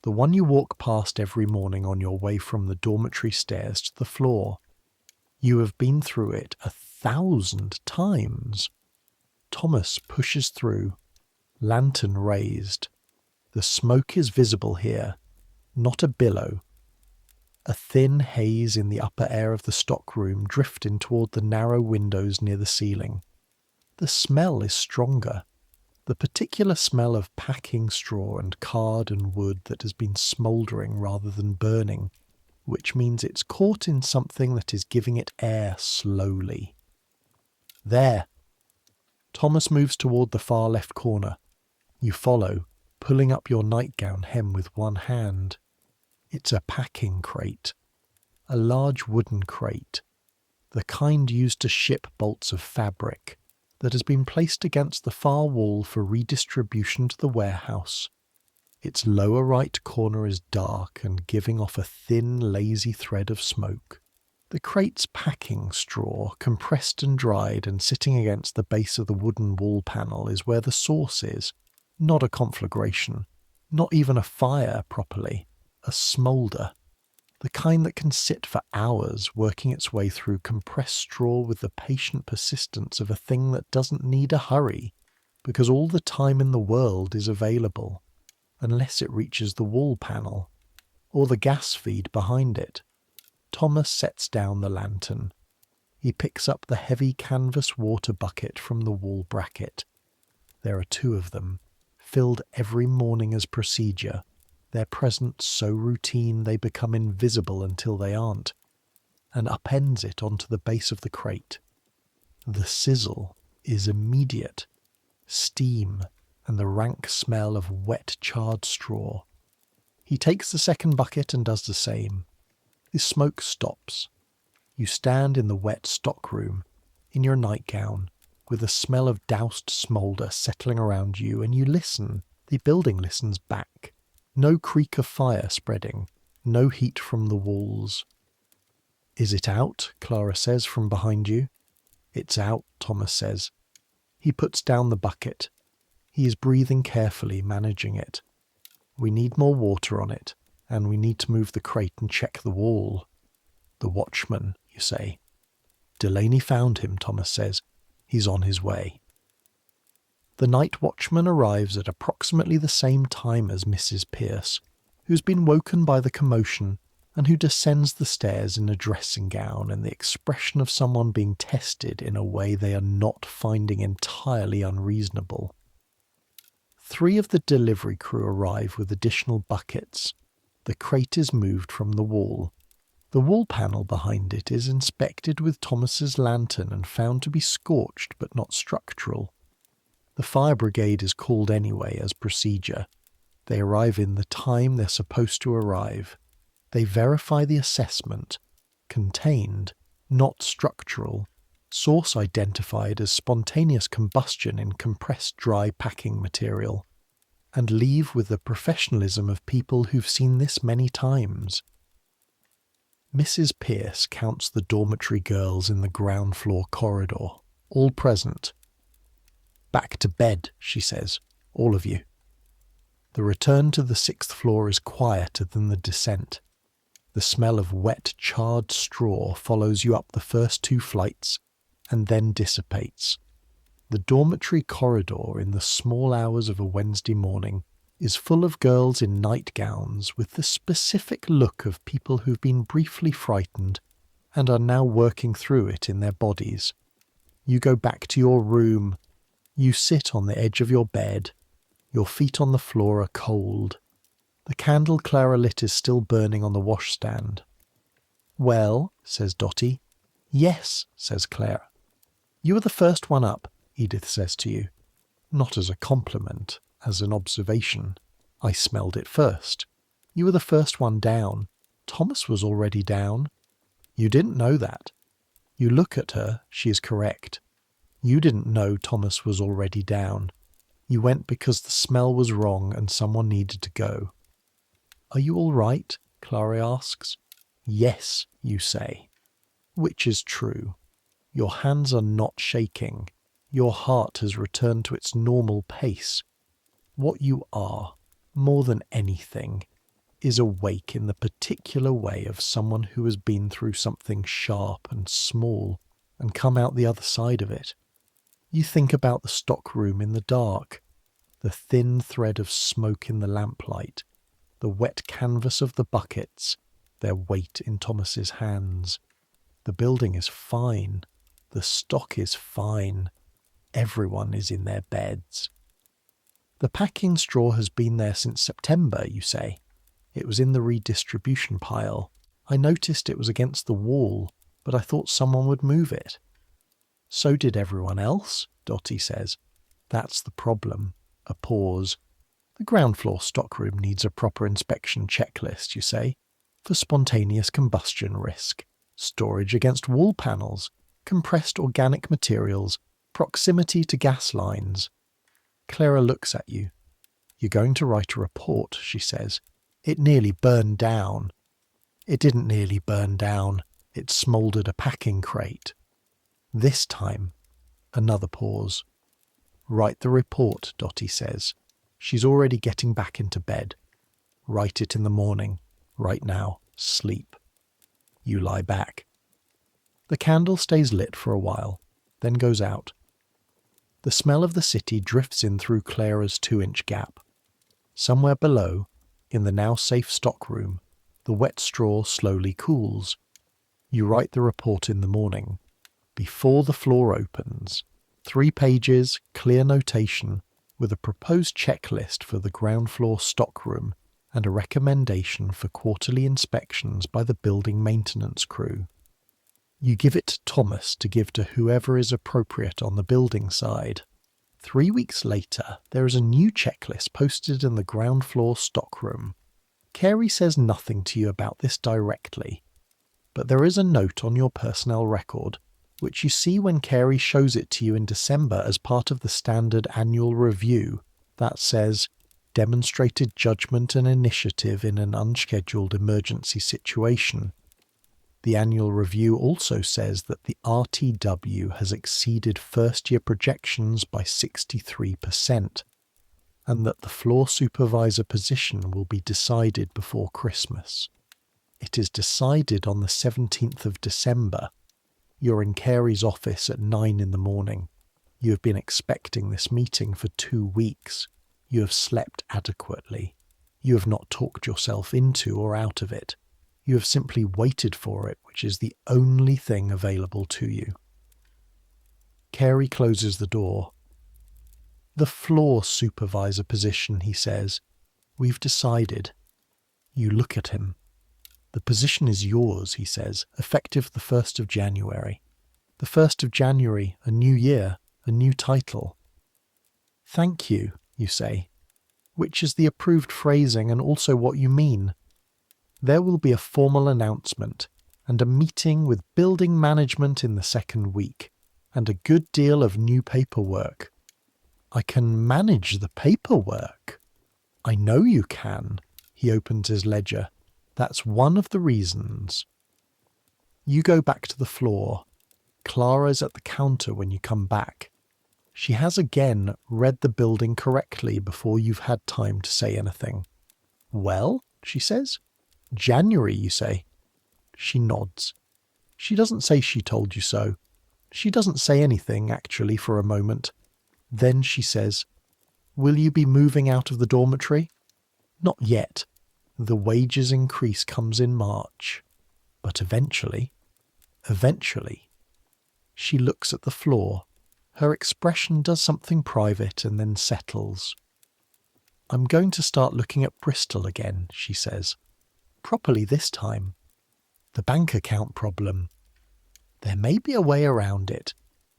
the one you walk past every morning on your way from the dormitory stairs to the floor. You have been through it 1,000 times. Thomas pushes through, lantern raised. The smoke is visible here, not a billow. A thin haze in the upper air of the stockroom drifting toward the narrow windows near the ceiling. The smell is stronger, the particular smell of packing straw and card and wood that has been smouldering rather than burning, which means it's caught in something that is giving it air slowly. There. Thomas moves toward the far left corner. You follow, pulling up your nightgown hem with one hand. It's a packing crate. A large wooden crate. The kind used to ship bolts of fabric, that has been placed against the far wall for redistribution to the warehouse. Its lower right corner is dark and giving off a thin, lazy thread of smoke. The crate's packing straw, compressed and dried and sitting against the base of the wooden wall panel, is where the source is. Not a conflagration, not even a fire properly, a smoulder. The kind that can sit for hours working its way through compressed straw with the patient persistence of a thing that doesn't need a hurry, because all the time in the world is available, unless it reaches the wall panel, or the gas feed behind it. Thomas sets down the lantern. He picks up the heavy canvas water bucket from the wall bracket. There are 2 of them, filled every morning as procedure, their presence so routine they become invisible until they aren't, and upends it onto the base of the crate. The sizzle is immediate. Steam and the rank smell of wet charred straw. He takes the second bucket and does the same. The smoke stops. You stand in the wet stockroom, in your nightgown, with a smell of doused smoulder settling around you, and you listen. The building listens back. No creak of fire spreading, no heat from the walls. Is it out? Clara says from behind you. It's out, Thomas says. He puts down the bucket. He is breathing carefully, managing it. We need more water on it, and we need to move the crate and check the wall. The watchman, you say. Delaney found him, Thomas says. He's on his way. The night watchman arrives at approximately the same time as Mrs. Pierce, who's been woken by the commotion and who descends the stairs in a dressing gown and the expression of someone being tested in a way they are not finding entirely unreasonable. 3 of the delivery crew arrive with additional buckets. The crate is moved from the wall. The wall panel behind it is inspected with Thomas's lantern and found to be scorched but not structural. The fire brigade is called anyway as procedure. They arrive in the time they're supposed to arrive. They verify the assessment. Contained, not structural. Source identified as spontaneous combustion in compressed dry packing material. And leave with the professionalism of people who've seen this many times. Mrs. Pierce counts the dormitory girls in the ground floor corridor, all present. Back to bed, she says, all of you. The return to the 6th floor is quieter than the descent. The smell of wet, charred straw follows you up the first 2 flights and then dissipates. The dormitory corridor in the small hours of a Wednesday morning is full of girls in nightgowns with the specific look of people who've been briefly frightened and are now working through it in their bodies. You go back to your room. You sit on the edge of your bed. Your feet on the floor are cold. The candle Clara lit is still burning on the washstand. Well, says Dottie, Yes, says Clara. You were the first one up, Edith says to you. Not as a compliment, as an observation. I smelled it first. You were the first one down. Thomas was already down. You didn't know that. You look at her, she is correct. You didn't know Thomas was already down. You went because the smell was wrong and someone needed to go. Are you all right? Clara asks. Yes, you say. Which is true. Your hands are not shaking. Your heart has returned to its normal pace. What you are, more than anything, is awake in the particular way of someone who has been through something sharp and small and come out the other side of it. You think about the stockroom in the dark, the thin thread of smoke in the lamplight, the wet canvas of the buckets, their weight in Thomas's hands. The building is fine. The stock is fine. Everyone is in their beds. The packing straw has been there since September, you say. It was in the redistribution pile. I noticed it was against the wall, but I thought someone would move it. So did everyone else, Dottie says. That's the problem. A pause. The ground floor stockroom needs a proper inspection checklist, you say, for spontaneous combustion risk, storage against wall panels, compressed organic materials, proximity to gas lines. Clara looks at you. You're going to write a report, she says. It nearly burned down. It didn't nearly burn down. It smouldered a packing crate. This time, another pause. Write the report, Dottie says. She's already getting back into bed. Write it in the morning. Right now. Sleep. You lie back. The candle stays lit for a while, then goes out. The smell of the city drifts in through Clara's 2-inch gap. Somewhere below, in the now safe stockroom, the wet straw slowly cools. You write the report in the morning. Before the floor opens, 3 pages, clear notation, with a proposed checklist for the ground floor stockroom and a recommendation for quarterly inspections by the building maintenance crew. You give it to Thomas to give to whoever is appropriate on the building side. 3 weeks later, there is a new checklist posted in the ground floor stockroom. Carey says nothing to you about this directly, but there is a note on your personnel record, which you see when Carey shows it to you in December as part of the standard annual review, that says, demonstrated judgment and initiative in an unscheduled emergency situation. The annual review also says that the RTW has exceeded first-year projections by 63%, and that the floor supervisor position will be decided before Christmas. It is decided on the 17th of December. You're in Carey's office at 9 in the morning. You have been expecting this meeting for 2 weeks. You have slept adequately. You have not talked yourself into or out of it. You have simply waited for it, which is the only thing available to you. Carey closes the door. The floor supervisor position, he says. We've decided. You look at him. The position is yours, he says, effective the 1st of January. The 1st of January, a new year, a new title. Thank you, you say, which is the approved phrasing and also what you mean. There will be a formal announcement and a meeting with building management in the 2nd week, and a good deal of new paperwork. I can manage the paperwork. I know you can. He opens his ledger. That's one of the reasons. You go back to the floor. Clara's at the counter when you come back. She has again read the building correctly before you've had time to say anything. Well, she says. January, you say. She nods. She doesn't say she told you so. She doesn't say anything, actually, for a moment. Then she says, Will you be moving out of the dormitory? Not yet. The wages increase comes in March. But eventually. She looks at the floor. Her expression does something private and then settles. I'm going to start looking at Bristol again, she says. Properly this time. The bank account problem. There may be a way around it.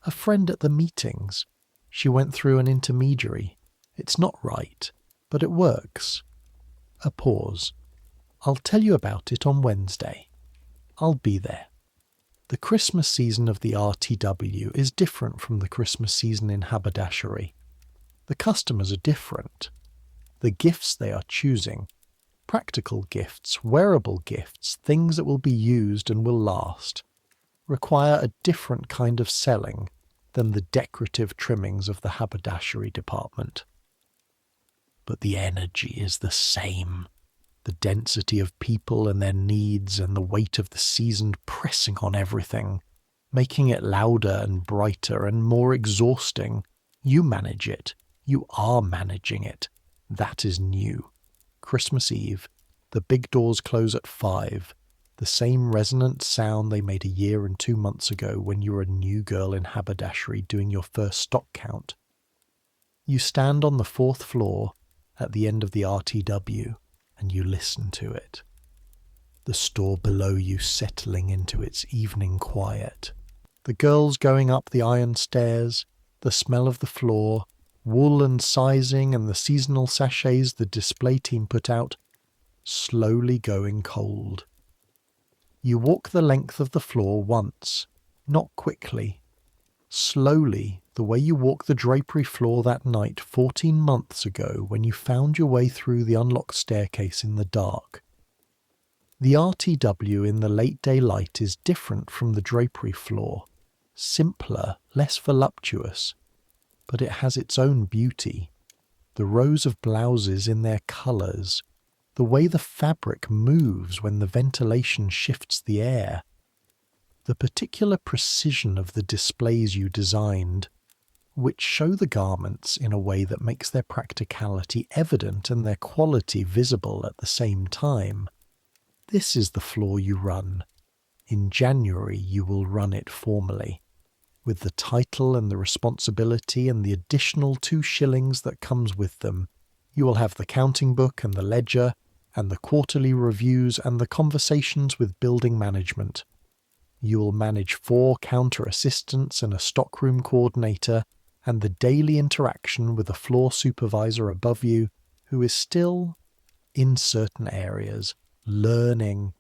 A friend at the meetings. She went through an intermediary. It's not right, but it works. A pause. I'll tell you about it on Wednesday. I'll be there. The Christmas season of the RTW is different from the Christmas season in haberdashery. The customers are different. The gifts they are choosing, practical gifts, wearable gifts, things that will be used and will last, require a different kind of selling than the decorative trimmings of the haberdashery department. But the energy is the same. The density of people and their needs and the weight of the season pressing on everything, making it louder and brighter and more exhausting. You manage it. You are managing it. That is new. Christmas Eve. The big doors close at 5. The same resonant sound they made a year and 2 months ago when you were a new girl in haberdashery doing your first stock count. You stand on the 4th floor at the end of the RTW and you listen to it. The store below you settling into its evening quiet. The girls going up the iron stairs, the smell of the floor, wool and sizing and the seasonal sachets the display team put out, slowly going cold. You walk the length of the floor once, not quickly. Slowly, the way you walked the drapery floor that night 14 months ago when you found your way through the unlocked staircase in the dark. The RTW in the late daylight is different from the drapery floor, simpler, less voluptuous, but it has its own beauty. The rows of blouses in their colours, the way the fabric moves when the ventilation shifts the air, the particular precision of the displays you designed, which show the garments in a way that makes their practicality evident and their quality visible at the same time. This is the floor you run. In January you will run it formally, with the title and the responsibility and the additional 2 shillings that comes with them. You will have the counting book and the ledger, and the quarterly reviews and the conversations with building management. You will manage 4 counter assistants and a stockroom coordinator, and the daily interaction with a floor supervisor above you, who is still, in certain areas, learning.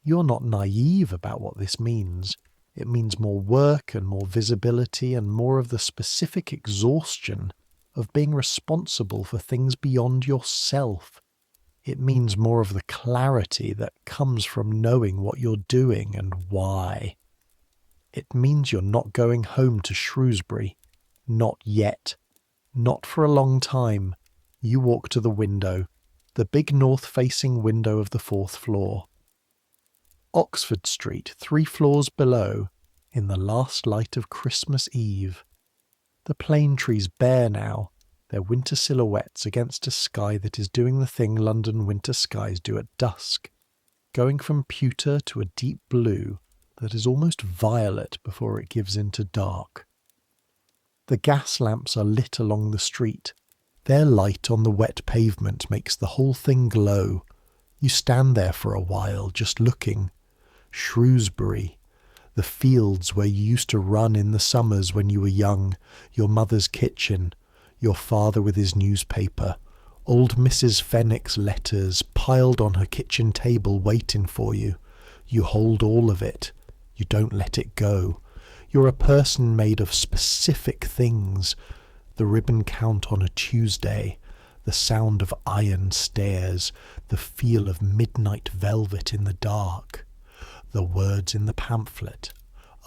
You're not naive about what this means. It means more work and more visibility and more of the specific exhaustion of being responsible for things beyond yourself. It means more of the clarity that comes from knowing what you're doing and why. It means you're not going home to Shrewsbury. Not yet. Not for a long time. You walk to the window, the big north-facing window of the 4th floor. Oxford Street, 3 floors below, in the last light of Christmas Eve. The plane trees bare now, their winter silhouettes against a sky that is doing the thing London winter skies do at dusk, going from pewter to a deep blue that is almost violet before it gives into dark. The gas lamps are lit along the street. Their light on the wet pavement makes the whole thing glow. You stand there for a while, just looking. Shrewsbury, the fields where you used to run in the summers when you were young, your mother's kitchen, your father with his newspaper, old Mrs. Fenwick's letters piled on her kitchen table waiting for you. You hold all of it. You don't let it go. You're a person made of specific things. The ribbon count on a Tuesday, the sound of iron stairs, the feel of midnight velvet in the dark, the words in the pamphlet,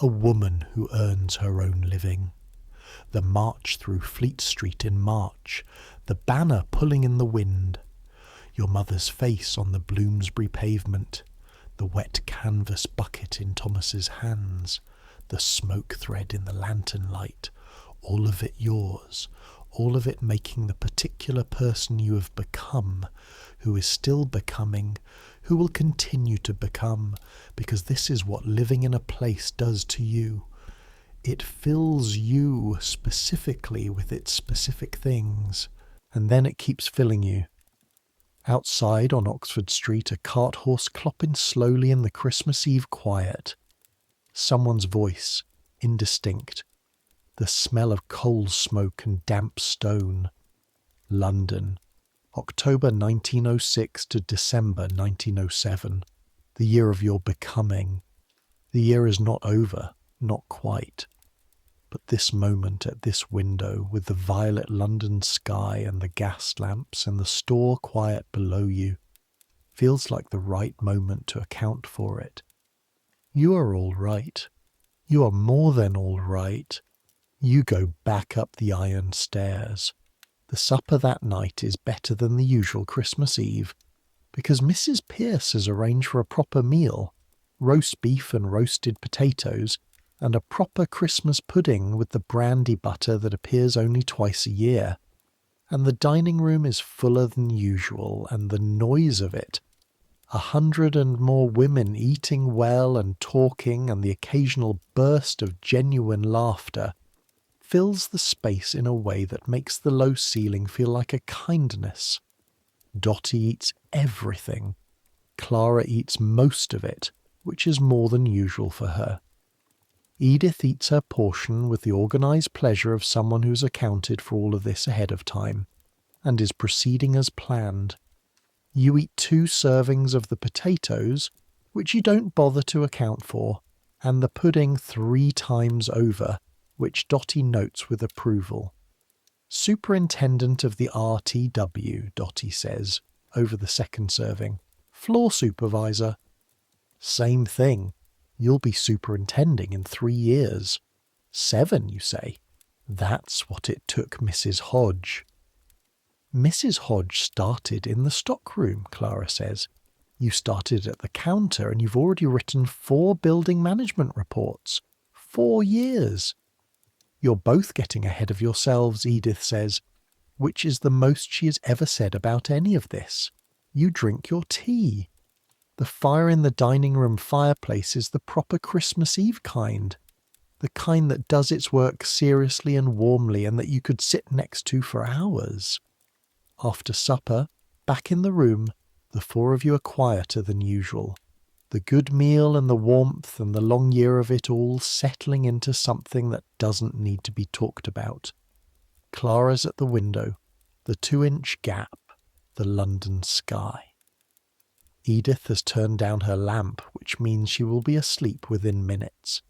a woman who earns her own living. The march through Fleet Street in March, the banner pulling in the wind, your mother's face on the Bloomsbury pavement, the wet canvas bucket in Thomas's hands, the smoke thread in the lantern light, all of it yours, all of it making the particular person you have become, who is still becoming, who will continue to become, because this is what living in a place does to you. It fills you specifically with its specific things, and then it keeps filling you. Outside on Oxford Street, a cart horse clopping slowly in the Christmas Eve quiet. Someone's voice, indistinct. The smell of coal smoke and damp stone. London, October 1906 to December 1907. The year of your becoming. The year is not over, not quite. But this moment at this window, with the violet London sky and the gas lamps and the store quiet below you, feels like the right moment to account for it. You are all right. You are more than all right. You go back up the iron stairs. The supper that night is better than the usual Christmas Eve, because Mrs. Pierce has arranged for a proper meal, roast beef and roasted potatoes, and a proper Christmas pudding with the brandy butter that appears only twice a year. And the dining room is fuller than usual, and the noise of it, 100 and more women eating well and talking, and the occasional burst of genuine laughter, fills the space in a way that makes the low ceiling feel like a kindness. Dottie eats everything. Clara eats most of it, which is more than usual for her. Edith eats her portion with the organised pleasure of someone who's accounted for all of this ahead of time, and is proceeding as planned. You eat 2 servings of the potatoes, which you don't bother to account for, and the pudding 3 times over, which Dottie notes with approval. Superintendent of the RTW, Dottie says, over the second serving. Floor supervisor. Same thing. You'll be superintending in 3 years. 7, you say. That's what it took Mrs. Hodge. Mrs. Hodge started in the stockroom, Clara says. You started at the counter and you've already written 4 building management reports. 4 years. You're both getting ahead of yourselves, Edith says, which is the most she has ever said about any of this. You drink your tea. The fire in the dining room fireplace is the proper Christmas Eve kind. The kind that does its work seriously and warmly and that you could sit next to for hours. After supper, back in the room, the 4 of you are quieter than usual. The good meal and the warmth and the long year of it all settling into something that doesn't need to be talked about. Clara's at the window, the 2-inch gap, the London sky. Edith has turned down her lamp, which means she will be asleep within minutes.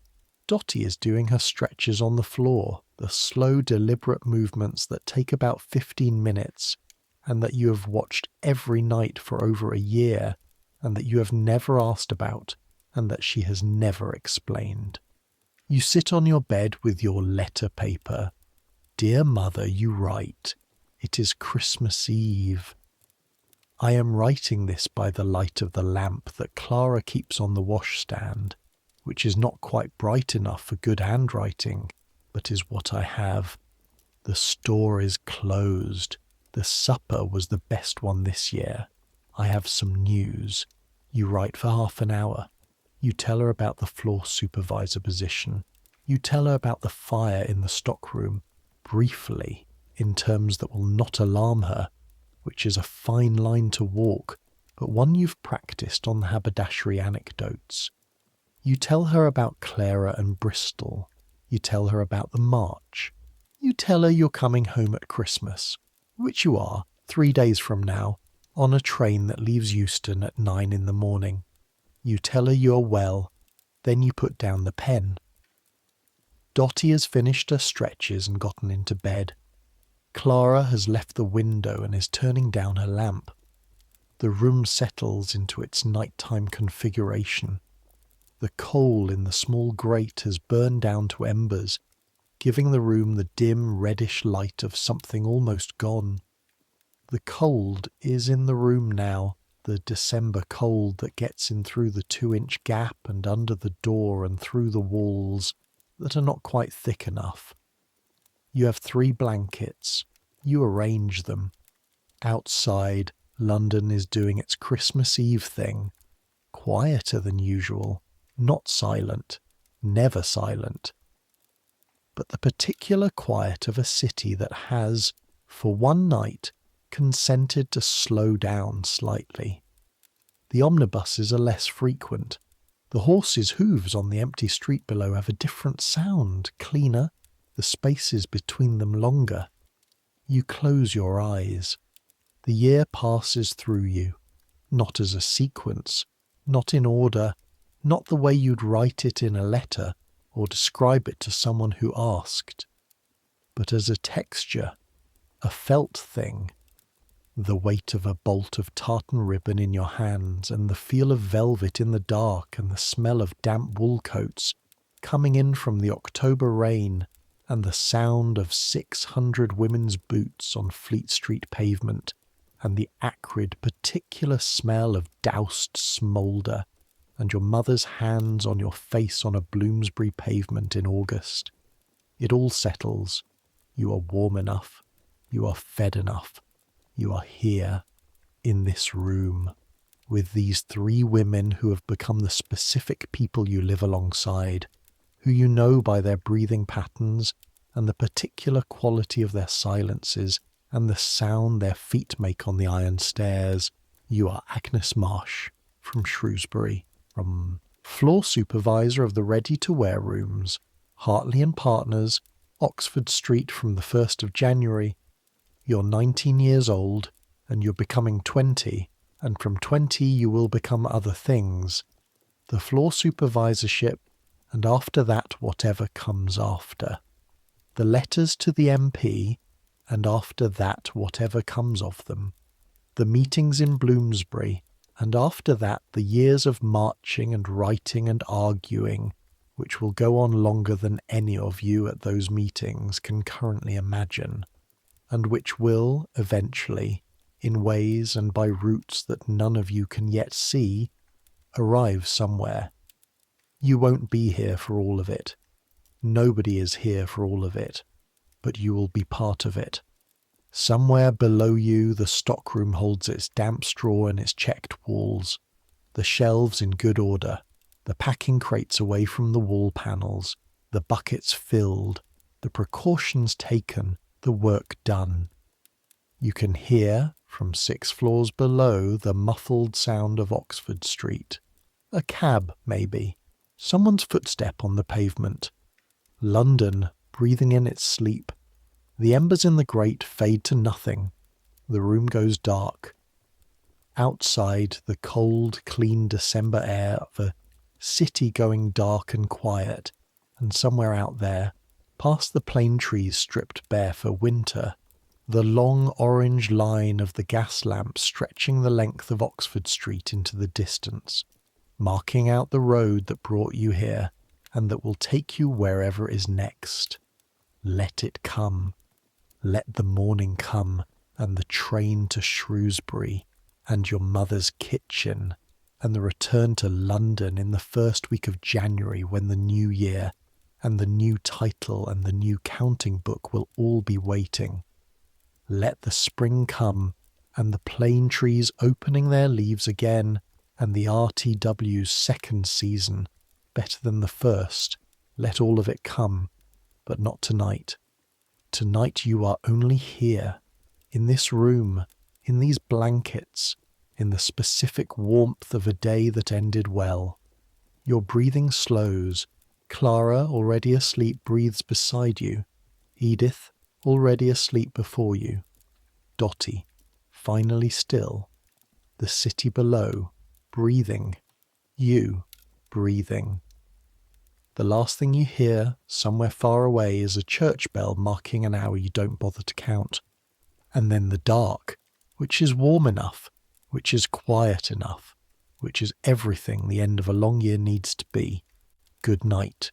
Dottie is doing her stretches on the floor, the slow, deliberate movements that take about 15 minutes, and that you have watched every night for over a year, and that you have never asked about, and that she has never explained. You sit on your bed with your letter paper. Dear Mother, you write. It is Christmas Eve. I am writing this by the light of the lamp that Clara keeps on the washstand, which is not quite bright enough for good handwriting, but is what I have. The store is closed. The supper was the best one this year. I have some news. You write for half an hour. You tell her about the floor supervisor position. You tell her about the fire in the stockroom, briefly, in terms that will not alarm her, which is a fine line to walk, but one you've practiced on the haberdashery anecdotes. You tell her about Clara and Bristol. You tell her about the march. You tell her you're coming home at Christmas, which you are, 3 days from now, on a train that leaves Euston at 9 in the morning. You tell her you're well, then you put down the pen. Dottie has finished her stretches and gotten into bed. Clara has left the window and is turning down her lamp. The room settles into its nighttime configuration. The coal in the small grate has burned down to embers, giving the room the dim reddish light of something almost gone. The cold is in the room now, the December cold that gets in through the 2-inch gap and under the door and through the walls that are not quite thick enough. You have 3 blankets. You arrange them. Outside, London is doing its Christmas Eve thing. Quieter than usual. Not silent. Never silent. But the particular quiet of a city that has, for one night, consented to slow down slightly. The omnibuses are less frequent. The horse's hooves on the empty street below have a different sound, cleaner, the spaces between them longer. You close your eyes. The year passes through you, not as a sequence, not in order, not the way you'd write it in a letter or describe it to someone who asked, but as a texture, a felt thing. The weight of a bolt of tartan ribbon in your hands, and the feel of velvet in the dark, and the smell of damp wool coats coming in from the October rain, and the sound of 600 women's boots on Fleet Street pavement, and the acrid, particular smell of doused smoulder, and your mother's hands on your face on a Bloomsbury pavement in August. It all settles. You are warm enough. You are fed enough. You are here, in this room, with these 3 women who have become the specific people you live alongside, who you know by their breathing patterns and the particular quality of their silences and the sound their feet make on the iron stairs. You are Agnes Marsh from Shrewsbury, from floor supervisor of the ready-to-wear rooms, Hartley and Partners, Oxford Street from the 1st of January. You're 19 years old, and you're becoming 20, and from 20 you will become other things. The floor supervisorship, and after that whatever comes after. The letters to the MP, and after that whatever comes of them. The meetings in Bloomsbury, and after that the years of marching and writing and arguing, which will go on longer than any of you at those meetings can currently imagine, and which will, eventually, in ways and by routes that none of you can yet see, arrive somewhere. You won't be here for all of it. Nobody is here for all of it, but you will be part of it. Somewhere below you the stockroom holds its damp straw and its checked walls, the shelves in good order, the packing crates away from the wall panels, the buckets filled, the precautions taken, the work done. You can hear, from 6 floors below, the muffled sound of Oxford Street. A cab, maybe. Someone's footstep on the pavement. London, breathing in its sleep. The embers in the grate fade to nothing. The room goes dark. Outside, the cold, clean December air of a city going dark and quiet, and somewhere out there, past the plane trees stripped bare for winter, the long orange line of the gas lamp stretching the length of Oxford Street into the distance, marking out the road that brought you here and that will take you wherever is next. Let it come. Let the morning come, and the train to Shrewsbury, and your mother's kitchen, and the return to London in the first week of January when the new year and the new title and the new counting book will all be waiting. Let the spring come, and the plane trees opening their leaves again, and the RTW's second season, better than the first. Let all of it come, but not tonight. Tonight you are only here, in this room, in these blankets, in the specific warmth of a day that ended well. Your breathing slows. Clara, already asleep, breathes beside you. Edith, already asleep before you. Dottie, finally still. The city below, breathing. You, breathing. The last thing you hear, somewhere far away, is a church bell marking an hour you don't bother to count. And then the dark, which is warm enough, which is quiet enough, which is everything the end of a long year needs to be. Good night.